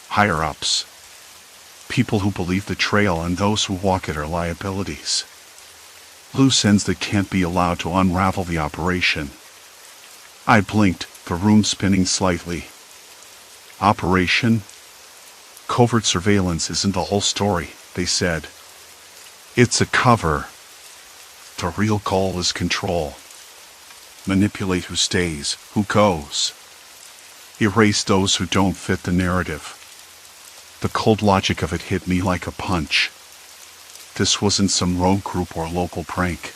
Higher-ups. People who believe the trail and those who walk it are liabilities. Loose ends that can't be allowed to unravel the operation. I blinked, the room spinning slightly. Operation? Covert surveillance isn't the whole story, they said. It's a cover. The real goal is control. Manipulate who stays, who goes. Erase those who don't fit the narrative. The cold logic of it hit me like a punch. This wasn't some rogue group or local prank.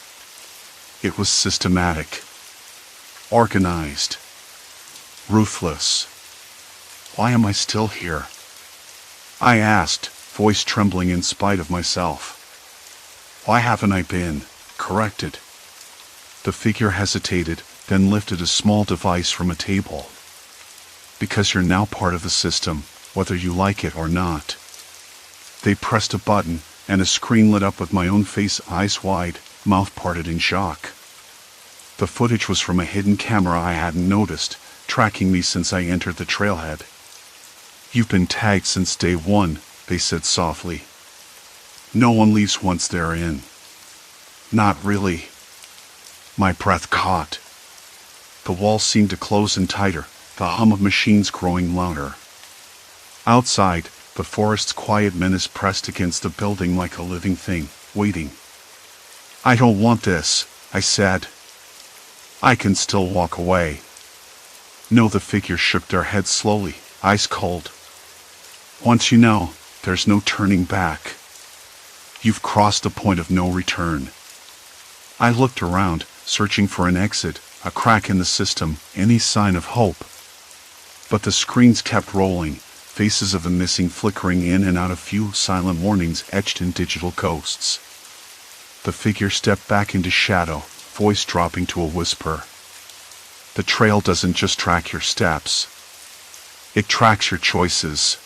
It was systematic. Organized. Ruthless. Why am I still here? I asked, voice trembling in spite of myself. Why haven't I been corrected? The figure hesitated, then lifted a small device from a table. Because you're now part of the system, whether you like it or not. They pressed a button, and a screen lit up with my own face, eyes wide, mouth parted in shock. The footage was from a hidden camera I hadn't noticed, tracking me since I entered the trailhead. You've been tagged since day one, they said softly. No one leaves once they're in. Not really. My breath caught. The walls seemed to close in tighter, the hum of machines growing louder. Outside, the forest's quiet menace pressed against the building like a living thing, waiting. "I don't want this," I said. "I can still walk away." No, the figure shook their head slowly, ice cold. "Once you know, there's no turning back. You've crossed the point of no return." I looked around, searching for an exit, a crack in the system, any sign of hope. But the screens kept rolling, faces of the missing flickering in and out, a few silent warnings etched in digital ghosts. The figure stepped back into shadow, voice dropping to a whisper. "The trail doesn't just track your steps. It tracks your choices.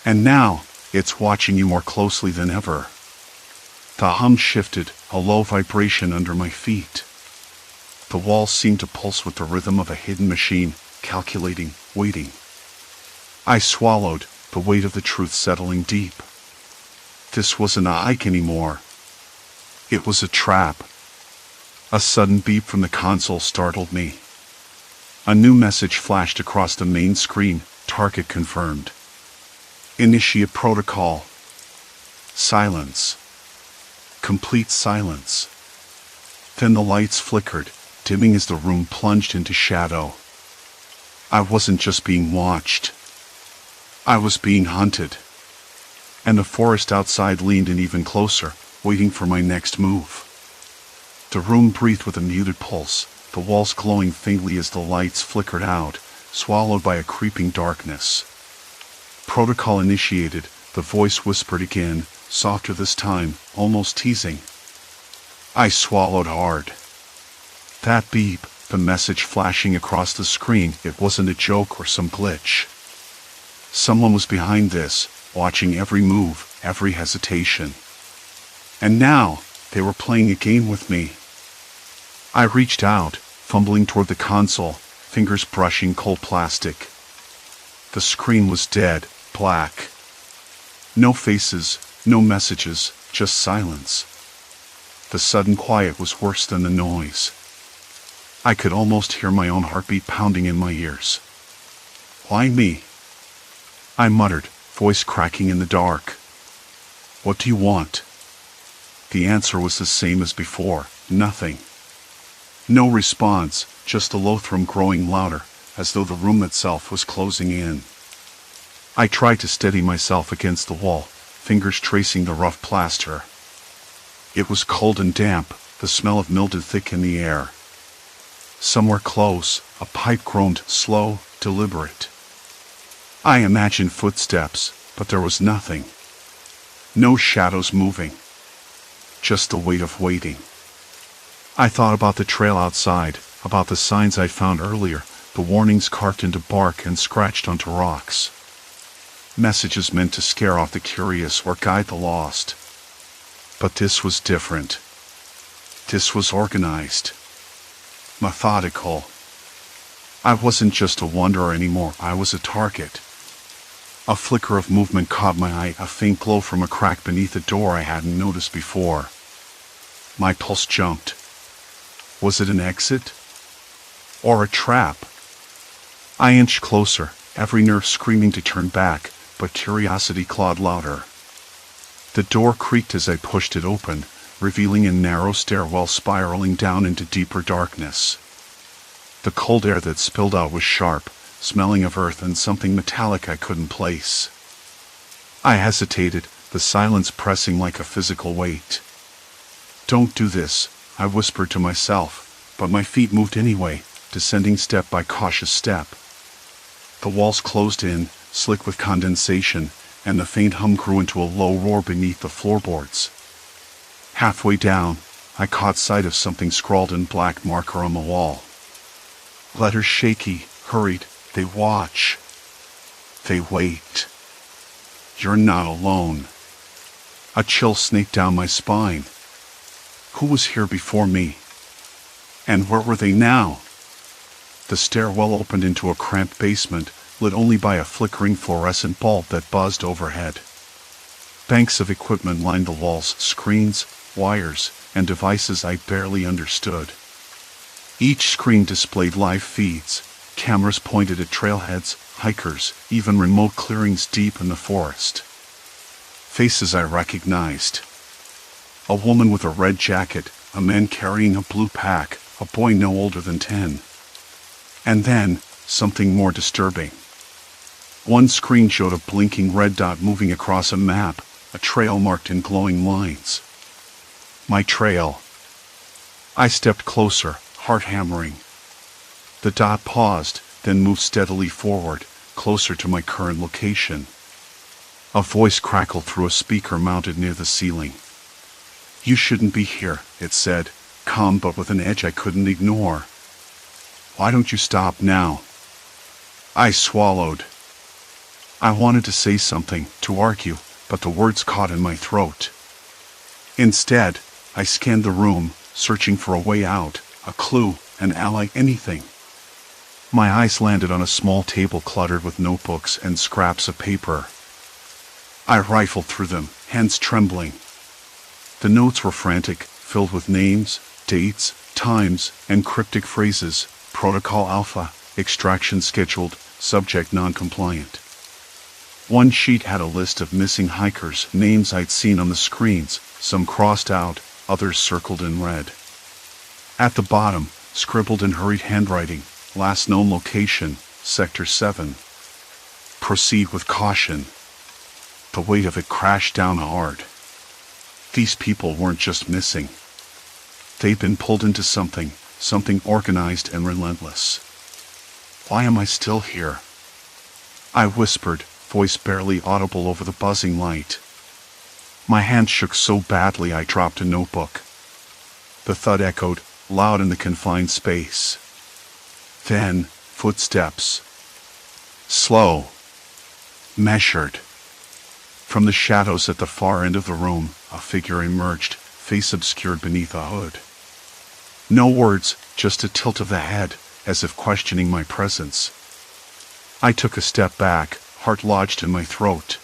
And now, it's watching you more closely than ever." The hum shifted, a low vibration under my feet. The walls seemed to pulse with the rhythm of a hidden machine, calculating, waiting. I swallowed, the weight of the truth settling deep. This wasn't a hike anymore. It was a trap. A sudden beep from the console startled me. A new message flashed across the main screen, target confirmed. Initiate protocol. Silence. Complete silence. Then the lights flickered, dimming as the room plunged into shadow. I wasn't just being watched. I was being hunted. And the forest outside leaned in even closer, waiting for my next move. The room breathed with a muted pulse, the walls glowing faintly as the lights flickered out, swallowed by a creeping darkness. "Protocol initiated," the voice whispered again, softer this time, almost teasing. I swallowed hard. That beep, the message flashing across the screen, it wasn't a joke or some glitch. Someone was behind this, watching every move, every hesitation. And now, they were playing a game with me. I reached out, fumbling toward the console, fingers brushing cold plastic. The screen was dead, black. No faces, no messages, just silence. The sudden quiet was worse than the noise. I could almost hear my own heartbeat pounding in my ears. "Why me?" I muttered, voice cracking in the dark. "What do you want?" The answer was the same as before, nothing. No response, just the low thrum growing louder, as though the room itself was closing in. I tried to steady myself against the wall, fingers tracing the rough plaster. It was cold and damp, the smell of mildew thick in the air. Somewhere close, a pipe groaned, slow, deliberate. I imagined footsteps, but there was nothing. No shadows moving. Just the weight of waiting. I thought about the trail outside, about the signs I'd found earlier, the warnings carved into bark and scratched onto rocks. Messages meant to scare off the curious or guide the lost. But this was different. This was organized. Methodical. I wasn't just a wanderer anymore, I was a target. A flicker of movement caught my eye, a faint glow from a crack beneath a door I hadn't noticed before. My pulse jumped. Was it an exit? Or a trap? I inched closer, every nerve screaming to turn back, but curiosity clawed louder. The door creaked as I pushed it open, revealing a narrow stairwell spiraling down into deeper darkness. The cold air that spilled out was sharp, smelling of earth and something metallic I couldn't place. I hesitated, the silence pressing like a physical weight. "Don't do this," I whispered to myself, but my feet moved anyway, descending step by cautious step. The walls closed in, slick with condensation, and the faint hum grew into a low roar beneath the floorboards. Halfway down, I caught sight of something scrawled in black marker on the wall. Letters shaky, hurried, they watch. They wait. You're not alone. A chill snaked down my spine. Who was here before me? And where were they now? The stairwell opened into a cramped basement, lit only by a flickering fluorescent bulb that buzzed overhead. Banks of equipment lined the walls, screens, wires, and devices I barely understood. Each screen displayed live feeds, Cameras pointed at trailheads, hikers, even remote clearings deep in the forest. Faces I recognized. A woman with a red jacket, a man carrying a blue pack, a boy no older than 10. And then, something more disturbing. One screen showed a blinking red dot moving across a map, a trail marked in glowing lines. My trail. I stepped closer, heart hammering. The dot paused, then moved steadily forward, closer to my current location. A voice crackled through a speaker mounted near the ceiling. "You shouldn't be here," it said, calm but with an edge I couldn't ignore. "Why don't you stop now?" I swallowed. I wanted to say something, to argue, but the words caught in my throat. Instead, I scanned the room, searching for a way out, a clue, an ally, anything. My eyes landed on a small table cluttered with notebooks and scraps of paper. I rifled through them, hands trembling. The notes were frantic, filled with names, dates, times, and cryptic phrases: Protocol Alpha, extraction scheduled, subject non-compliant. One sheet had a list of missing hikers, names I'd seen on the screens, some crossed out, others circled in red. At the bottom, scribbled in hurried handwriting, last known location, Sector 7. Proceed with caution. The weight of it crashed down hard. These people weren't just missing. They'd been pulled into something organized and relentless. Why am I still here? I whispered, voice barely audible over the buzzing light. My hand shook so badly I dropped a notebook. The thud echoed, loud in the confined space. Then, footsteps. Slow. Measured. From the shadows at the far end of the room, a figure emerged, face obscured beneath a hood. No words, just a tilt of the head, as if questioning my presence. I took a step back, heart lodged in my throat.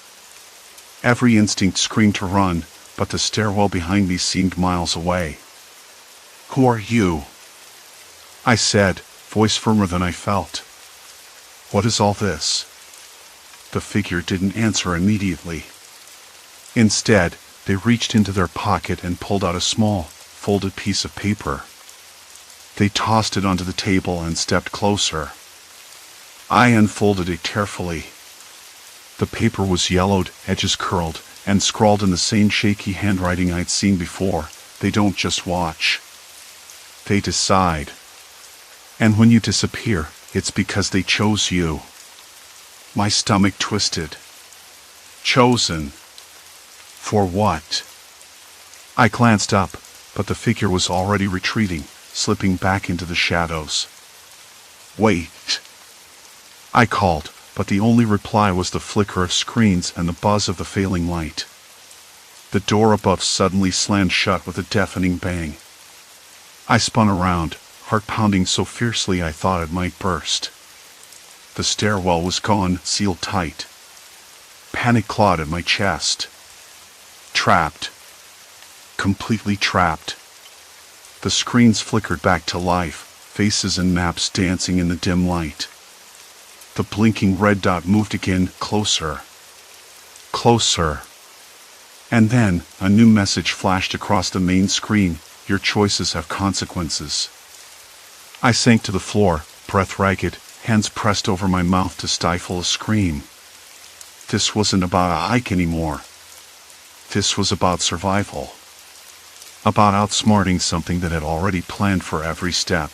Every instinct screamed to run, but the stairwell behind me seemed miles away. "Who are you?" I said, voice firmer than I felt. "What is all this?" The figure didn't answer immediately. Instead, they reached into their pocket and pulled out a small, folded piece of paper. They tossed it onto the table and stepped closer. I unfolded it carefully. The paper was yellowed, edges curled, and scrawled in the same shaky handwriting I'd seen before. They don't just watch. They decide. And when you disappear, it's because they chose you. My stomach twisted. Chosen. For what? I glanced up, but the figure was already retreating, slipping back into the shadows. "Wait." I called, but the only reply was the flicker of screens and the buzz of the failing light. The door above suddenly slammed shut with a deafening bang. I spun around, heart pounding so fiercely I thought it might burst. The stairwell was gone, sealed tight. Panic clawed at my chest. Trapped. Completely trapped. The screens flickered back to life, faces and maps dancing in the dim light. The blinking red dot moved again, closer. Closer. And then, a new message flashed across the main screen: your choices have consequences. I sank to the floor, breath ragged, hands pressed over my mouth to stifle a scream. This wasn't about a hike anymore. This was about survival. About outsmarting something that had already planned for every step.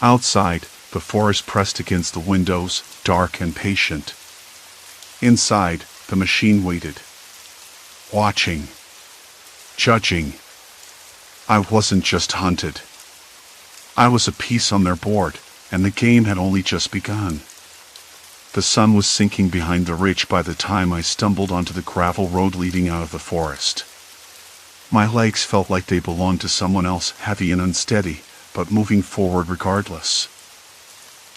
Outside, the forest pressed against the windows, dark and patient. Inside, the machine waited. Watching. Judging. I wasn't just hunted. I was a piece on their board, and the game had only just begun. The sun was sinking behind the ridge by the time I stumbled onto the gravel road leading out of the forest. My legs felt like they belonged to someone else, heavy and unsteady, but moving forward regardless.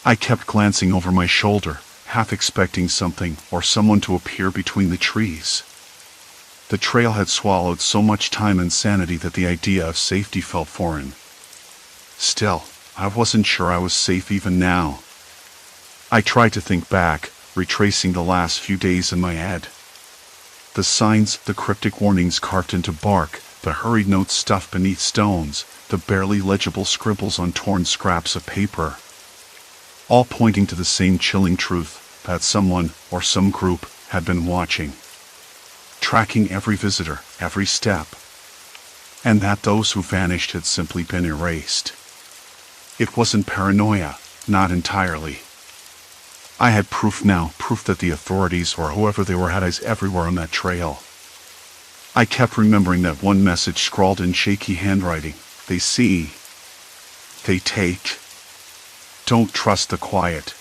I kept glancing over my shoulder, half expecting something or someone to appear between the trees. The trail had swallowed so much time and sanity that the idea of safety felt foreign. Still, I wasn't sure I was safe even now. I tried to think back, retracing the last few days in my head. The signs, the cryptic warnings carved into bark, the hurried notes stuffed beneath stones, the barely legible scribbles on torn scraps of paper. All pointing to the same chilling truth, that someone, or some group, had been watching. Tracking every visitor, every step. And that those who vanished had simply been erased. It wasn't paranoia, not entirely. I had proof now, proof that the authorities or whoever they were had eyes everywhere on that trail. I kept remembering that one message scrawled in shaky handwriting. They see. They take. Don't trust the quiet.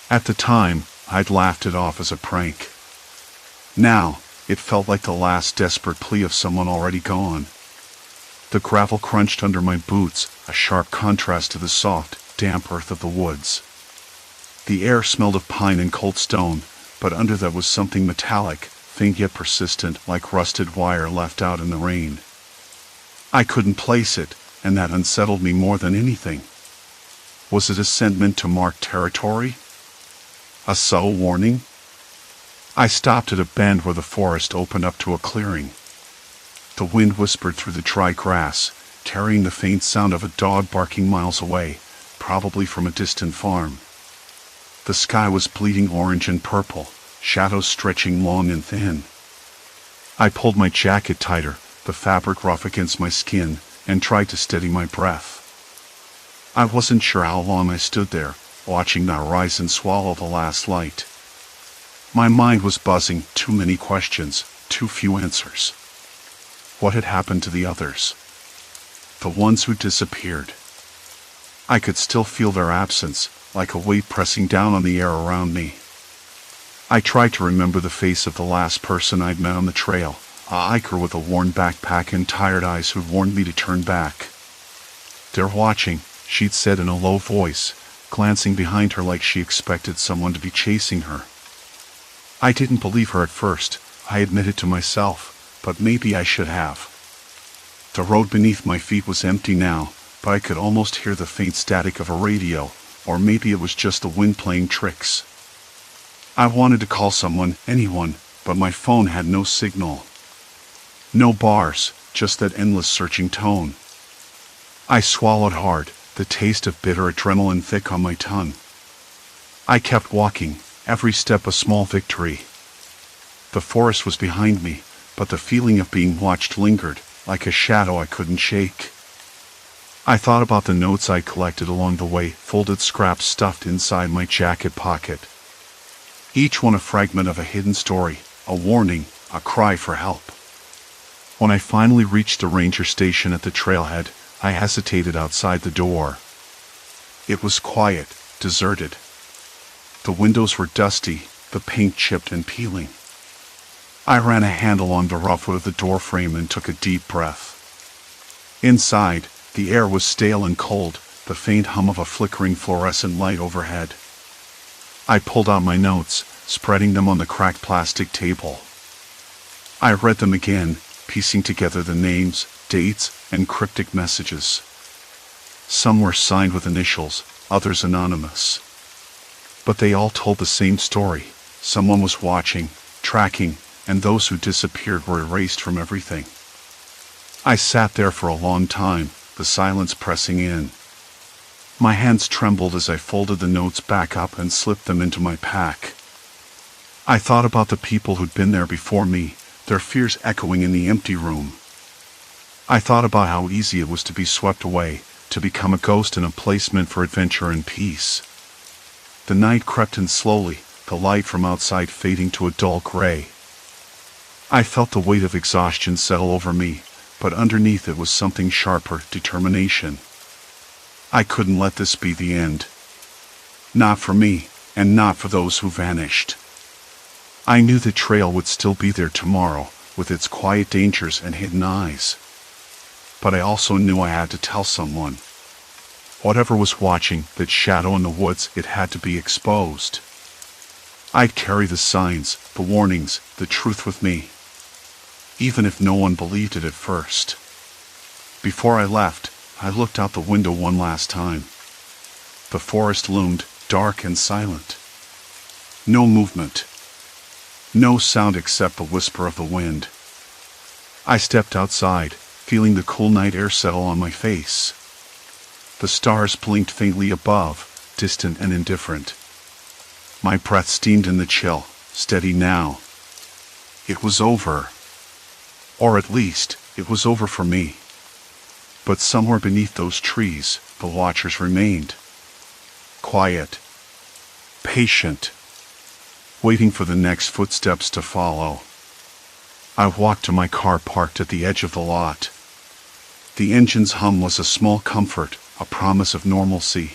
At the time, I'd laughed it off as a prank. Now, it felt like the last desperate plea of someone already gone. The gravel crunched under my boots, a sharp contrast to the soft, damp earth of the woods. The air smelled of pine and cold stone, but under that was something metallic, faint yet persistent, like rusted wire left out in the rain. I couldn't place it, and that unsettled me more than anything. Was it a scent meant to mark territory? A subtle warning? I stopped at a bend where the forest opened up to a clearing. The wind whispered through the dry grass, carrying the faint sound of a dog barking miles away, probably from a distant farm. The sky was bleeding orange and purple, shadows stretching long and thin. I pulled my jacket tighter, the fabric rough against my skin, and tried to steady my breath. I wasn't sure how long I stood there, watching the horizon swallow the last light. My mind was buzzing, too many questions, too few answers. What had happened to the others? The ones who disappeared. I could still feel their absence, like a weight pressing down on the air around me. I tried to remember the face of the last person I'd met on the trail, a hiker with a worn backpack and tired eyes who'd warned me to turn back. "They're watching," she'd said in a low voice, glancing behind her like she expected someone to be chasing her. I didn't believe her at first, I admitted to myself, but maybe I should have. The road beneath my feet was empty now, but I could almost hear the faint static of a radio, or maybe it was just the wind playing tricks. I wanted to call someone, anyone, but my phone had no signal. No bars, just that endless searching tone. I swallowed hard, the taste of bitter adrenaline thick on my tongue. I kept walking, every step a small victory. The forest was behind me, but the feeling of being watched lingered, like a shadow I couldn't shake. I thought about the notes I'd collected along the way, folded scraps stuffed inside my jacket pocket. Each one a fragment of a hidden story, a warning, a cry for help. When I finally reached the ranger station at the trailhead, I hesitated outside the door. It was quiet, deserted. The windows were dusty, the paint chipped and peeling. I ran a hand along the rough wood of the doorframe and took a deep breath. Inside, the air was stale and cold, the faint hum of a flickering fluorescent light overhead. I pulled out my notes, spreading them on the cracked plastic table. I read them again, piecing together the names, dates, and cryptic messages. Some were signed with initials, others anonymous. But they all told the same story. Someone was watching, tracking, and those who disappeared were erased from everything. I sat there for a long time, the silence pressing in. My hands trembled as I folded the notes back up and slipped them into my pack. I thought about the people who'd been there before me, their fears echoing in the empty room. I thought about how easy it was to be swept away, to become a ghost in a place meant for adventure and peace. The night crept in slowly, the light from outside fading to a dull gray. I felt the weight of exhaustion settle over me, but underneath it was something sharper, determination. I couldn't let this be the end. Not for me, and not for those who vanished. I knew the trail would still be there tomorrow, with its quiet dangers and hidden eyes. But I also knew I had to tell someone. Whatever was watching, that shadow in the woods, it had to be exposed. I'd carry the signs, the warnings, the truth with me. Even if no one believed it at first. Before I left, I looked out the window one last time. The forest loomed, dark and silent. No movement. No sound except the whisper of the wind. I stepped outside, feeling the cool night air settle on my face. The stars blinked faintly above, distant and indifferent. My breath steamed in the chill, steady now. It was over. Or at least, it was over for me. But somewhere beneath those trees, the watchers remained. Quiet. Patient. Waiting for the next footsteps to follow. I walked to my car parked at the edge of the lot. The engine's hum was a small comfort, a promise of normalcy.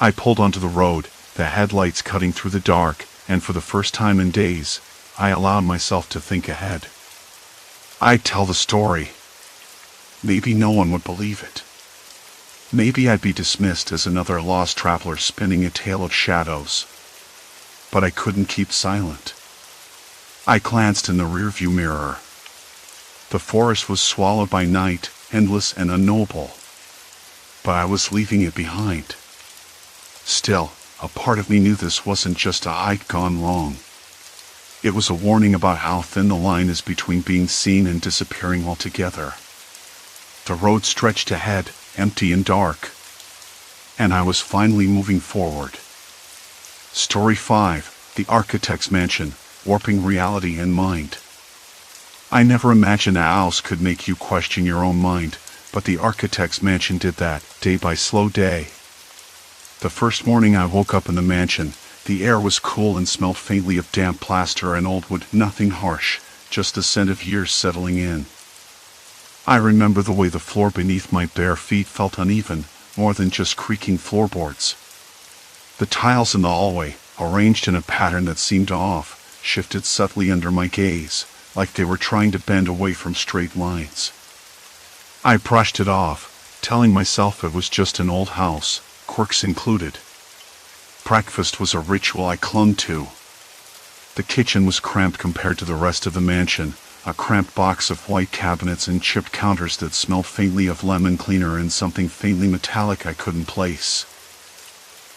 I pulled onto the road, the headlights cutting through the dark, and for the first time in days, I allowed myself to think ahead. I'd tell the story. Maybe no one would believe it. Maybe I'd be dismissed as another lost traveler spinning a tale of shadows. But I couldn't keep silent. I glanced in the rearview mirror. The forest was swallowed by night, endless and unknowable. But I was leaving it behind. Still, a part of me knew this wasn't just a hike gone wrong. It was a warning about how thin the line is between being seen and disappearing altogether. The road stretched ahead, empty and dark. And I was finally moving forward. Story 5, The Architect's Mansion, Warping Reality and Mind. I never imagined a house could make you question your own mind, but the Architect's Mansion did that, day by slow day. The first morning I woke up in the mansion, the air was cool and smelled faintly of damp plaster and old wood, nothing harsh, just the scent of years settling in. I remember the way the floor beneath my bare feet felt uneven, more than just creaking floorboards. The tiles in the hallway, arranged in a pattern that seemed off, shifted subtly under my gaze, like they were trying to bend away from straight lines. I brushed it off, telling myself it was just an old house, quirks included. Breakfast was a ritual I clung to. The kitchen was cramped compared to the rest of the mansion, a cramped box of white cabinets and chipped counters that smelled faintly of lemon cleaner and something faintly metallic I couldn't place.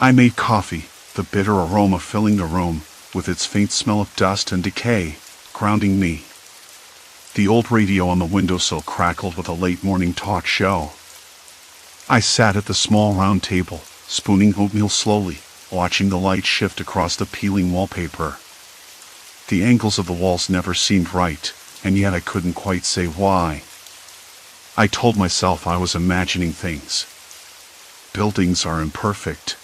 I made coffee, the bitter aroma filling the room, with its faint smell of dust and decay, grounding me. The old radio on the windowsill crackled with a late morning talk show. I sat at the small round table, spooning oatmeal slowly, watching the light shift across the peeling wallpaper. The angles of the walls never seemed right, and yet I couldn't quite say why. I told myself I was imagining things. Buildings are imperfect.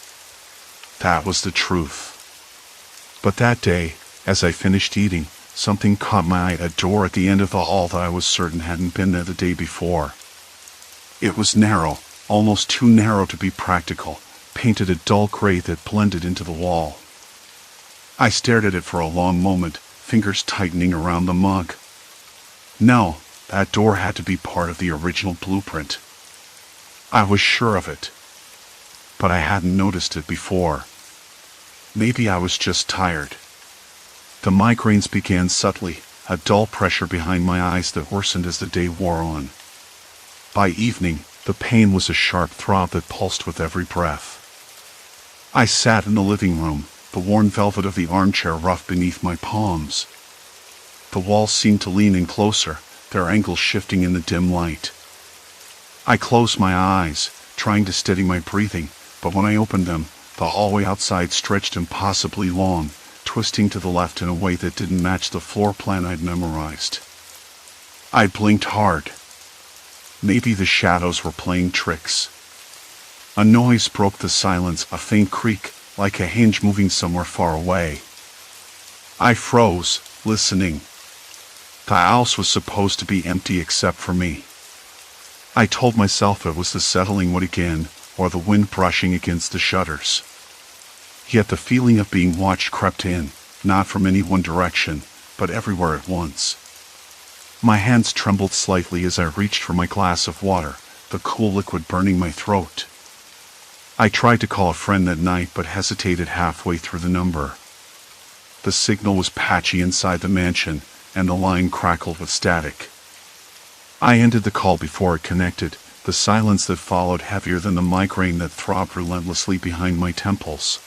That was the truth. But that day, as I finished eating, something caught my eye at a door at the end of the hall that I was certain hadn't been there the day before. It was narrow, almost too narrow to be practical, painted a dull gray that blended into the wall. I stared at it for a long moment, fingers tightening around the mug. No, that door had to be part of the original blueprint. I was sure of it. But I hadn't noticed it before. Maybe I was just tired. The migraines began subtly, a dull pressure behind my eyes that worsened as the day wore on. By evening, the pain was a sharp throb that pulsed with every breath. I sat in the living room, the worn velvet of the armchair rough beneath my palms. The walls seemed to lean in closer, their angles shifting in the dim light. I closed my eyes, trying to steady my breathing, but when I opened them, the hallway outside stretched impossibly long, twisting to the left in a way that didn't match the floor plan I'd memorized. I blinked hard. Maybe the shadows were playing tricks. A noise broke the silence, a faint creak, like a hinge moving somewhere far away. I froze, listening. The house was supposed to be empty except for me. I told myself it was the settling wood again, or the wind brushing against the shutters. Yet the feeling of being watched crept in, not from any one direction, but everywhere at once. My hands trembled slightly as I reached for my glass of water, the cool liquid burning my throat. I tried to call a friend that night but hesitated halfway through the number. The signal was patchy inside the mansion, and the line crackled with static. I ended the call before it connected, the silence that followed heavier than the migraine that throbbed relentlessly behind my temples.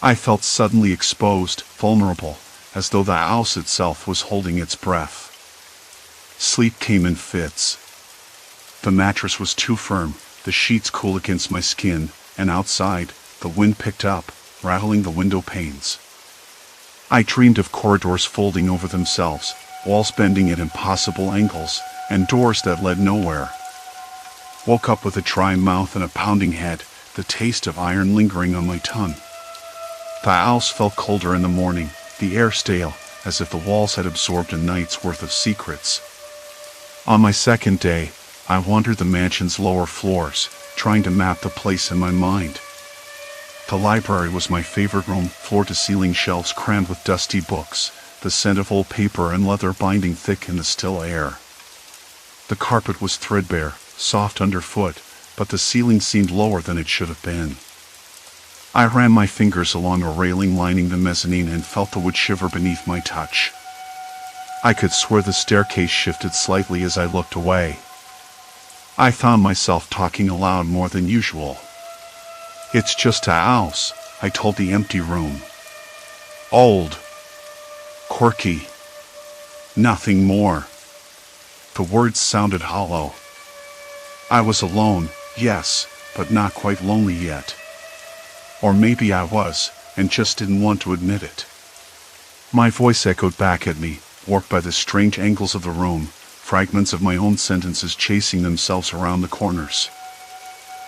I felt suddenly exposed, vulnerable, as though the house itself was holding its breath. Sleep came in fits. The mattress was too firm, the sheets cool against my skin, and outside, the wind picked up, rattling the window panes. I dreamed of corridors folding over themselves, walls bending at impossible angles, and doors that led nowhere. Woke up with a dry mouth and a pounding head, the taste of iron lingering on my tongue. The house felt colder in the morning, the air stale, as if the walls had absorbed a night's worth of secrets. On my second day, I wandered the mansion's lower floors, trying to map the place in my mind. The library was my favorite room, floor-to-ceiling shelves crammed with dusty books, the scent of old paper and leather binding thick in the still air. The carpet was threadbare, soft underfoot, but the ceiling seemed lower than it should have been. I ran my fingers along a railing lining the mezzanine and felt the wood shiver beneath my touch. I could swear the staircase shifted slightly as I looked away. I found myself talking aloud more than usual. "It's just a house," I told the empty room. "Old. Quirky. Nothing more." The words sounded hollow. I was alone, yes, but not quite lonely yet. Or maybe I was, and just didn't want to admit it. My voice echoed back at me, warped by the strange angles of the room, fragments of my own sentences chasing themselves around the corners.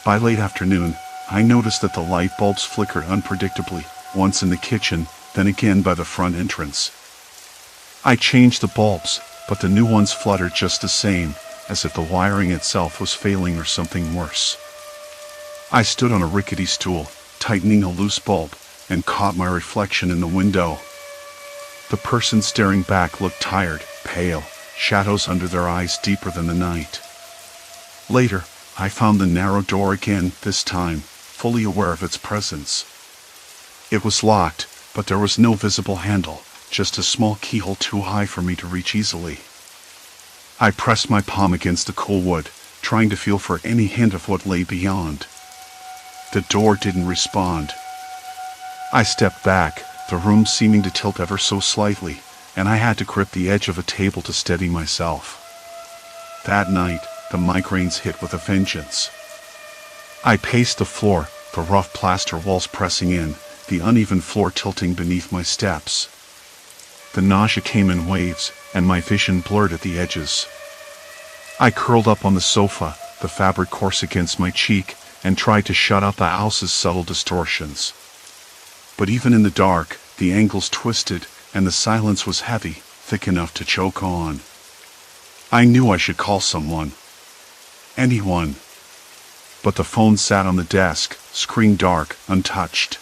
By late afternoon, I noticed that the light bulbs flickered unpredictably, once in the kitchen, then again by the front entrance. I changed the bulbs, but the new ones fluttered just the same, as if the wiring itself was failing or something worse. I stood on a rickety stool, tightening a loose bulb, and caught my reflection in the window. The person staring back looked tired, pale, shadows under their eyes deeper than the night. Later, I found the narrow door again, this time, fully aware of its presence. It was locked, but there was no visible handle, just a small keyhole too high for me to reach easily. I pressed my palm against the cool wood, trying to feel for any hint of what lay beyond. The door didn't respond. I stepped back, the room seeming to tilt ever so slightly, and I had to grip the edge of a table to steady myself. That night, the migraines hit with a vengeance. I paced the floor, the rough plaster walls pressing in, the uneven floor tilting beneath my steps. The nausea came in waves, and my vision blurred at the edges. I curled up on the sofa, the fabric coarse against my cheek, and tried to shut out the house's subtle distortions. But even in the dark, the angles twisted, and the silence was heavy, thick enough to choke on. I knew I should call someone. Anyone. But the phone sat on the desk, screen dark, untouched.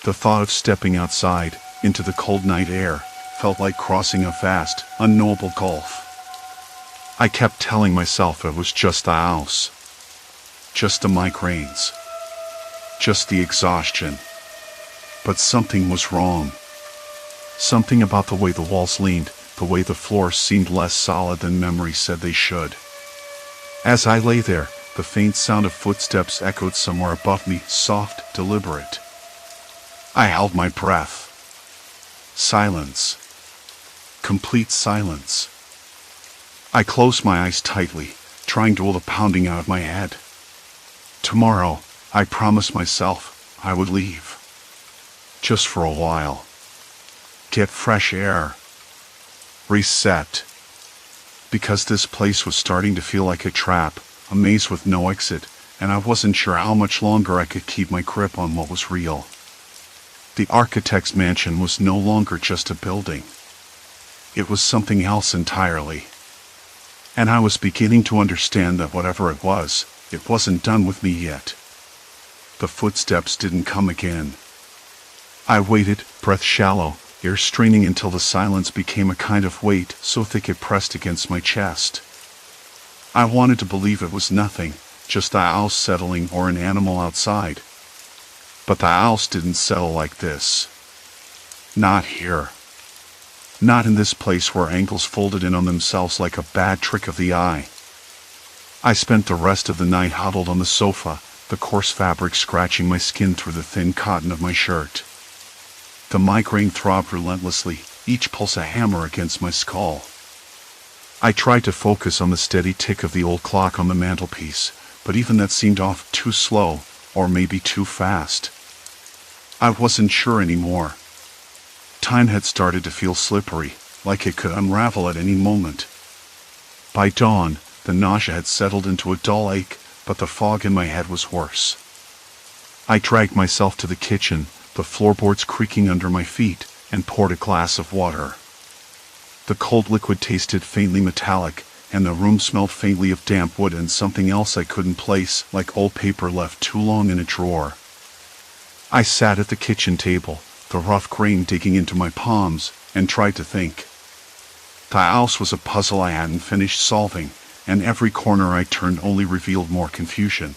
The thought of stepping outside, into the cold night air, felt like crossing a vast, unknowable gulf. I kept telling myself it was just the house. Just the migraines. Just the exhaustion. But something was wrong. Something about the way the walls leaned, the way the floors seemed less solid than memory said they should. As I lay there, the faint sound of footsteps echoed somewhere above me, soft, deliberate. I held my breath. Silence. Complete silence. I closed my eyes tightly, trying to will the pounding out of my head. Tomorrow, I promised myself, I would leave. Just for a while. Get fresh air. Reset. Because this place was starting to feel like a trap, a maze with no exit, and I wasn't sure how much longer I could keep my grip on what was real. The architect's mansion was no longer just a building. It was something else entirely. And I was beginning to understand that whatever it wasn't done with me yet. The footsteps didn't come again. I waited, breath shallow, ear straining until the silence became a kind of weight so thick it pressed against my chest. I wanted to believe it was nothing, just the house settling or an animal outside. But the house didn't settle like this. Not here. Not in this place where angles folded in on themselves like a bad trick of the eye. I spent the rest of the night huddled on the sofa, the coarse fabric scratching my skin through the thin cotton of my shirt. The migraine throbbed relentlessly, each pulse a hammer against my skull. I tried to focus on the steady tick of the old clock on the mantelpiece, but even that seemed off, too slow, or maybe too fast. I wasn't sure anymore. Time had started to feel slippery, like it could unravel at any moment. By dawn, the nausea had settled into a dull ache, but the fog in my head was worse. I dragged myself to the kitchen, the floorboards creaking under my feet, and poured a glass of water. The cold liquid tasted faintly metallic, and the room smelled faintly of damp wood and something else I couldn't place, like old paper left too long in a drawer. I sat at the kitchen table, the rough grain digging into my palms, and tried to think. The house was a puzzle I hadn't finished solving, and every corner I turned only revealed more confusion.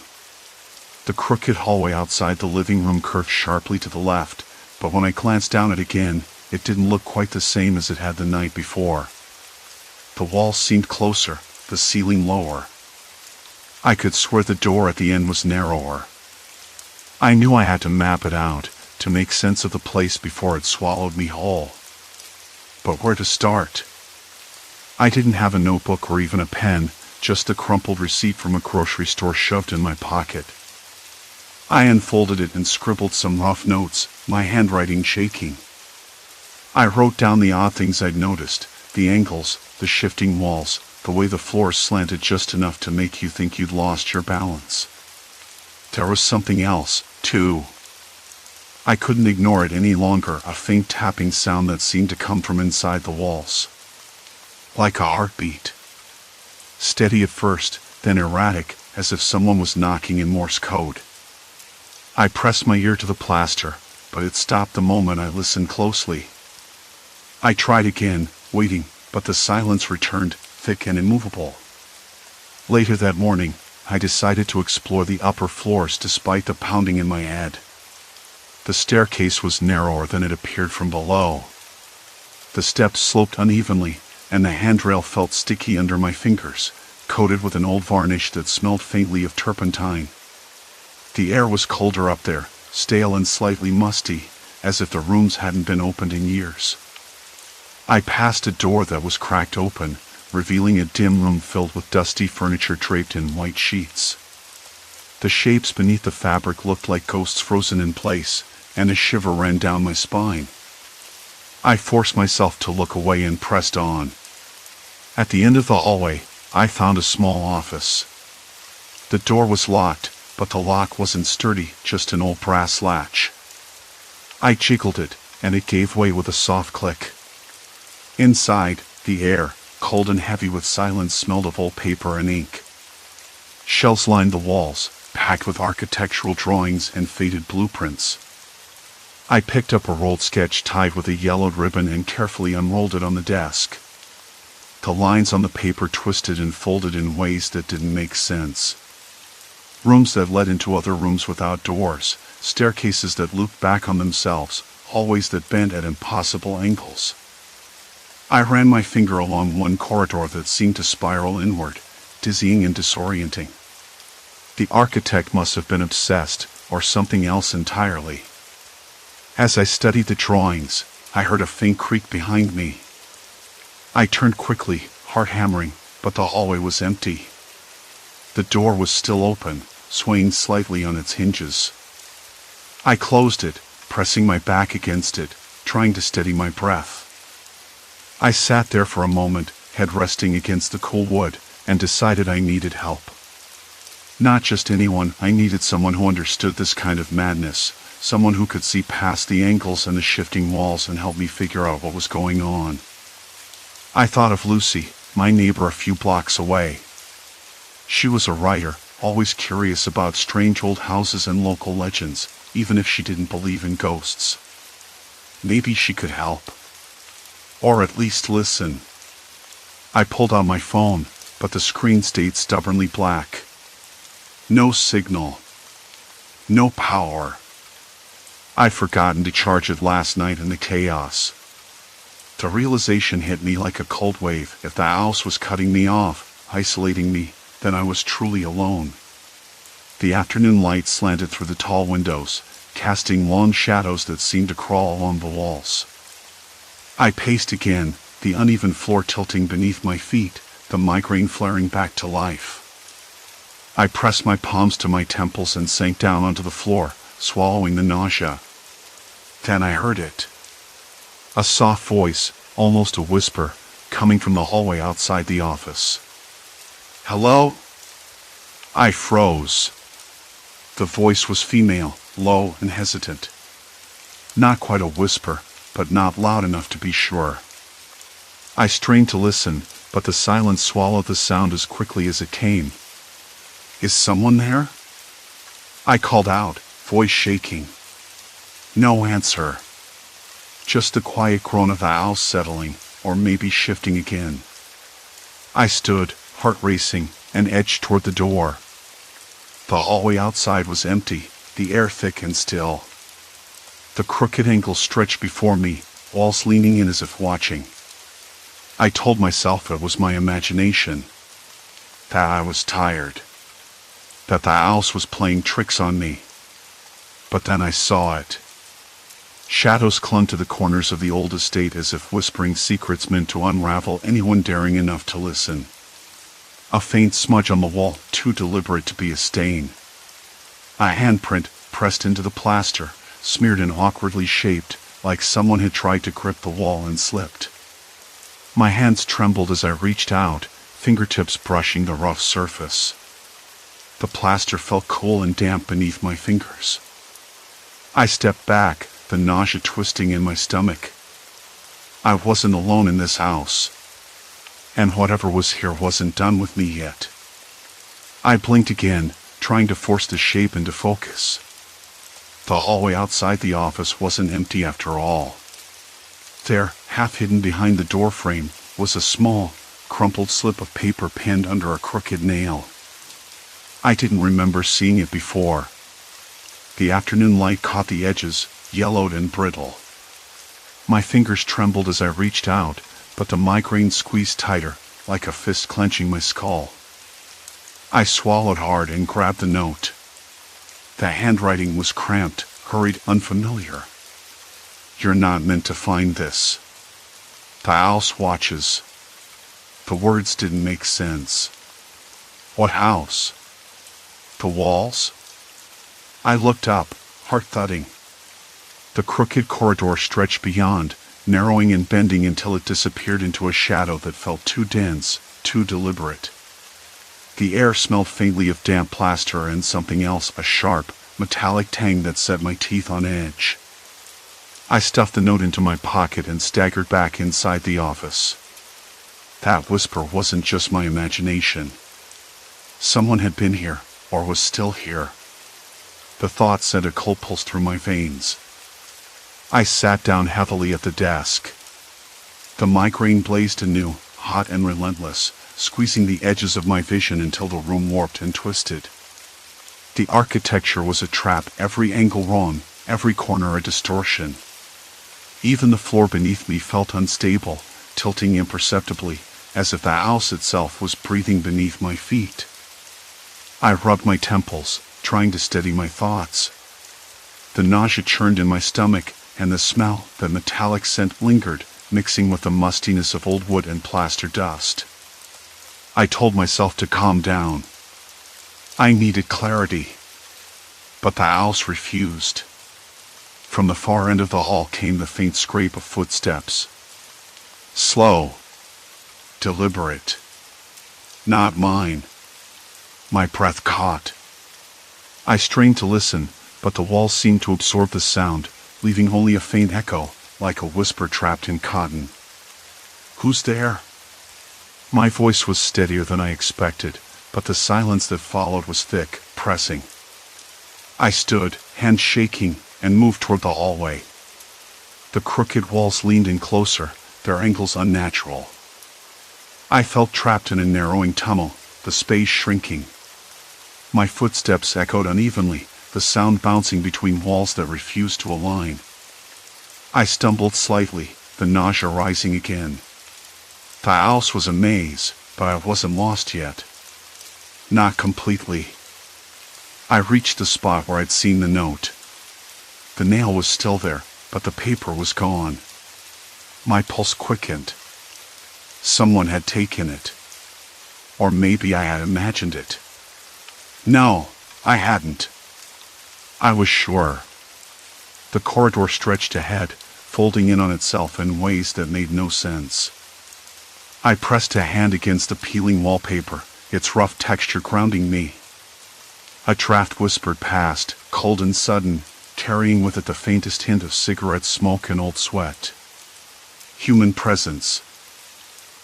The crooked hallway outside the living room curved sharply to the left, but when I glanced down it again, it didn't look quite the same as it had the night before. The walls seemed closer, the ceiling lower. I could swear the door at the end was narrower. I knew I had to map it out, to make sense of the place before it swallowed me whole. But where to start? I didn't have a notebook or even a pen, just a crumpled receipt from a grocery store shoved in my pocket. I unfolded it and scribbled some rough notes, my handwriting shaking. I wrote down the odd things I'd noticed, the angles, the shifting walls, the way the floors slanted just enough to make you think you'd lost your balance. There was something else, too. I couldn't ignore it any longer, a faint tapping sound that seemed to come from inside the walls. Like a heartbeat. Steady at first, then erratic, as if someone was knocking in Morse code. I pressed my ear to the plaster, but it stopped the moment I listened closely. I tried again, waiting, but the silence returned, thick and immovable. Later that morning, I decided to explore the upper floors despite the pounding in my head. The staircase was narrower than it appeared from below. The steps sloped unevenly, and the handrail felt sticky under my fingers, coated with an old varnish that smelled faintly of turpentine. The air was colder up there, stale and slightly musty, as if the rooms hadn't been opened in years. I passed a door that was cracked open, revealing a dim room filled with dusty furniture draped in white sheets. The shapes beneath the fabric looked like ghosts frozen in place, and a shiver ran down my spine. I forced myself to look away and pressed on. At the end of the hallway, I found a small office. The door was locked, but the lock wasn't sturdy, just an old brass latch. I jiggled it, and it gave way with a soft click. Inside, the air, cold and heavy with silence, smelled of old paper and ink. Shelves lined the walls, packed with architectural drawings and faded blueprints. I picked up a rolled sketch tied with a yellowed ribbon and carefully unrolled it on the desk. The lines on the paper twisted and folded in ways that didn't make sense. Rooms that led into other rooms without doors, staircases that looped back on themselves, hallways that bent at impossible angles. I ran my finger along one corridor that seemed to spiral inward, dizzying and disorienting. The architect must have been obsessed, or something else entirely. As I studied the drawings, I heard a faint creak behind me. I turned quickly, heart hammering, but the hallway was empty. The door was still open, swaying slightly on its hinges. I closed it, pressing my back against it, trying to steady my breath. I sat there for a moment, head resting against the cool wood, and decided I needed help. Not just anyone, I needed someone who understood this kind of madness, someone who could see past the angles and the shifting walls and help me figure out what was going on. I thought of Lucy, my neighbor a few blocks away. She was a writer, always curious about strange old houses and local legends, even if she didn't believe in ghosts. Maybe she could help. Or at least listen. I pulled out my phone, but the screen stayed stubbornly black. No signal. No power. I'd forgotten to charge it last night in the chaos. The realization hit me like a cold wave. If the house was cutting me off, isolating me, then I was truly alone. The afternoon light slanted through the tall windows, casting long shadows that seemed to crawl along the walls. I paced again, the uneven floor tilting beneath my feet, the migraine flaring back to life. I pressed my palms to my temples and sank down onto the floor, swallowing the nausea. Then I heard it. A soft voice, almost a whisper, coming from the hallway outside the office. "Hello?" I froze. The voice was female, low and hesitant. Not quite a whisper, but not loud enough to be sure. I strained to listen, but the silence swallowed the sound as quickly as it came. "Is someone there?" I called out, voice shaking. No answer. Just the quiet groan of the house settling, or maybe shifting again. I stood, heart racing, and edged toward the door. The hallway outside was empty, the air thick and still. The crooked angle stretched before me, walls leaning in as if watching. I told myself it was my imagination, that I was tired, that the house was playing tricks on me. But then I saw it. Shadows clung to the corners of the old estate as if whispering secrets meant to unravel anyone daring enough to listen. A faint smudge on the wall, too deliberate to be a stain. A handprint pressed into the plaster, smeared and awkwardly shaped, like someone had tried to grip the wall and slipped. My hands trembled as I reached out, fingertips brushing the rough surface. The plaster felt cool and damp beneath my fingers. I stepped back, the nausea twisting in my stomach. I wasn't alone in this house. And whatever was here wasn't done with me yet. I blinked again, trying to force the shape into focus. The hallway outside the office wasn't empty after all. There, half hidden behind the door frame, was a small, crumpled slip of paper pinned under a crooked nail. I didn't remember seeing it before. The afternoon light caught the edges, yellowed and brittle. My fingers trembled as I reached out, but the migraine squeezed tighter, like a fist clenching my skull. I swallowed hard and grabbed the note. The handwriting was cramped, hurried, unfamiliar. "You're not meant to find this. The house watches." The words didn't make sense. What house? The walls? I looked up, heart thudding. The crooked corridor stretched beyond, narrowing and bending until it disappeared into a shadow that felt too dense, too deliberate. The air smelled faintly of damp plaster and something else, a sharp, metallic tang that set my teeth on edge. I stuffed the note into my pocket and staggered back inside the office. That whisper wasn't just my imagination. Someone had been here, or was still here. The thought sent a cold pulse through my veins. I sat down heavily at the desk. The migraine blazed anew, hot and relentless, squeezing the edges of my vision until the room warped and twisted. The architecture was a trap, every angle wrong, every corner a distortion. Even the floor beneath me felt unstable, tilting imperceptibly, as if the house itself was breathing beneath my feet. I rubbed my temples, trying to steady my thoughts. The nausea churned in my stomach, and the smell, the metallic scent, lingered, mixing with the mustiness of old wood and plaster dust. I told myself to calm down. I needed clarity. But the house refused. From the far end of the hall came the faint scrape of footsteps. Slow. Deliberate. Not mine. My breath caught. I strained to listen, but the walls seemed to absorb the sound, leaving only a faint echo, like a whisper trapped in cotton. "Who's there?" My voice was steadier than I expected, but the silence that followed was thick, pressing. I stood, hands shaking, and moved toward the hallway. The crooked walls leaned in closer, their angles unnatural. I felt trapped in a narrowing tunnel, the space shrinking. My footsteps echoed unevenly, the sound bouncing between walls that refused to align. I stumbled slightly, the nausea rising again. The house was a maze, but I wasn't lost yet. Not completely. I reached the spot where I'd seen the note. The nail was still there, but the paper was gone. My pulse quickened. Someone had taken it. Or maybe I had imagined it. No, I hadn't. I was sure. The corridor stretched ahead, folding in on itself in ways that made no sense. I pressed a hand against the peeling wallpaper, its rough texture grounding me. A draft whispered past, cold and sudden, carrying with it the faintest hint of cigarette smoke and old sweat. Human presence.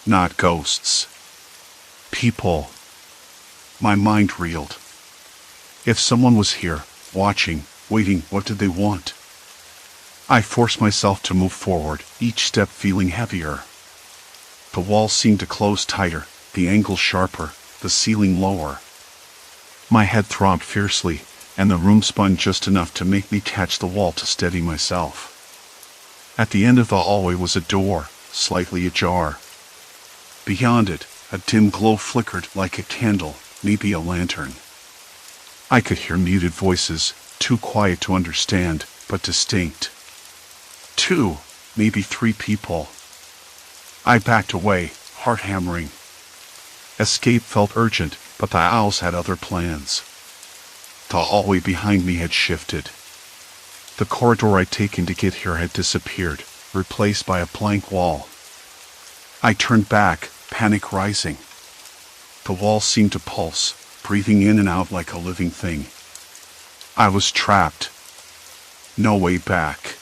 Not ghosts. People. My mind reeled. If someone was here, watching, waiting, what did they want? I forced myself to move forward, each step feeling heavier. The walls seemed to close tighter, the angle sharper, the ceiling lower. My head throbbed fiercely, and the room spun just enough to make me catch the wall to steady myself. At the end of the hallway was a door, slightly ajar. Beyond it, a dim glow flickered like a candle, maybe a lantern. I could hear muted voices, too quiet to understand, but distinct. 2, maybe 3 people. I backed away, heart hammering. Escape felt urgent, but the owls had other plans. The hallway behind me had shifted. The corridor I'd taken to get here had disappeared, replaced by a blank wall. I turned back, panic rising. The wall seemed to pulse, breathing in and out like a living thing. I was trapped. No way back.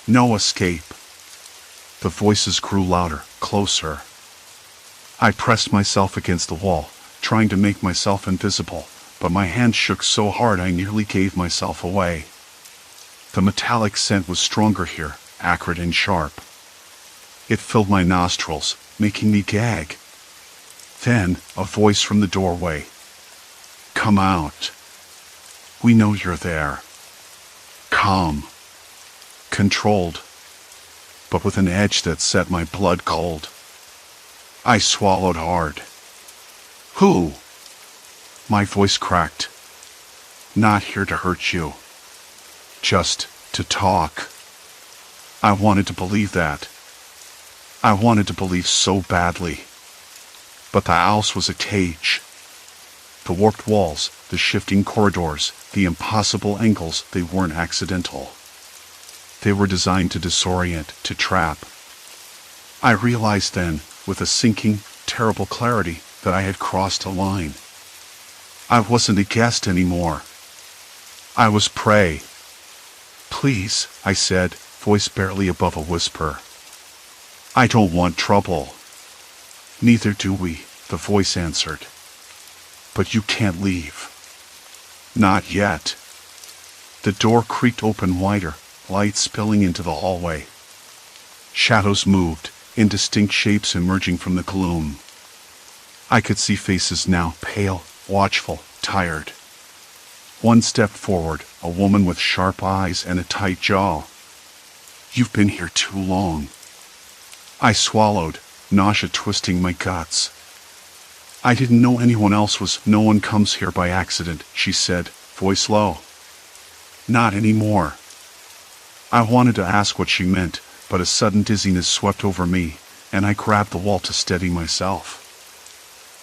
No escape. The voices grew louder, closer. I pressed myself against the wall, trying to make myself invisible, but my hand shook so hard I nearly gave myself away. The metallic scent was stronger here, acrid and sharp. It filled my nostrils, making me gag. Then, a voice from the doorway. Come out. We know you're there. Calm. Controlled. But with an edge that set my blood cold. I swallowed hard. Who? My voice cracked. Not here to hurt you. Just to talk. I wanted to believe that. I wanted to believe so badly. But the house was a cage. The warped walls, the shifting corridors, the impossible angles, they weren't accidental. They were designed to disorient, to trap. I realized then, with a sinking, terrible clarity, that I had crossed a line. I wasn't a guest anymore. I was prey. Please, I said, voice barely above a whisper. I don't want trouble. Neither do we, the voice answered. But you can't leave. Not yet. The door creaked open wider, light spilling into the hallway. Shadows moved, indistinct shapes emerging from the gloom. I could see faces now, pale, watchful, tired. One stepped forward, a woman with sharp eyes and a tight jaw. You've been here too long. I swallowed, nausea twisting my guts. I didn't know anyone else was. No one comes here by accident, she said, voice low. Not anymore. I wanted to ask what she meant, but a sudden dizziness swept over me, and I grabbed the wall to steady myself.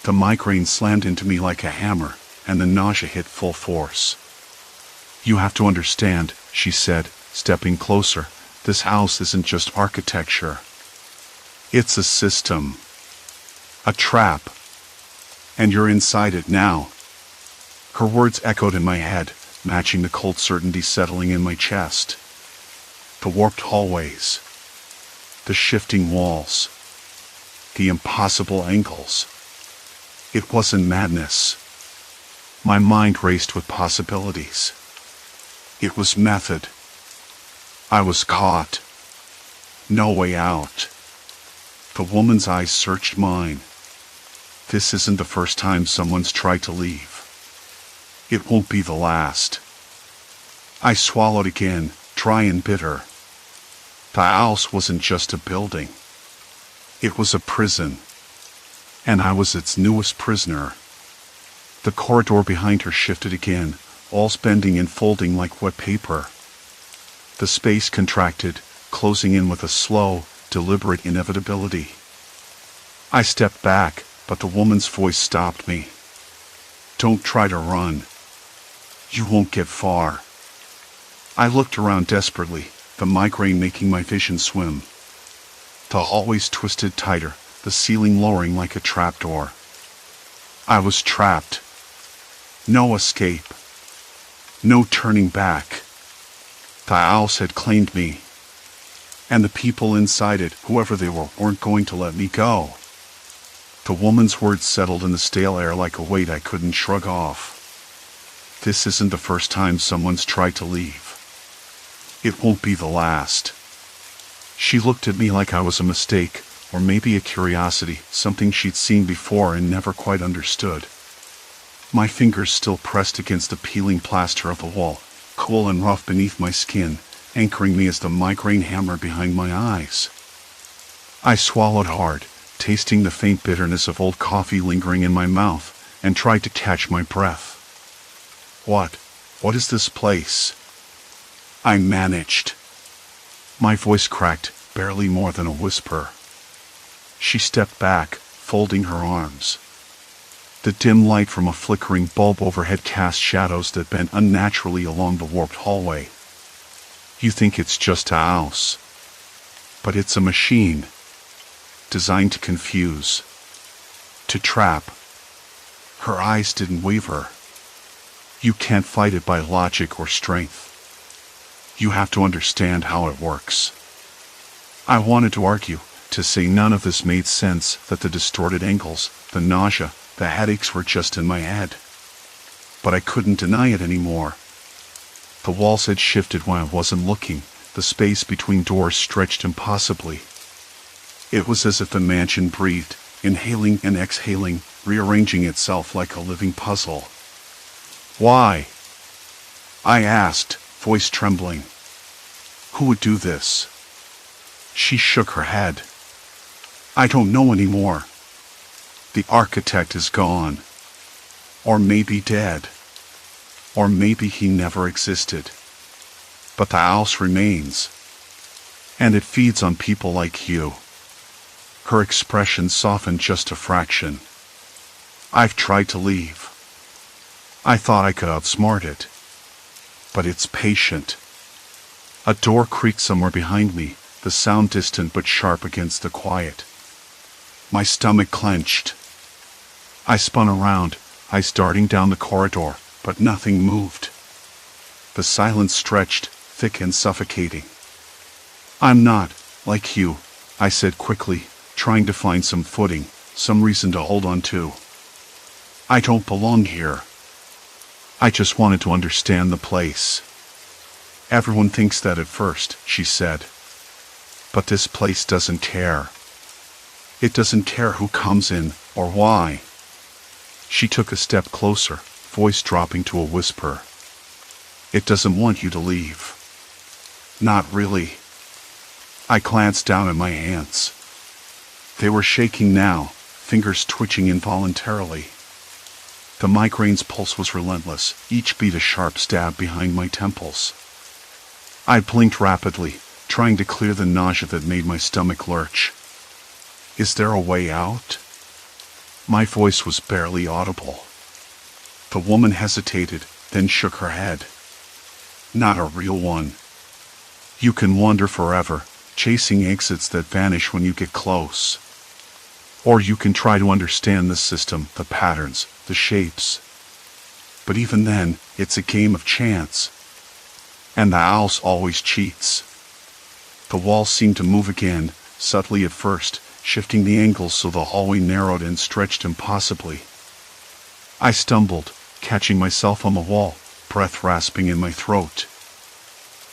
The migraine slammed into me like a hammer, and the nausea hit full force. You have to understand, she said, stepping closer, this house isn't just architecture. It's a system. A trap. And you're inside it now. Her words echoed in my head, matching the cold certainty settling in my chest. The warped hallways. The shifting walls. The impossible angles. It wasn't madness. My mind raced with possibilities. It was method. I was caught. No way out. The woman's eyes searched mine. This isn't the first time someone's tried to leave. It won't be the last. I swallowed again, dry and bitter. The house wasn't just a building. It was a prison. And I was its newest prisoner. The corridor behind her shifted again, walls bending and folding like wet paper. The space contracted, closing in with a slow, deliberate inevitability. I stepped back, but the woman's voice stopped me. "Don't try to run. You won't get far." I looked around desperately, the migraine making my vision swim. The hallways twisted tighter, the ceiling lowering like a trapdoor. I was trapped. No escape. No turning back. The owls had claimed me. And the people inside it, whoever they were, weren't going to let me go. The woman's words settled in the stale air like a weight I couldn't shrug off. This isn't the first time someone's tried to leave. It won't be the last. She looked at me like I was a mistake, or maybe a curiosity, something she'd seen before and never quite understood. My fingers still pressed against the peeling plaster of the wall, cool and rough beneath my skin, anchoring me as the migraine hammered behind my eyes. I swallowed hard, tasting the faint bitterness of old coffee lingering in my mouth, and tried to catch my breath. What is this place?" I managed. My voice cracked, barely more than a whisper. She stepped back, folding her arms. The dim light from a flickering bulb overhead cast shadows that bent unnaturally along the warped hallway. "You think it's just a house. But it's a machine. Designed to confuse. To trap." Her eyes didn't waver. "You can't fight it by logic or strength. You have to understand how it works." I wanted to argue, to say none of this made sense, that the distorted angles, the nausea, the headaches were just in my head. But I couldn't deny it anymore. The walls had shifted when I wasn't looking, the space between doors stretched impossibly. It was as if the mansion breathed, inhaling and exhaling, rearranging itself like a living puzzle. "Why?" I asked, voice trembling. "Who would do this?" She shook her head. "I don't know anymore. The architect is gone. Or maybe dead. Or maybe he never existed. But the house remains. And it feeds on people like you." Her expression softened just a fraction. "I've tried to leave. I thought I could outsmart it. But it's patient." A door creaked somewhere behind me, the sound distant but sharp against the quiet. My stomach clenched. I spun around, eyes darting down the corridor, but nothing moved. The silence stretched, thick and suffocating. "I'm not, like you," I said quickly, trying to find some footing, some reason to hold on to. "I don't belong here. I just wanted to understand the place." "Everyone thinks that at first," she said. "But this place doesn't care. It doesn't care who comes in, or why." She took a step closer, voice dropping to a whisper. "It doesn't want you to leave." "Not really." I glanced down at my hands. They were shaking now, fingers twitching involuntarily. The migraine's pulse was relentless, each beat a sharp stab behind my temples. I blinked rapidly, trying to clear the nausea that made my stomach lurch. "Is there a way out?" My voice was barely audible. The woman hesitated, then shook her head. "Not a real one. You can wander forever, chasing exits that vanish when you get close. Or you can try to understand the system, the patterns, the shapes. But even then, it's a game of chance. And the owls always cheats." The wall seemed to move again, subtly at first, shifting the angles so the hallway narrowed and stretched impossibly. I stumbled, catching myself on the wall, breath rasping in my throat.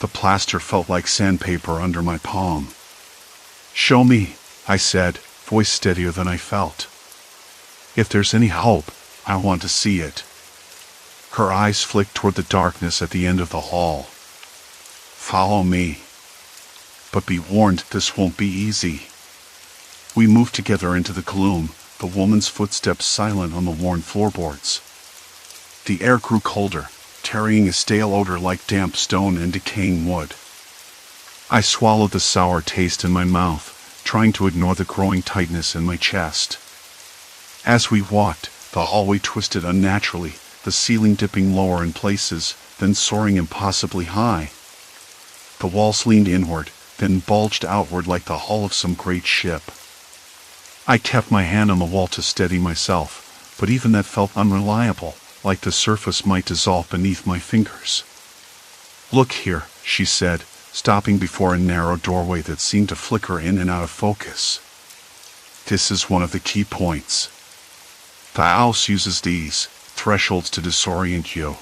The plaster felt like sandpaper under my palm. "Show me," I said, voice steadier than I felt. "If there's any hope, I want to see it." Her eyes flicked toward the darkness at the end of the hall. "Follow me. But be warned, this won't be easy." We moved together into the gloom, the woman's footsteps silent on the worn floorboards. The air grew colder, carrying a stale odor like damp stone and decaying wood. I swallowed the sour taste in my mouth, trying to ignore the growing tightness in my chest. As we walked, the hallway twisted unnaturally, the ceiling dipping lower in places, then soaring impossibly high. The walls leaned inward, then bulged outward like the hull of some great ship. I kept my hand on the wall to steady myself, but even that felt unreliable, like the surface might dissolve beneath my fingers. "Look here," she said, stopping before a narrow doorway that seemed to flicker in and out of focus. "This is one of the key points. The house uses these thresholds to disorient you.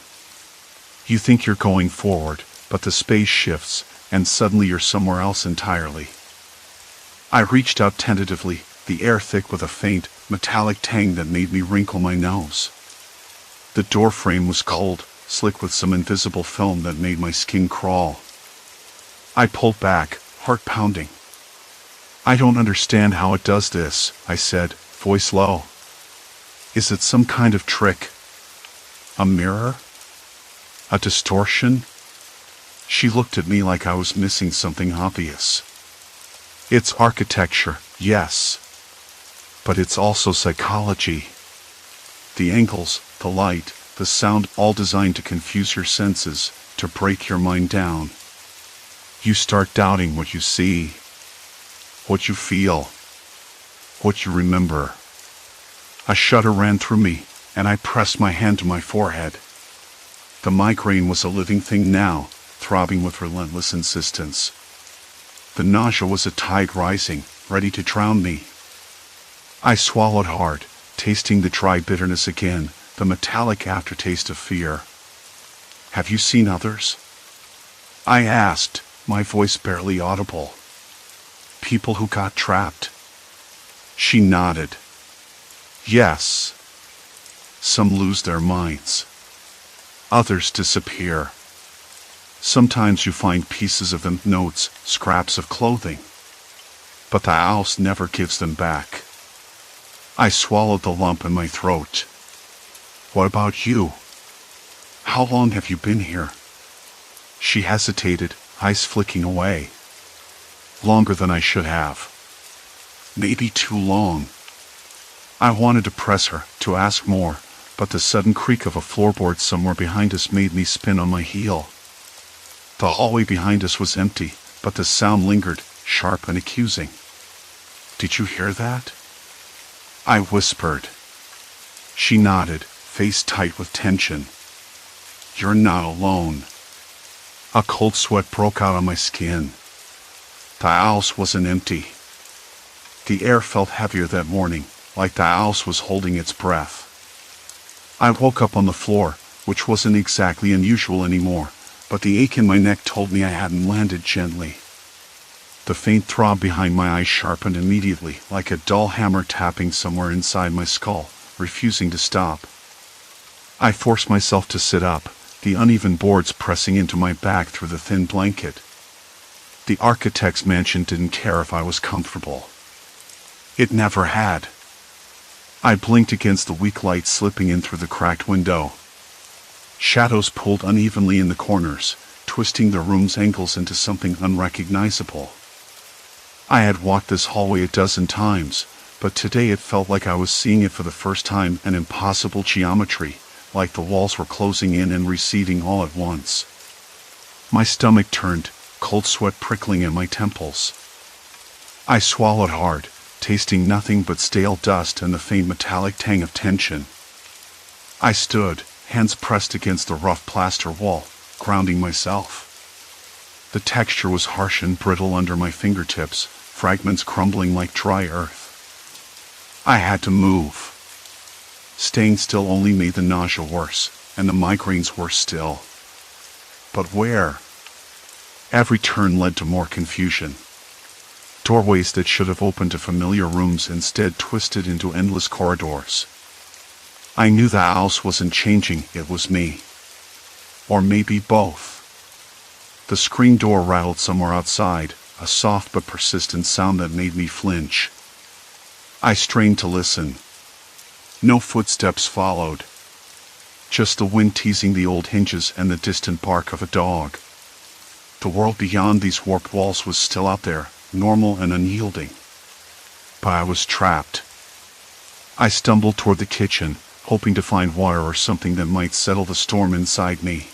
You think you're going forward, but the space shifts, and suddenly you're somewhere else entirely." I reached out tentatively, the air thick with a faint, metallic tang that made me wrinkle my nose. The door frame was cold, slick with some invisible film that made my skin crawl. I pulled back, heart pounding. "I don't understand how it does this," I said, voice low. "Is it some kind of trick? A mirror? A distortion?" She looked at me like I was missing something obvious. "It's architecture, yes. But it's also psychology. The angles, the light, the sound, all designed to confuse your senses, to break your mind down. You start doubting what you see, what you feel, what you remember." A shudder ran through me, and I pressed my hand to my forehead. The migraine was a living thing now, throbbing with relentless insistence. The nausea was a tide rising, ready to drown me. I swallowed hard, tasting the dry bitterness again, the metallic aftertaste of fear. "Have you seen others?" I asked, my voice barely audible. "People who got trapped?" She nodded. "Yes. Some lose their minds. Others disappear. Sometimes you find pieces of them, notes, scraps of clothing. But the house never gives them back." I swallowed the lump in my throat. "What about you? How long have you been here?" She hesitated, eyes flicking away. "Longer than I should have. Maybe too long." I wanted to press her, to ask more, but the sudden creak of a floorboard somewhere behind us made me spin on my heel. The hallway behind us was empty, but the sound lingered, sharp and accusing. "Did you hear that?" I whispered. She nodded, face tight with tension. "You're not alone." A cold sweat broke out on my skin. The house wasn't empty. The air felt heavier that morning, like the house was holding its breath. I woke up on the floor, which wasn't exactly unusual anymore, but the ache in my neck told me I hadn't landed gently. The faint throb behind my eyes sharpened immediately, like a dull hammer tapping somewhere inside my skull, refusing to stop. I forced myself to sit up, the uneven boards pressing into my back through the thin blanket. The architect's mansion didn't care if I was comfortable. It never had. I blinked against the weak light slipping in through the cracked window. Shadows pulled unevenly in the corners, twisting the room's angles into something unrecognizable. I had walked this hallway a dozen times, but today it felt like I was seeing it for the first time, an impossible geometry, like the walls were closing in and receding all at once. My stomach turned, cold sweat prickling at my temples. I swallowed hard, tasting nothing but stale dust and the faint metallic tang of tension. I stood, hands pressed against the rough plaster wall, grounding myself. The texture was harsh and brittle under my fingertips, fragments crumbling like dry earth. I had to move. Staying still only made the nausea worse, and the migraines worse still. But where? Every turn led to more confusion. Doorways that should have opened to familiar rooms instead twisted into endless corridors. I knew the house wasn't changing, it was me. Or maybe both. The screen door rattled somewhere outside, a soft but persistent sound that made me flinch. I strained to listen. No footsteps followed. just the wind teasing the old hinges and the distant bark of a dog. The world beyond these warped walls was still out there, normal and unyielding. But I was trapped. I stumbled toward the kitchen, hoping to find water or something that might settle the storm inside me.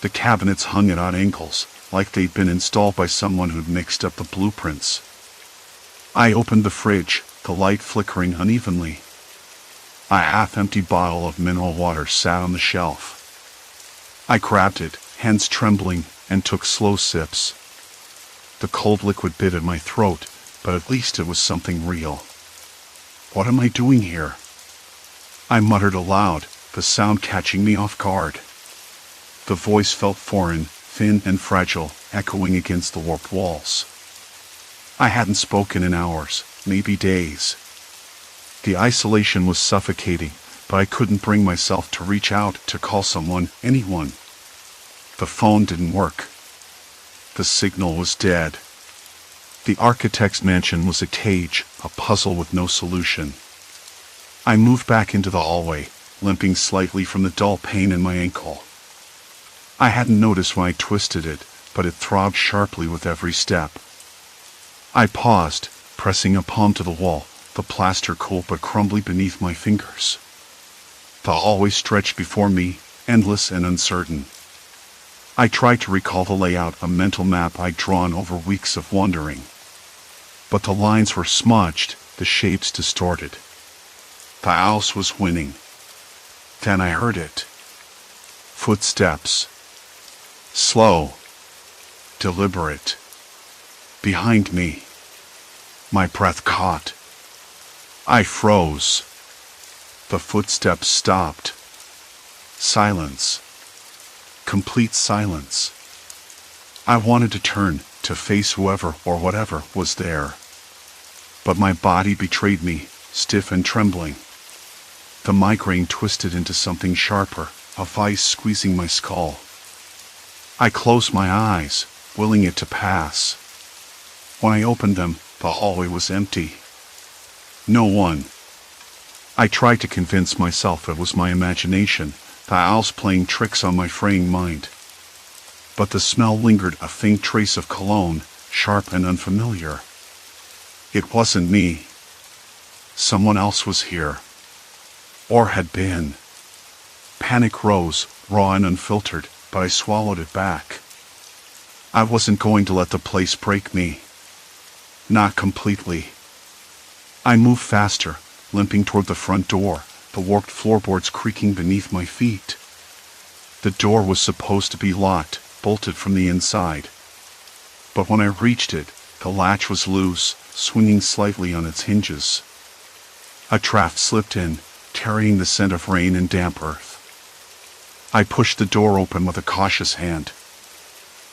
The cabinets hung at odd angles, like they'd been installed by someone who'd mixed up the blueprints. I opened the fridge, the light flickering unevenly. A half-empty bottle of mineral water sat on the shelf. I grabbed it, hands trembling, and took slow sips. The cold liquid bit at my throat, but at least it was something real. What am I doing here? I muttered aloud, the sound catching me off guard. The voice felt foreign, thin and fragile, echoing against the warped walls. I hadn't spoken in hours, maybe days. The isolation was suffocating, but I couldn't bring myself to reach out to call someone, anyone. The phone didn't work. The signal was dead. The architect's mansion was a cage, a puzzle with no solution. I moved back into the hallway, limping slightly from the dull pain in my ankle. I hadn't noticed when I twisted it, but it throbbed sharply with every step. I paused, pressing a palm to the wall, the plaster cool but crumbly beneath my fingers. The hallway stretched before me, endless and uncertain. I tried to recall the layout, a mental map I'd drawn over weeks of wandering. But the lines were smudged, the shapes distorted. The house was winning. Then I heard it. Footsteps. Slow. Deliberate. Behind me. My breath caught. I froze. The footsteps stopped. Silence. Complete silence. I wanted to turn, to face whoever or whatever was there. But my body betrayed me, stiff and trembling. The migraine twisted into something sharper, a vice squeezing my skull. I closed my eyes, willing it to pass. When I opened them, the hallway was empty. No one. I tried to convince myself it was my imagination, the owls playing tricks on my fraying mind. But the smell lingered, a faint trace of cologne, sharp and unfamiliar. It wasn't me. Someone else was here. Or had been. Panic rose, raw and unfiltered, but I swallowed it back. I wasn't going to let the place break me. Not completely. I moved faster, limping toward the front door, the warped floorboards creaking beneath my feet. The door was supposed to be locked, bolted from the inside. But when I reached it, the latch was loose, swinging slightly on its hinges. A draft slipped in, carrying the scent of rain and damp earth. I pushed the door open with a cautious hand.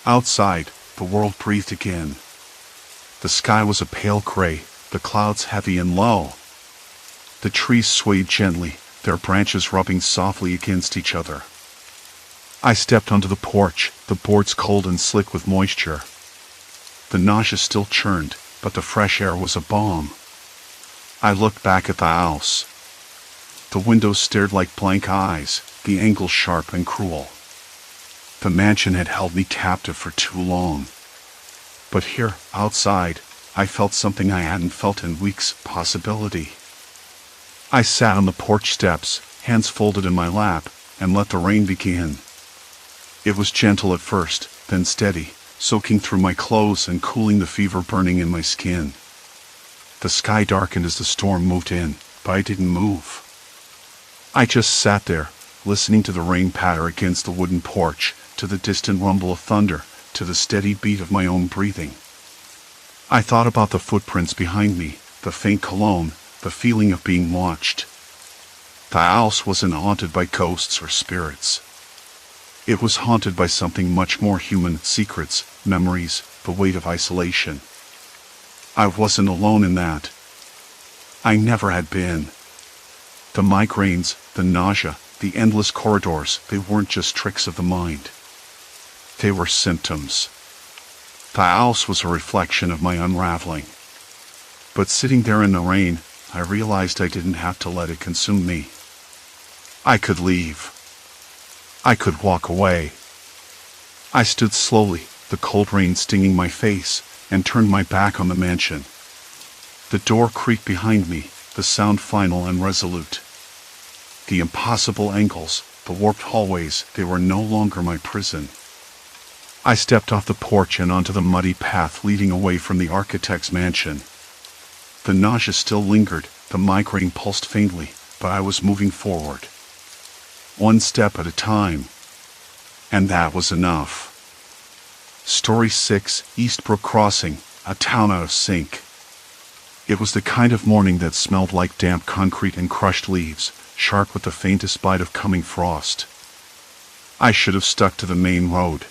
Outside, the world breathed again. The sky was a pale gray, the clouds heavy and low. The trees swayed gently, their branches rubbing softly against each other. I stepped onto the porch, the boards cold and slick with moisture. The nausea still churned, but the fresh air was a balm. I looked back at the house. The windows stared like blank eyes, the angles sharp and cruel. The mansion had held me captive for too long. But here, outside, I felt something I hadn't felt in weeks, possibility. I sat on the porch steps, hands folded in my lap, and let the rain begin. It was gentle at first, then steady, soaking through my clothes and cooling the fever burning in my skin. The sky darkened as the storm moved in, but I didn't move. I just sat there, listening to the rain patter against the wooden porch, to the distant rumble of thunder, to the steady beat of my own breathing. I thought about the footprints behind me, the faint cologne, the feeling of being watched. The house wasn't haunted by ghosts or spirits. It was haunted by something much more human, secrets, memories, the weight of isolation. I wasn't alone in that. I never had been. The migraines, the nausea, the endless corridors, they weren't just tricks of the mind. They were symptoms. The house was a reflection of my unraveling. But sitting there in the rain, I realized I didn't have to let it consume me. I could leave. I could walk away. I stood slowly, the cold rain stinging my face, and turned my back on the mansion. The door creaked behind me, the sound final and resolute. The impossible angles, the warped hallways, they were no longer my prison. I stepped off the porch and onto the muddy path leading away from the architect's mansion. The nausea still lingered, the migraine pulsed faintly, but I was moving forward. One step at a time. And that was enough. Story 6, Eastbrook Crossing, a town out of sync. It was the kind of morning that smelled like damp concrete and crushed leaves, sharp with the faintest bite of coming frost. I should have stuck to the main road.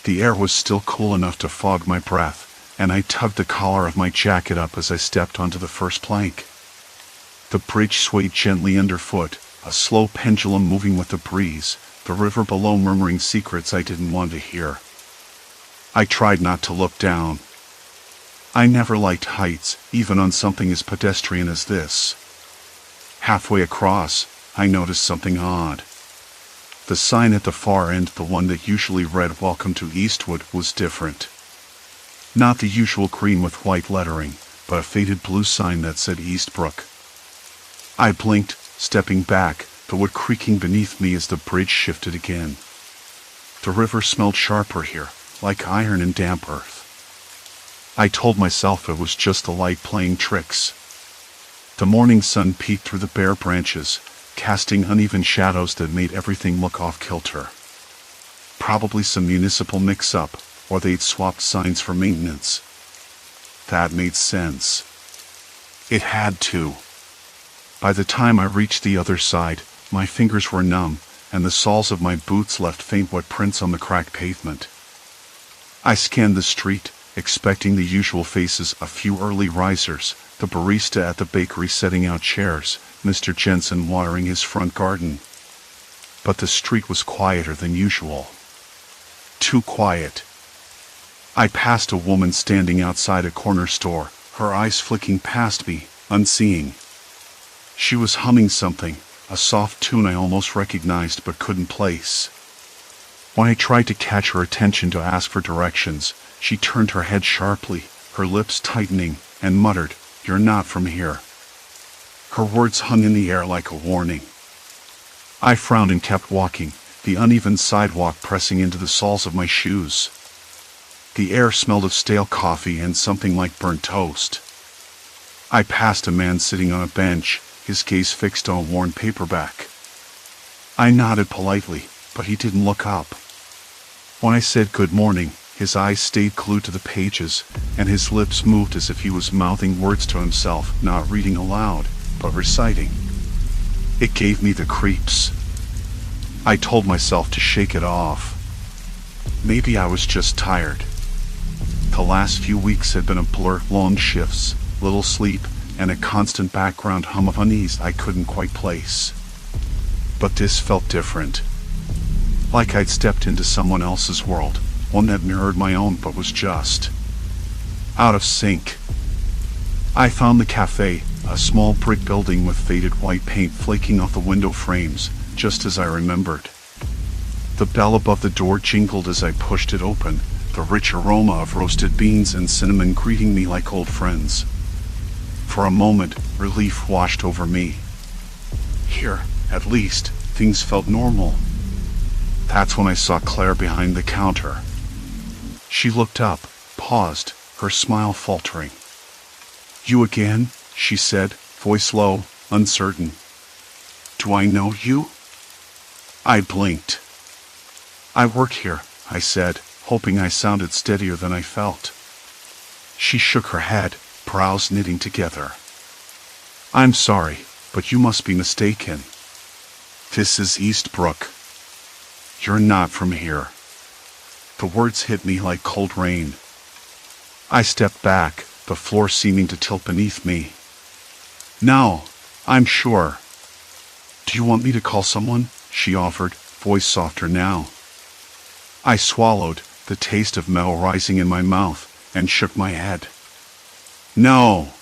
The air was still cool enough to fog my breath, and I tugged the collar of my jacket up as I stepped onto the first plank. The bridge swayed gently underfoot, a slow pendulum moving with the breeze, the river below murmuring secrets I didn't want to hear. I tried not to look down. I never liked heights, even on something as pedestrian as this. Halfway across, I noticed something odd. The sign at the far end, the one that usually read "Welcome to Eastwood," was different. Not the usual green with white lettering, but a faded blue sign that said Eastbrook. I blinked, stepping back, the wood creaking beneath me as the bridge shifted again. The river smelled sharper here, like iron and damp earth. I told myself it was just the light playing tricks. The morning sun peeked through the bare branches, casting uneven shadows that made everything look off-kilter. Probably some municipal mix-up, or they'd swapped signs for maintenance. That made sense. It had to. By the time I reached the other side, my fingers were numb, and the soles of my boots left faint wet prints on the cracked pavement. I scanned the street, expecting the usual faces, a few early risers, the barista at the bakery setting out chairs, Mr. Jensen watering his front garden. But the street was quieter than usual. Too quiet. I passed a woman standing outside a corner store, her eyes flicking past me, unseeing. She was humming something, a soft tune I almost recognized but couldn't place. When I tried to catch her attention to ask for directions, she turned her head sharply, her lips tightening, and muttered, "You're not from here." Her words hung in the air like a warning. I frowned and kept walking, the uneven sidewalk pressing into the soles of my shoes. The air smelled of stale coffee and something like burnt toast. I passed a man sitting on a bench, his gaze fixed on a worn paperback. I nodded politely, but he didn't look up. When I said good morning, his eyes stayed glued to the pages, and his lips moved as if he was mouthing words to himself, not reading aloud, but reciting. It gave me the creeps. I told myself to shake it off. Maybe I was just tired. The last few weeks had been a blur, long shifts, little sleep, and a constant background hum of unease I couldn't quite place. But this felt different. Like I'd stepped into someone else's world, one that mirrored my own but was just out of sync. I found the cafe, a small brick building with faded white paint flaking off the window frames, just as I remembered. The bell above the door jingled as I pushed it open, the rich aroma of roasted beans and cinnamon greeting me like old friends. For a moment, relief washed over me. Here, at least, things felt normal. That's when I saw Claire behind the counter. She looked up, paused, her smile faltering. "You again?" she said, voice low, uncertain. "Do I know you?" I blinked. "I work here," I said, hoping I sounded steadier than I felt. She shook her head, brows knitting together. "I'm sorry, but you must be mistaken. This is Eastbrook. You're not from here." The words hit me like cold rain. I stepped back, the floor seeming to tilt beneath me. "No, I'm sure." "Do you want me to call someone?" she offered, voice softer now. I swallowed, the taste of metal rising in my mouth, and shook my head. "No.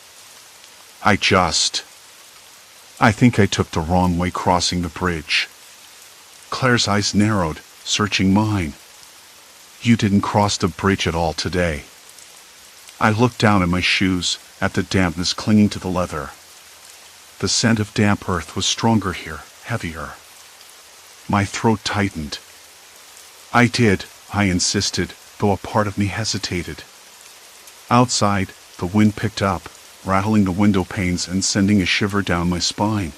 I think I took the wrong way crossing the bridge." Claire's eyes narrowed, searching mine. "You didn't cross the bridge at all today." I looked down at my shoes, at the dampness clinging to the leather. The scent of damp earth was stronger here, heavier. My throat tightened. "I did," I insisted, though a part of me hesitated. Outside, the wind picked up, rattling the window panes and sending a shiver down my spine.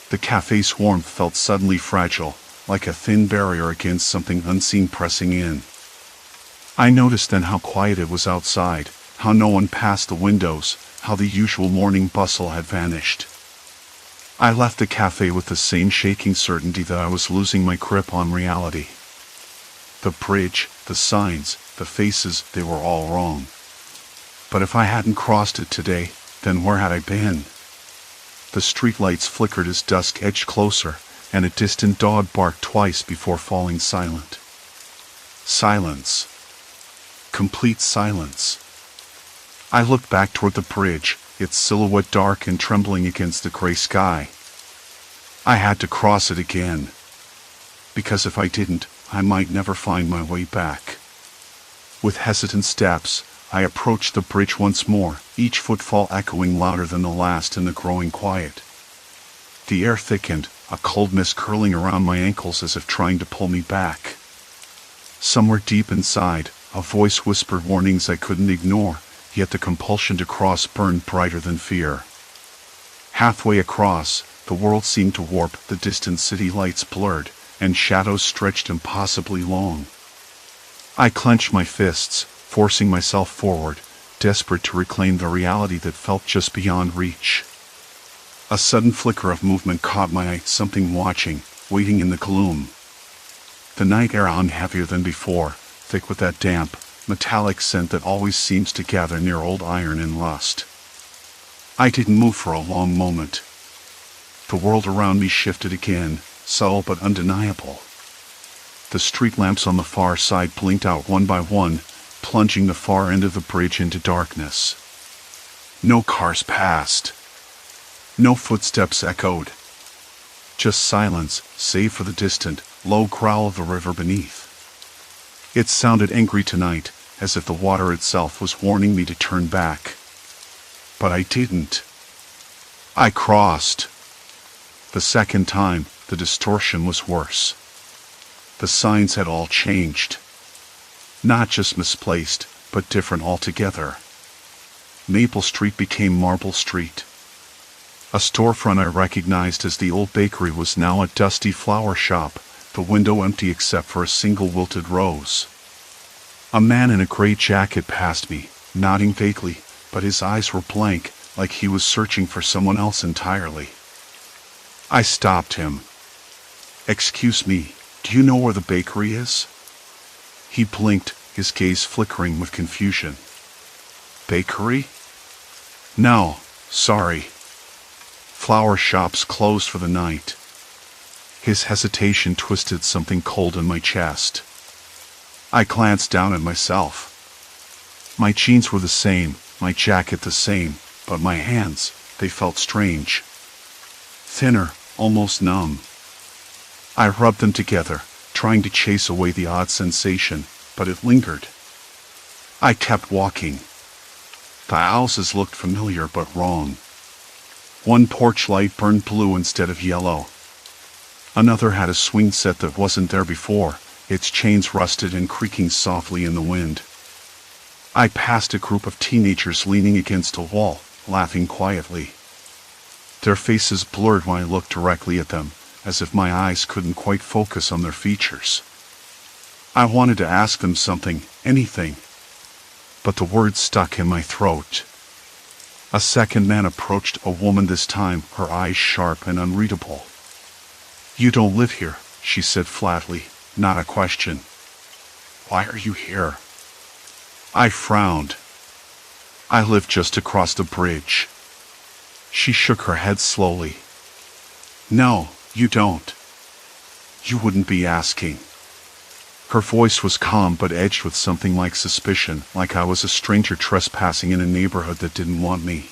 The cafe's warmth felt suddenly fragile, like a thin barrier against something unseen pressing in. I noticed then how quiet it was outside, how no one passed the windows, how the usual morning bustle had vanished. I left the cafe with the same shaking certainty that I was losing my grip on reality. The bridge, the signs, the faces, they were all wrong. But if I hadn't crossed it today, then where had I been? The streetlights flickered as dusk edged closer, and a distant dog barked twice before falling silent. Silence. Complete silence. I looked back toward the bridge, its silhouette dark and trembling against the gray sky. I had to cross it again, because if I didn't, I might never find my way back. With hesitant steps, I approached the bridge once more, each footfall echoing louder than the last in the growing quiet. The air thickened, a cold mist curling around my ankles as if trying to pull me back. Somewhere deep inside, a voice whispered warnings I couldn't ignore, yet the compulsion to cross burned brighter than fear. Halfway across, the world seemed to warp, the distant city lights blurred, and shadows stretched impossibly long. I clenched my fists, forcing myself forward, desperate to reclaim the reality that felt just beyond reach. A sudden flicker of movement caught my eye, something watching, waiting in the gloom. The night air hung heavier than before, thick with that damp, metallic scent that always seems to gather near old iron and rust. I didn't move for a long moment. The world around me shifted again, subtle but undeniable. The street lamps on the far side blinked out one by one, plunging the far end of the bridge into darkness. No cars passed. No footsteps echoed. Just silence, save for the distant, low growl of the river beneath. It sounded angry tonight, as if the water itself was warning me to turn back. But I didn't. I crossed. The second time, the distortion was worse. The signs had all changed. Not just misplaced, but different altogether. Maple Street became Marble Street. A storefront I recognized as the old bakery was now a dusty flower shop, the window empty except for a single wilted rose. A man in a gray jacket passed me, nodding vaguely, but his eyes were blank, like he was searching for someone else entirely. I stopped him. "Excuse me, do you know where the bakery is?" He blinked, his gaze flickering with confusion. "Bakery? No, sorry. Flower shops closed for the night." His hesitation twisted something cold in my chest. I glanced down at myself. My jeans were the same, my jacket the same, but my hands, they felt strange. Thinner, almost numb. I rubbed them together, trying to chase away the odd sensation, but it lingered. I kept walking. The houses looked familiar but wrong. One porch light burned blue instead of yellow. Another had a swing set that wasn't there before, its chains rusted and creaking softly in the wind. I passed a group of teenagers leaning against a wall, laughing quietly. Their faces blurred when I looked directly at them, as if my eyes couldn't quite focus on their features. I wanted to ask them something, anything, but the words stuck in my throat. A second man approached, a woman this time, her eyes sharp and unreadable. "You don't live here," she said flatly, not a question. "Why are you here?" I frowned. "I live just across the bridge." She shook her head slowly. "No, you don't. You wouldn't be asking." Her voice was calm but edged with something like suspicion, like I was a stranger trespassing in a neighborhood that didn't want me.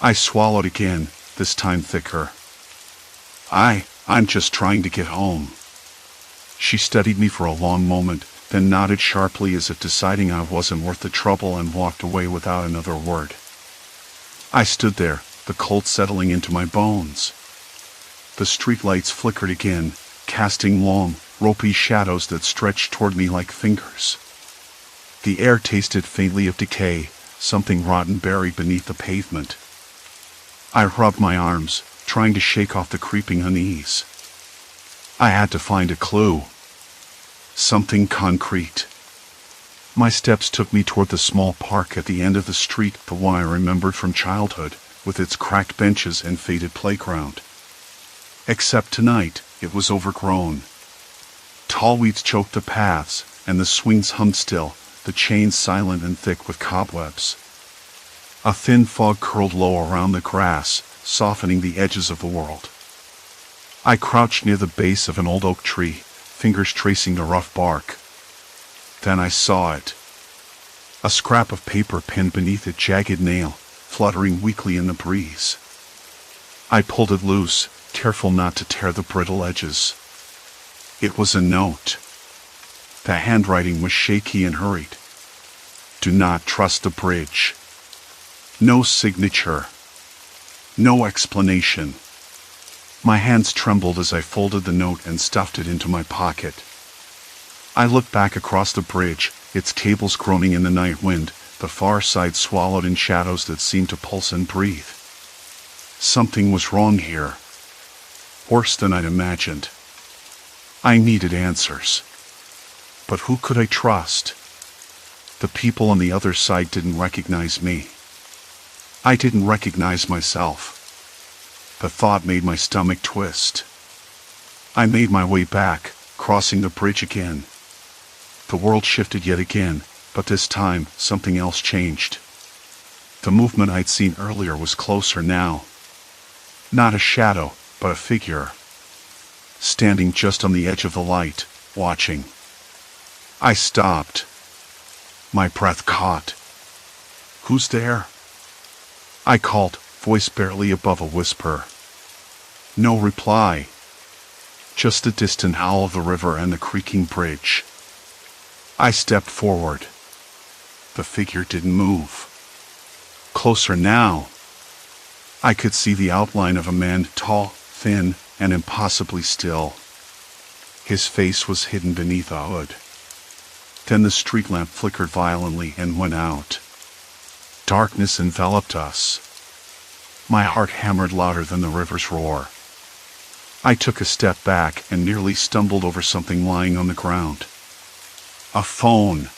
I swallowed again, this time thicker. I'm just trying to get home." She studied me for a long moment, then nodded sharply as if deciding I wasn't worth the trouble and walked away without another word. I stood there, the cold settling into my bones. The streetlights flickered again, casting long, ropey shadows that stretched toward me like fingers. The air tasted faintly of decay, something rotten buried beneath the pavement. I rubbed my arms, trying to shake off the creeping unease. I had to find a clue. Something concrete. My steps took me toward the small park at the end of the street, the one I remembered from childhood, with its cracked benches and faded playground. Except tonight, it was overgrown. Tall weeds choked the paths, and the swings hummed still, the chains silent and thick with cobwebs. A thin fog curled low around the grass, softening the edges of the world. I crouched near the base of an old oak tree, fingers tracing the rough bark. Then I saw it. A scrap of paper pinned beneath a jagged nail, fluttering weakly in the breeze. I pulled it loose, careful not to tear the brittle edges. It was a note. The handwriting was shaky and hurried. "Do not trust the bridge." No signature. No explanation. My hands trembled as I folded the note and stuffed it into my pocket. I looked back across the bridge, its cables groaning in the night wind, the far side swallowed in shadows that seemed to pulse and breathe. Something was wrong here. Worse than I'd imagined. I needed answers. But who could I trust? The people on the other side didn't recognize me. I didn't recognize myself. The thought made my stomach twist. I made my way back, crossing the bridge again. The world shifted yet again, but this time something else changed. The movement I'd seen earlier was closer now. Not a shadow, but a figure. Standing just on the edge of the light, watching. I stopped. My breath caught. "Who's there?" I called, voice barely above a whisper. No reply. Just the distant howl of the river and the creaking bridge. I stepped forward. The figure didn't move. Closer now. I could see the outline of a man, tall, thin, and impossibly still. His face was hidden beneath a hood. Then the street lamp flickered violently and went out. Darkness enveloped us. My heart hammered louder than the river's roar. I took a step back and nearly stumbled over something lying on the ground. A phone.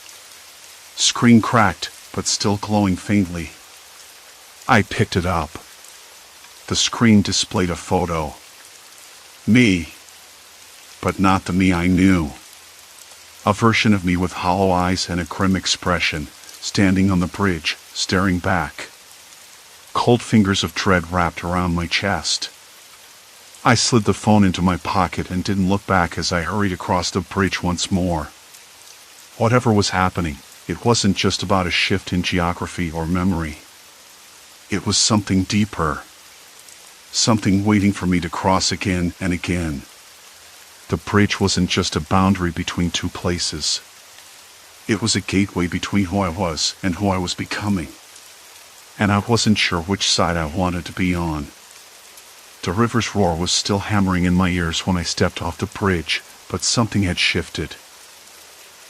Screen cracked, but still glowing faintly. I picked it up. The screen displayed a photo. Me. But not the me I knew. A version of me with hollow eyes and a grim expression, standing on the bridge, staring back. Cold fingers of dread wrapped around my chest. I slid the phone into my pocket and didn't look back as I hurried across the bridge once more. Whatever was happening, it wasn't just about a shift in geography or memory. It was something deeper. Something waiting for me to cross again and again. The bridge wasn't just a boundary between two places. It was a gateway between who I was and who I was becoming. And I wasn't sure which side I wanted to be on. The river's roar was still hammering in my ears when I stepped off the bridge, but something had shifted.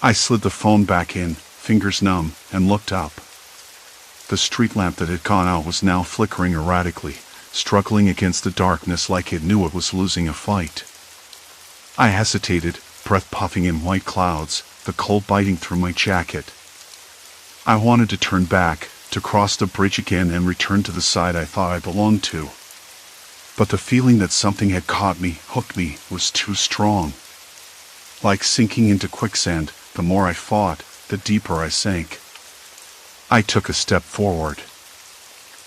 I slid the phone back in, fingers numb, and looked up. The street lamp that had gone out was now flickering erratically, struggling against the darkness like it knew it was losing a fight. I hesitated, breath puffing in white clouds, the cold biting through my jacket. I wanted to turn back, to cross the bridge again and return to the side I thought I belonged to. But the feeling that something had caught me, hooked me, was too strong. Like sinking into quicksand, the more I fought, the deeper I sank. I took a step forward.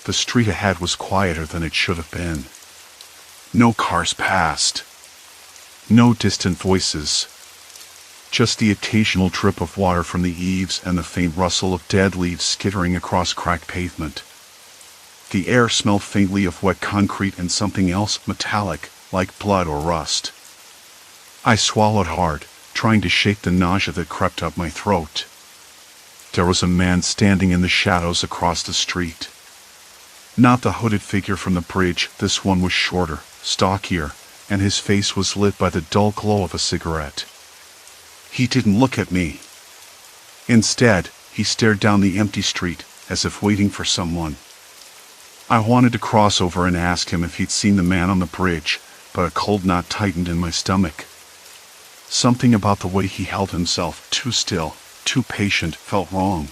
The street ahead was quieter than it should have been. No cars passed. No distant voices. Just the occasional drip of water from the eaves and the faint rustle of dead leaves skittering across cracked pavement. The air smelled faintly of wet concrete and something else, metallic, like blood or rust. I swallowed hard, trying to shake the nausea that crept up my throat. There was a man standing in the shadows across the street. Not the hooded figure from the bridge, this one was shorter, stockier, and his face was lit by the dull glow of a cigarette. He didn't look at me. Instead, he stared down the empty street, as if waiting for someone. I wanted to cross over and ask him if he'd seen the man on the bridge, but a cold knot tightened in my stomach. Something about the way he held himself, too still, too patient, felt wrong.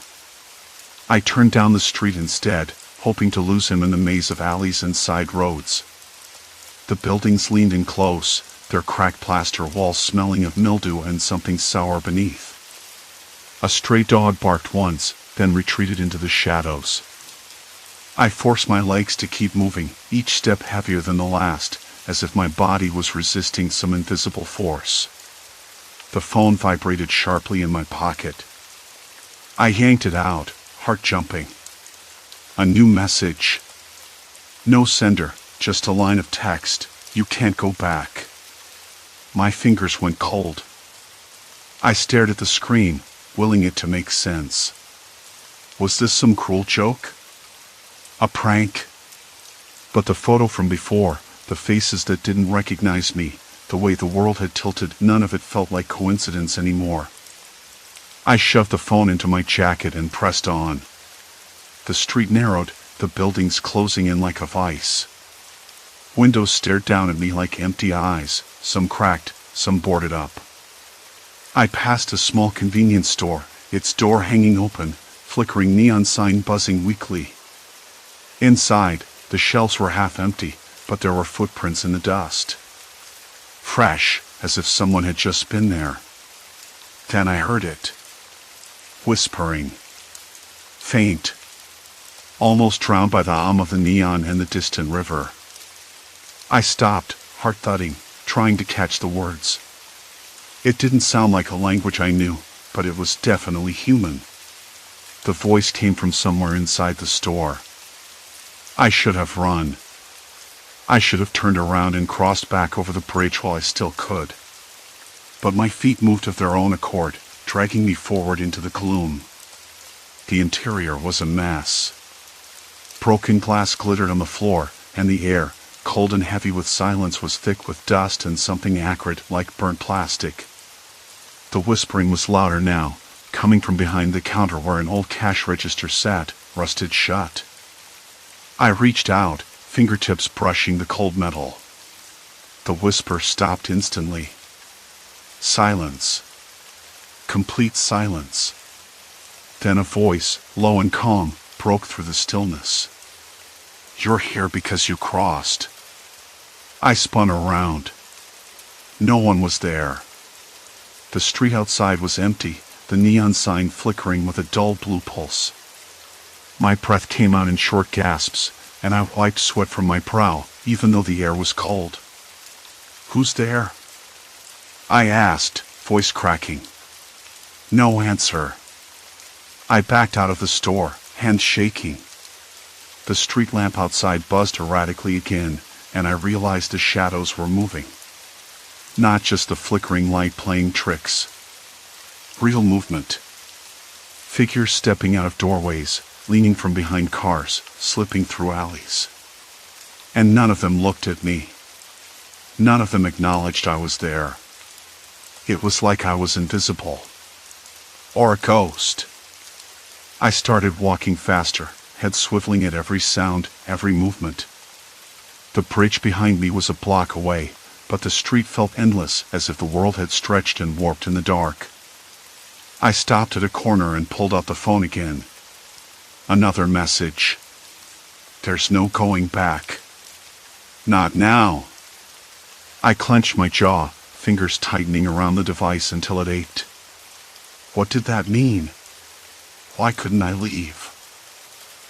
I turned down the street instead, hoping to lose him in the maze of alleys and side roads. The buildings leaned in close, their cracked plaster walls smelling of mildew and something sour beneath. A stray dog barked once, then retreated into the shadows. I forced my legs to keep moving, each step heavier than the last, as if my body was resisting some invisible force. The phone vibrated sharply in my pocket. I yanked it out, heart jumping. A new message. No sender, just a line of text. You can't go back. My fingers went cold. I stared at the screen, willing it to make sense. Was this some cruel joke? A prank? But the photo from before, the faces that didn't recognize me, the way the world had tilted, none of it felt like coincidence anymore. I shoved the phone into my jacket and pressed on. The street narrowed, the buildings closing in like a vice. Windows stared down at me like empty eyes, some cracked, some boarded up. I passed a small convenience store, its door hanging open, flickering neon sign buzzing weakly. Inside, the shelves were half empty, but there were footprints in the dust. Fresh, as if someone had just been there. Then I heard it. Whispering. Faint. Almost drowned by the hum of the neon and the distant river. I stopped, heart thudding, trying to catch the words. It didn't sound like a language I knew, but it was definitely human. The voice came from somewhere inside the store. I should have run. I should have turned around and crossed back over the bridge while I still could. But my feet moved of their own accord, dragging me forward into the gloom. The interior was a mess. Broken glass glittered on the floor, and the air, cold and heavy with silence, was thick with dust and something acrid like burnt plastic. The whispering was louder now, coming from behind the counter where an old cash register sat, rusted shut. I reached out, fingertips brushing the cold metal. The whisper stopped instantly. Silence. Complete silence. Then a voice, low and calm, broke through the stillness. You're here because you crossed. I spun around. No one was there. The street outside was empty, the neon sign flickering with a dull blue pulse. My breath came out in short gasps, and I wiped sweat from my brow, even though the air was cold. Who's there? I asked, voice cracking. No answer. I backed out of the store, hands shaking. The street lamp outside buzzed erratically again, and I realized the shadows were moving. Not just the flickering light playing tricks. Real movement. Figures stepping out of doorways, leaning from behind cars, slipping through alleys. And none of them looked at me. None of them acknowledged I was there. It was like I was invisible. Or a ghost. I started walking faster, head swiveling at every sound, every movement. The bridge behind me was a block away, but the street felt endless, as if the world had stretched and warped in the dark. I stopped at a corner and pulled out the phone again. Another message. There's no going back. Not now. I clenched my jaw, fingers tightening around the device until it ached. What did that mean? Why couldn't I leave?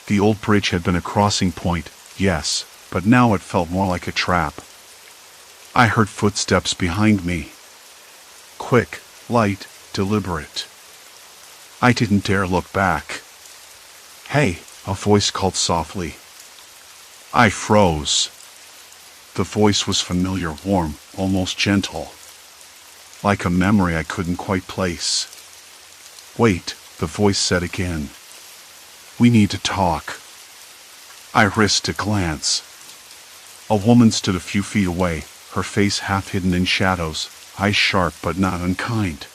The old bridge had been a crossing point, yes, but now it felt more like a trap. I heard footsteps behind me. Quick, light, deliberate. I didn't dare look back. Hey, a voice called softly. I froze. The voice was familiar, warm, almost gentle. Like a memory I couldn't quite place. "Wait," the voice said again. "We need to talk." I risked a glance. A woman stood a few feet away, her face half hidden in shadows, eyes sharp but not unkind.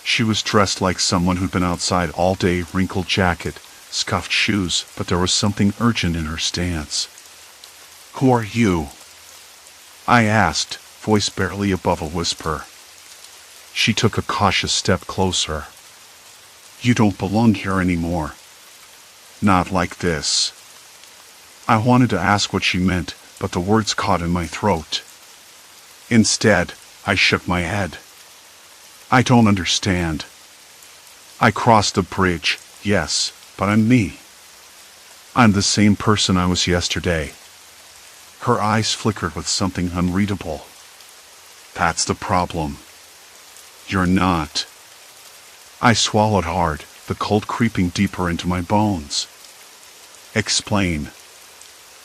She was dressed like someone who'd been outside all day, wrinkled jacket, scuffed shoes, but there was something urgent in her stance. "Who are you?" I asked, voice barely above a whisper. She took a cautious step closer. "You don't belong here anymore. Not like this." I wanted to ask what she meant, but the words caught in my throat. Instead, I shook my head. "I don't understand. I crossed the bridge, yes, but I'm me. I'm the same person I was yesterday." Her eyes flickered with something unreadable. "That's the problem. You're not." I swallowed hard, the cold creeping deeper into my bones. "Explain."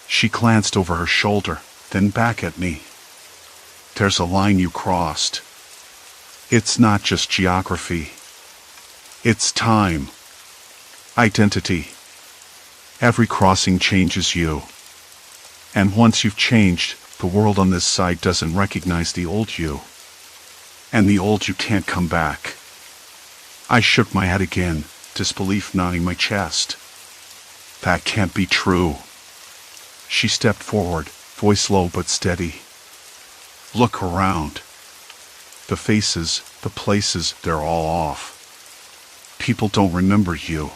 She glanced over her shoulder, then back at me. "There's a line you crossed. It's not just geography. It's time. Identity. Every crossing changes you. And once you've changed, the world on this side doesn't recognize the old you. And the old you can't come back." I shook my head again, disbelief knotting my chest. "That can't be true." She stepped forward, voice low but steady. "Look around. The faces, the places, they're all off. People don't remember you.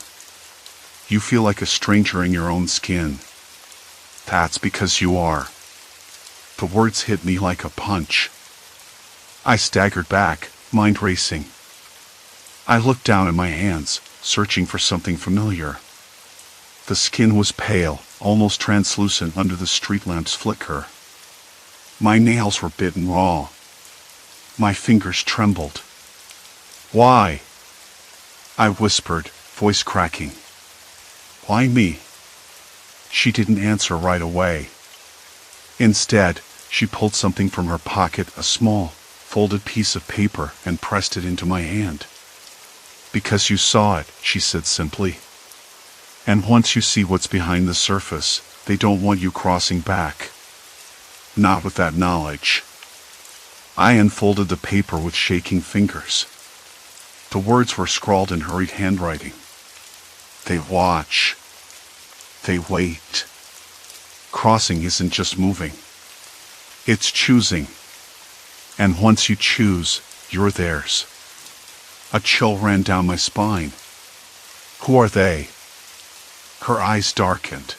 You feel like a stranger in your own skin. That's because you are." The words hit me like a punch. I staggered back, mind racing. I looked down at my hands, searching for something familiar. The skin was pale, almost translucent under the street lamp's flicker. My nails were bitten raw. My fingers trembled. "Why?" I whispered, voice cracking. "Why me?" She didn't answer right away. Instead, she pulled something from her pocket, a small, folded piece of paper, and pressed it into my hand. "Because you saw it," she said simply. "And once you see what's behind the surface, they don't want you crossing back. Not with that knowledge." I unfolded the paper with shaking fingers. The words were scrawled in hurried handwriting. "They watch. They wait. Crossing isn't just moving. It's choosing. And once you choose, you're theirs." A chill ran down my spine. "Who are they?" Her eyes darkened.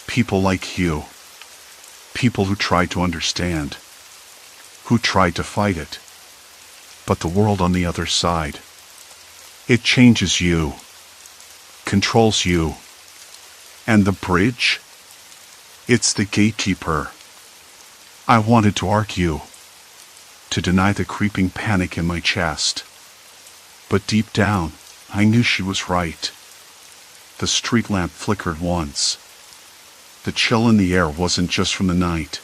"People like you. People who tried to understand. Who tried to fight it. But the world on the other side. It changes you. Controls you. And the bridge? It's the gatekeeper." I wanted to argue. To deny the creeping panic in my chest. But deep down, I knew she was right. The street lamp flickered once. The chill in the air wasn't just from the night.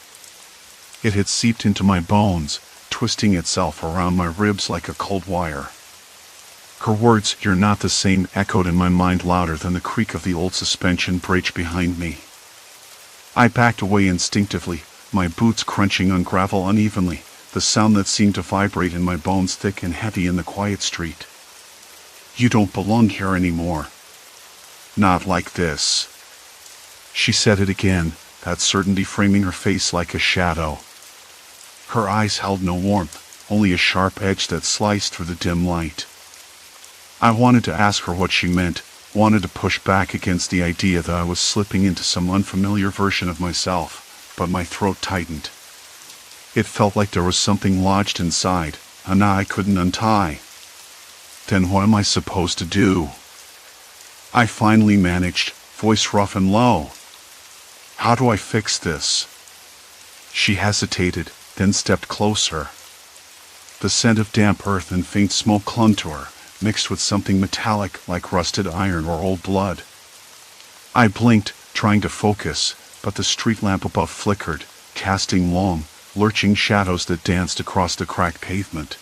It had seeped into my bones, twisting itself around my ribs like a cold wire. Her words, "You're not the same," echoed in my mind louder than the creak of the old suspension bridge behind me. I backed away instinctively, my boots crunching on gravel unevenly, the sound that seemed to vibrate in my bones thick and heavy in the quiet street. "You don't belong here anymore. Not like this." She said it again, that certainty framing her face like a shadow. Her eyes held no warmth, only a sharp edge that sliced through the dim light. I wanted to ask her what she meant, wanted to push back against the idea that I was slipping into some unfamiliar version of myself, but my throat tightened. It felt like there was something lodged inside, a knot I couldn't untie. Then what am I supposed to do? I finally managed, voice rough and low. "How do I fix this?" She hesitated, then stepped closer. The scent of damp earth and faint smoke clung to her, mixed with something metallic like rusted iron or old blood. I blinked, trying to focus, but the street lamp above flickered, casting long, lurching shadows that danced across the cracked pavement.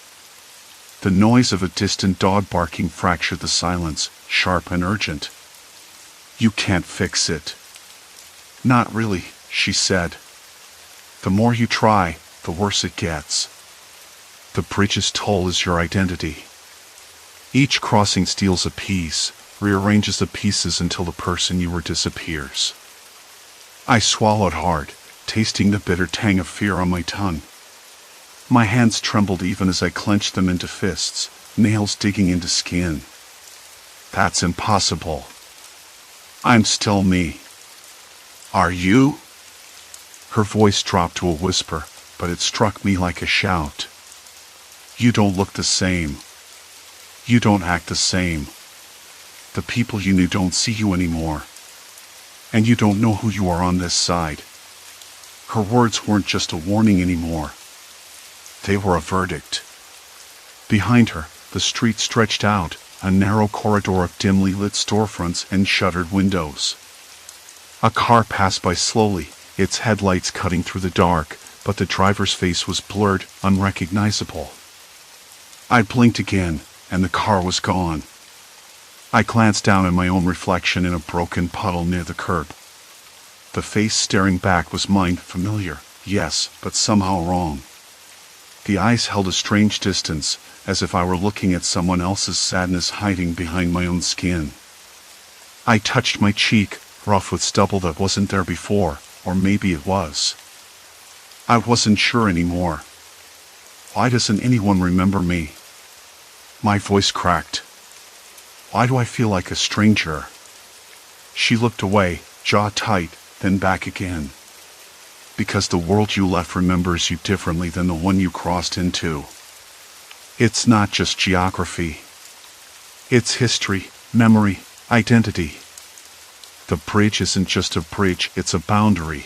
The noise of a distant dog barking fractured the silence, sharp and urgent. "You can't fix it." "Not really," she said. "The more you try, the worse it gets. The bridge's toll is your identity. Each crossing steals a piece, rearranges the pieces until the person you were disappears." I swallowed hard, tasting the bitter tang of fear on my tongue. My hands trembled even as I clenched them into fists, nails digging into skin. "That's impossible. I'm still me." "Are you?" Her voice dropped to a whisper, but it struck me like a shout. "You don't look the same. You don't act the same. The people you knew don't see you anymore. And you don't know who you are on this side." Her words weren't just a warning anymore. They were a verdict. Behind her, the street stretched out, a narrow corridor of dimly lit storefronts and shuttered windows. A car passed by slowly, its headlights cutting through the dark, but the driver's face was blurred, unrecognizable. I blinked again, and the car was gone. I glanced down at my own reflection in a broken puddle near the curb. The face staring back was mine, familiar, yes, but somehow wrong. The eyes held a strange distance, as if I were looking at someone else's sadness hiding behind my own skin. I touched my cheek, rough with stubble that wasn't there before, or maybe it was. I wasn't sure anymore. Why doesn't anyone remember me? My voice cracked. Why do I feel like a stranger? She looked away, jaw tight, then back again. Because the world you left remembers you differently than the one you crossed into. It's not just geography. It's history, memory, identity. The bridge isn't just a bridge, it's a boundary.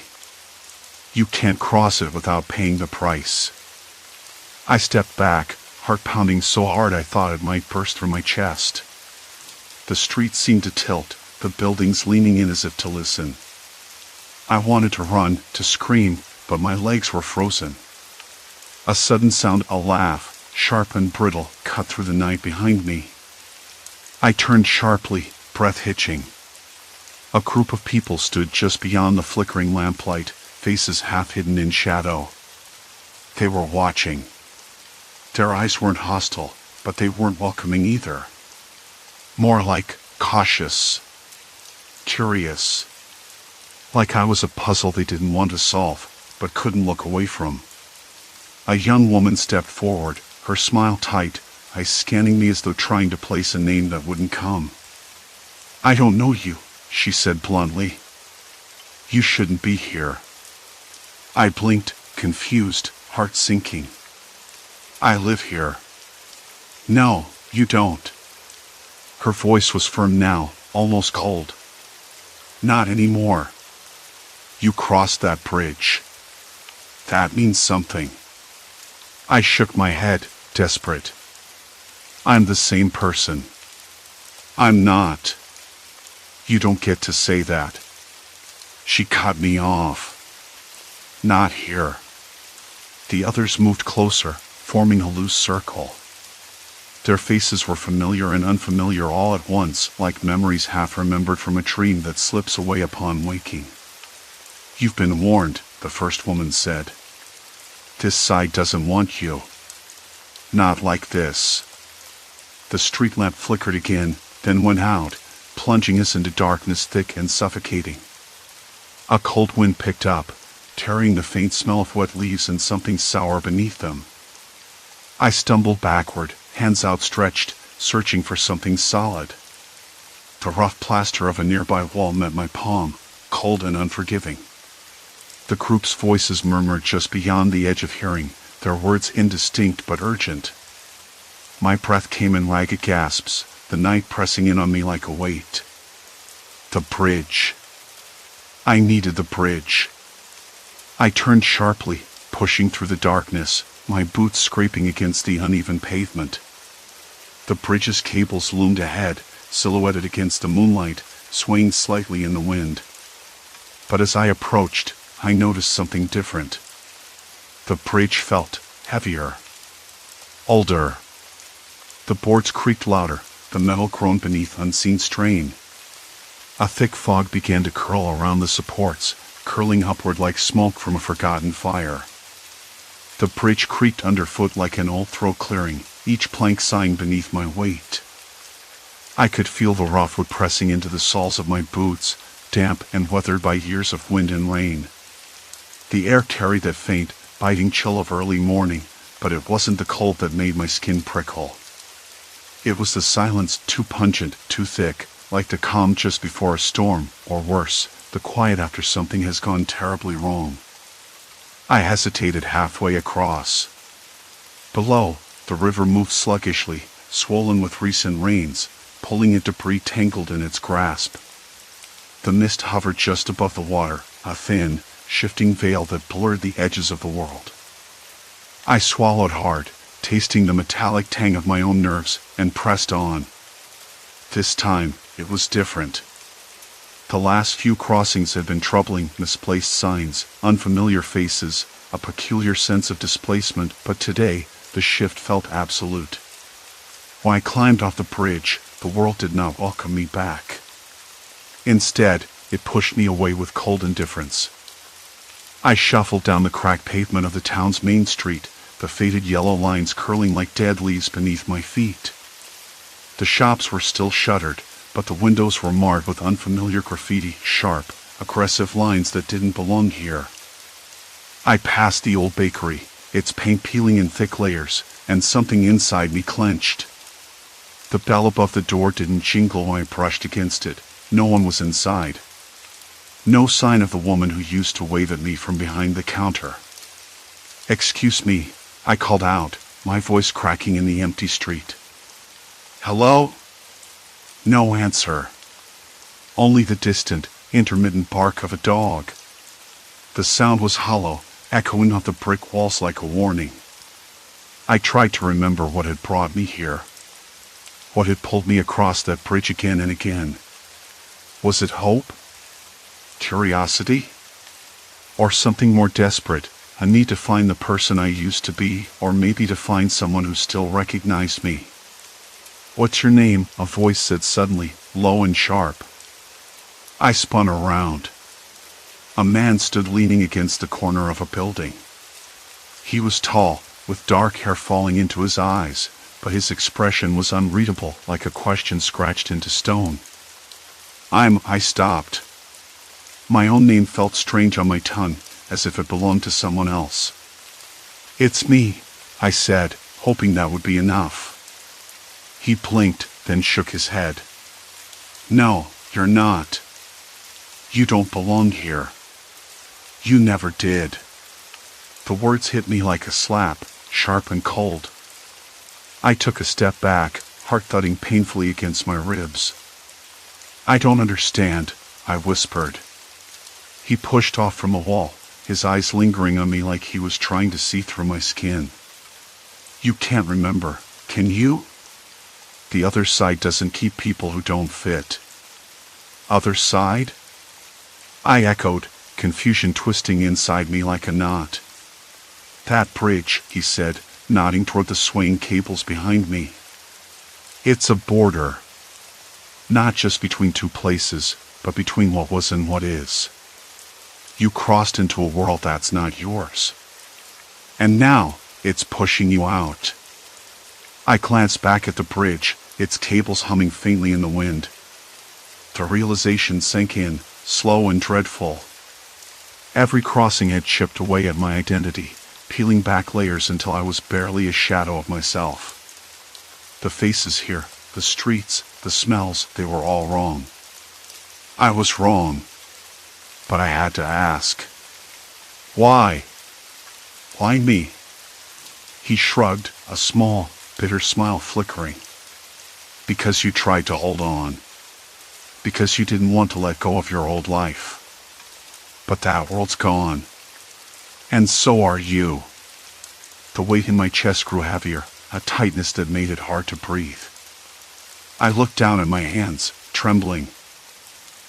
You can't cross it without paying the price. I stepped back, heart pounding so hard I thought it might burst from my chest. The street seemed to tilt, the buildings leaning in as if to listen. I wanted to run, to scream, but my legs were frozen. A sudden sound, a laugh, sharp and brittle, cut through the night behind me. I turned sharply, breath hitching. A group of people stood just beyond the flickering lamplight, faces half hidden in shadow. They were watching. Their eyes weren't hostile, but they weren't welcoming either. More like cautious, curious. Like I was a puzzle they didn't want to solve, but couldn't look away from. A young woman stepped forward, her smile tight, eyes scanning me as though trying to place a name that wouldn't come. "I don't know you," she said bluntly. "You shouldn't be here." I blinked, confused, heart sinking. "I live here." "No, you don't." Her voice was firm now, almost cold. "Not anymore. You crossed that bridge. That means something." I shook my head, desperate. "I'm the same person." "I'm not." "You don't get to say that." She cut me off. "Not here." The others moved closer, forming a loose circle. Their faces were familiar and unfamiliar all at once, like memories half remembered from a dream that slips away upon waking. "You've been warned," the first woman said. "This side doesn't want you. Not like this." The street lamp flickered again, then went out, plunging us into darkness thick and suffocating. A cold wind picked up, carrying the faint smell of wet leaves and something sour beneath them. I stumbled backward, hands outstretched, searching for something solid. The rough plaster of a nearby wall met my palm, cold and unforgiving. The group's voices murmured just beyond the edge of hearing, their words indistinct but urgent. My breath came in ragged gasps, the night pressing in on me like a weight. The bridge. I needed the bridge. I turned sharply, pushing through the darkness, my boots scraping against the uneven pavement. The bridge's cables loomed ahead, silhouetted against the moonlight, swaying slightly in the wind. But as I approached, I noticed something different. The bridge felt heavier, older. The boards creaked louder, the metal groaned beneath unseen strain. A thick fog began to curl around the supports, curling upward like smoke from a forgotten fire. The bridge creaked underfoot like an old throat clearing, each plank sighing beneath my weight. I could feel the rough wood pressing into the soles of my boots, damp and weathered by years of wind and rain. The air carried that faint, biting chill of early morning, but it wasn't the cold that made my skin prickle. It was the silence, too pungent, too thick, like the calm just before a storm, or worse, the quiet after something has gone terribly wrong. I hesitated halfway across. Below, the river moved sluggishly, swollen with recent rains, pulling at debris tangled in its grasp. The mist hovered just above the water, a thin, shifting veil that blurred the edges of the world. I swallowed hard, tasting the metallic tang of my own nerves, and pressed on. This time, it was different. The last few crossings had been troubling, misplaced signs, unfamiliar faces, a peculiar sense of displacement, but today, the shift felt absolute. When I climbed off the bridge, the world did not welcome me back. Instead, it pushed me away with cold indifference. I shuffled down the cracked pavement of the town's main street, the faded yellow lines curling like dead leaves beneath my feet. The shops were still shuttered, but the windows were marred with unfamiliar graffiti, sharp, aggressive lines that didn't belong here. I passed the old bakery, its paint peeling in thick layers, and something inside me clenched. The bell above the door didn't jingle when I brushed against it. No one was inside. No sign of the woman who used to wave at me from behind the counter. "Excuse me," I called out, my voice cracking in the empty street. "Hello?" No answer. Only the distant, intermittent bark of a dog. The sound was hollow, echoing off the brick walls like a warning. I tried to remember what had brought me here. What had pulled me across that bridge again and again. Was it hope? Curiosity? Or something more desperate, a need to find the person I used to be, or maybe to find someone who still recognized me? "What's your name?" a voice said suddenly, low and sharp. I spun around. A man stood leaning against the corner of a building. He was tall, with dark hair falling into his eyes, but his expression was unreadable, like a question scratched into stone. I stopped. My own name felt strange on my tongue, as if it belonged to someone else. "It's me," I said, hoping that would be enough. He blinked, then shook his head. "No, you're not. You don't belong here. You never did." The words hit me like a slap, sharp and cold. I took a step back, heart thudding painfully against my ribs. "I don't understand," I whispered. He pushed off from a wall, his eyes lingering on me like he was trying to see through my skin. "You can't remember, can you? The other side doesn't keep people who don't fit." "Other side?" I echoed, confusion twisting inside me like a knot. "That bridge," he said, nodding toward the swaying cables behind me. "It's a border. Not just between two places, but between what was and what is. You crossed into a world that's not yours. And now, it's pushing you out." I glanced back at the bridge, its cables humming faintly in the wind. The realization sank in, slow and dreadful. Every crossing had chipped away at my identity, peeling back layers until I was barely a shadow of myself. The faces here, the streets, the smells, they were all wrong. I was wrong. But I had to ask. Why? Why me? He shrugged, a small, bitter smile flickering. "Because you tried to hold on. Because you didn't want to let go of your old life. But that world's gone. And so are you." The weight in my chest grew heavier, a tightness that made it hard to breathe. I looked down at my hands, trembling.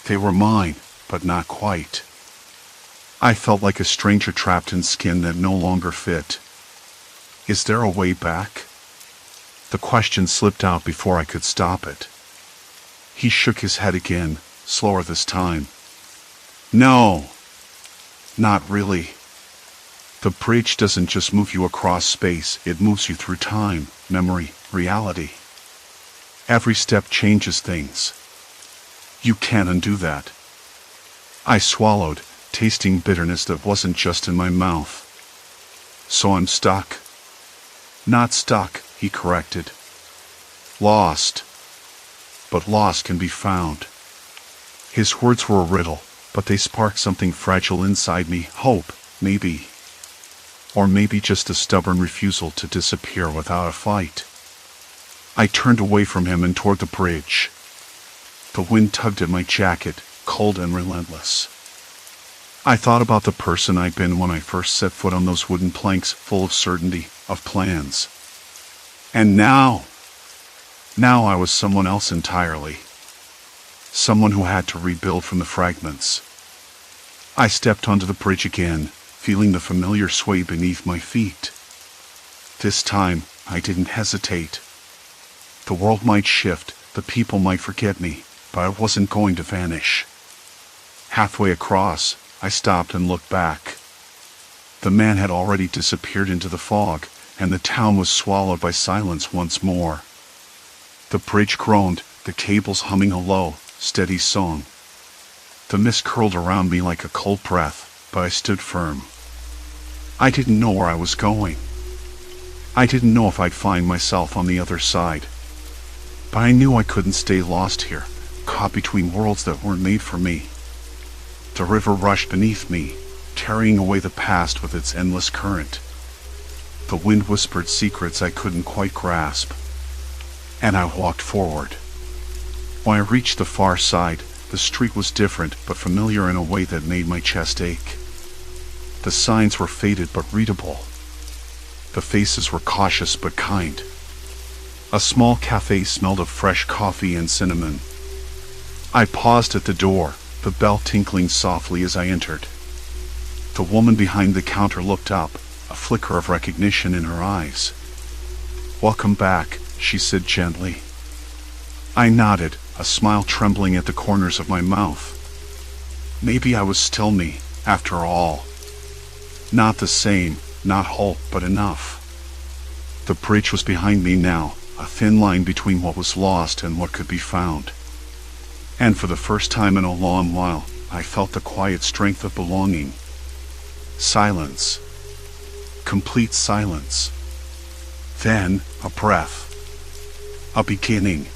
They were mine, but not quite. I felt like a stranger trapped in skin that no longer fit. Is there a way back? The question slipped out before I could stop it. He shook his head again, slower this time. No, not really. The bridge doesn't just move you across space, it moves you through time, memory, reality. Every step changes things. You can't undo that. I swallowed, tasting bitterness that wasn't just in my mouth. So I'm stuck. Not stuck, he corrected. Lost. But lost can be found. His words were a riddle, but they sparked something fragile inside me. Hope, maybe. Or maybe just a stubborn refusal to disappear without a fight. I turned away from him and toward the bridge. The wind tugged at my jacket, cold and relentless. I thought about the person I'd been when I first set foot on those wooden planks, full of certainty, of plans. And now I was someone else entirely. Someone who had to rebuild from the fragments. I stepped onto the bridge again, feeling the familiar sway beneath my feet. This time, I didn't hesitate. The world might shift, the people might forget me, but I wasn't going to vanish. Halfway across, I stopped and looked back. The man had already disappeared into the fog, and the town was swallowed by silence once more. The bridge groaned, the cables humming a low, steady song. The mist curled around me like a cold breath, but I stood firm. I didn't know where I was going. I didn't know if I'd find myself on the other side. But I knew I couldn't stay lost here, caught between worlds that weren't made for me. The river rushed beneath me, carrying away the past with its endless current. The wind whispered secrets I couldn't quite grasp. And I walked forward. When I reached the far side, the street was different but familiar in a way that made my chest ache. The signs were faded but readable. The faces were cautious but kind. A small cafe smelled of fresh coffee and cinnamon. I paused at the door, the bell tinkling softly as I entered. The woman behind the counter looked up, a flicker of recognition in her eyes. "Welcome back," she said gently. I nodded, a smile trembling at the corners of my mouth. Maybe I was still me, after all. Not the same, not whole, but enough. The bridge was behind me now, a thin line between what was lost and what could be found. And for the first time in a long while, I felt the quiet strength of belonging. Silence. Complete silence. Then, a breath. A beginning.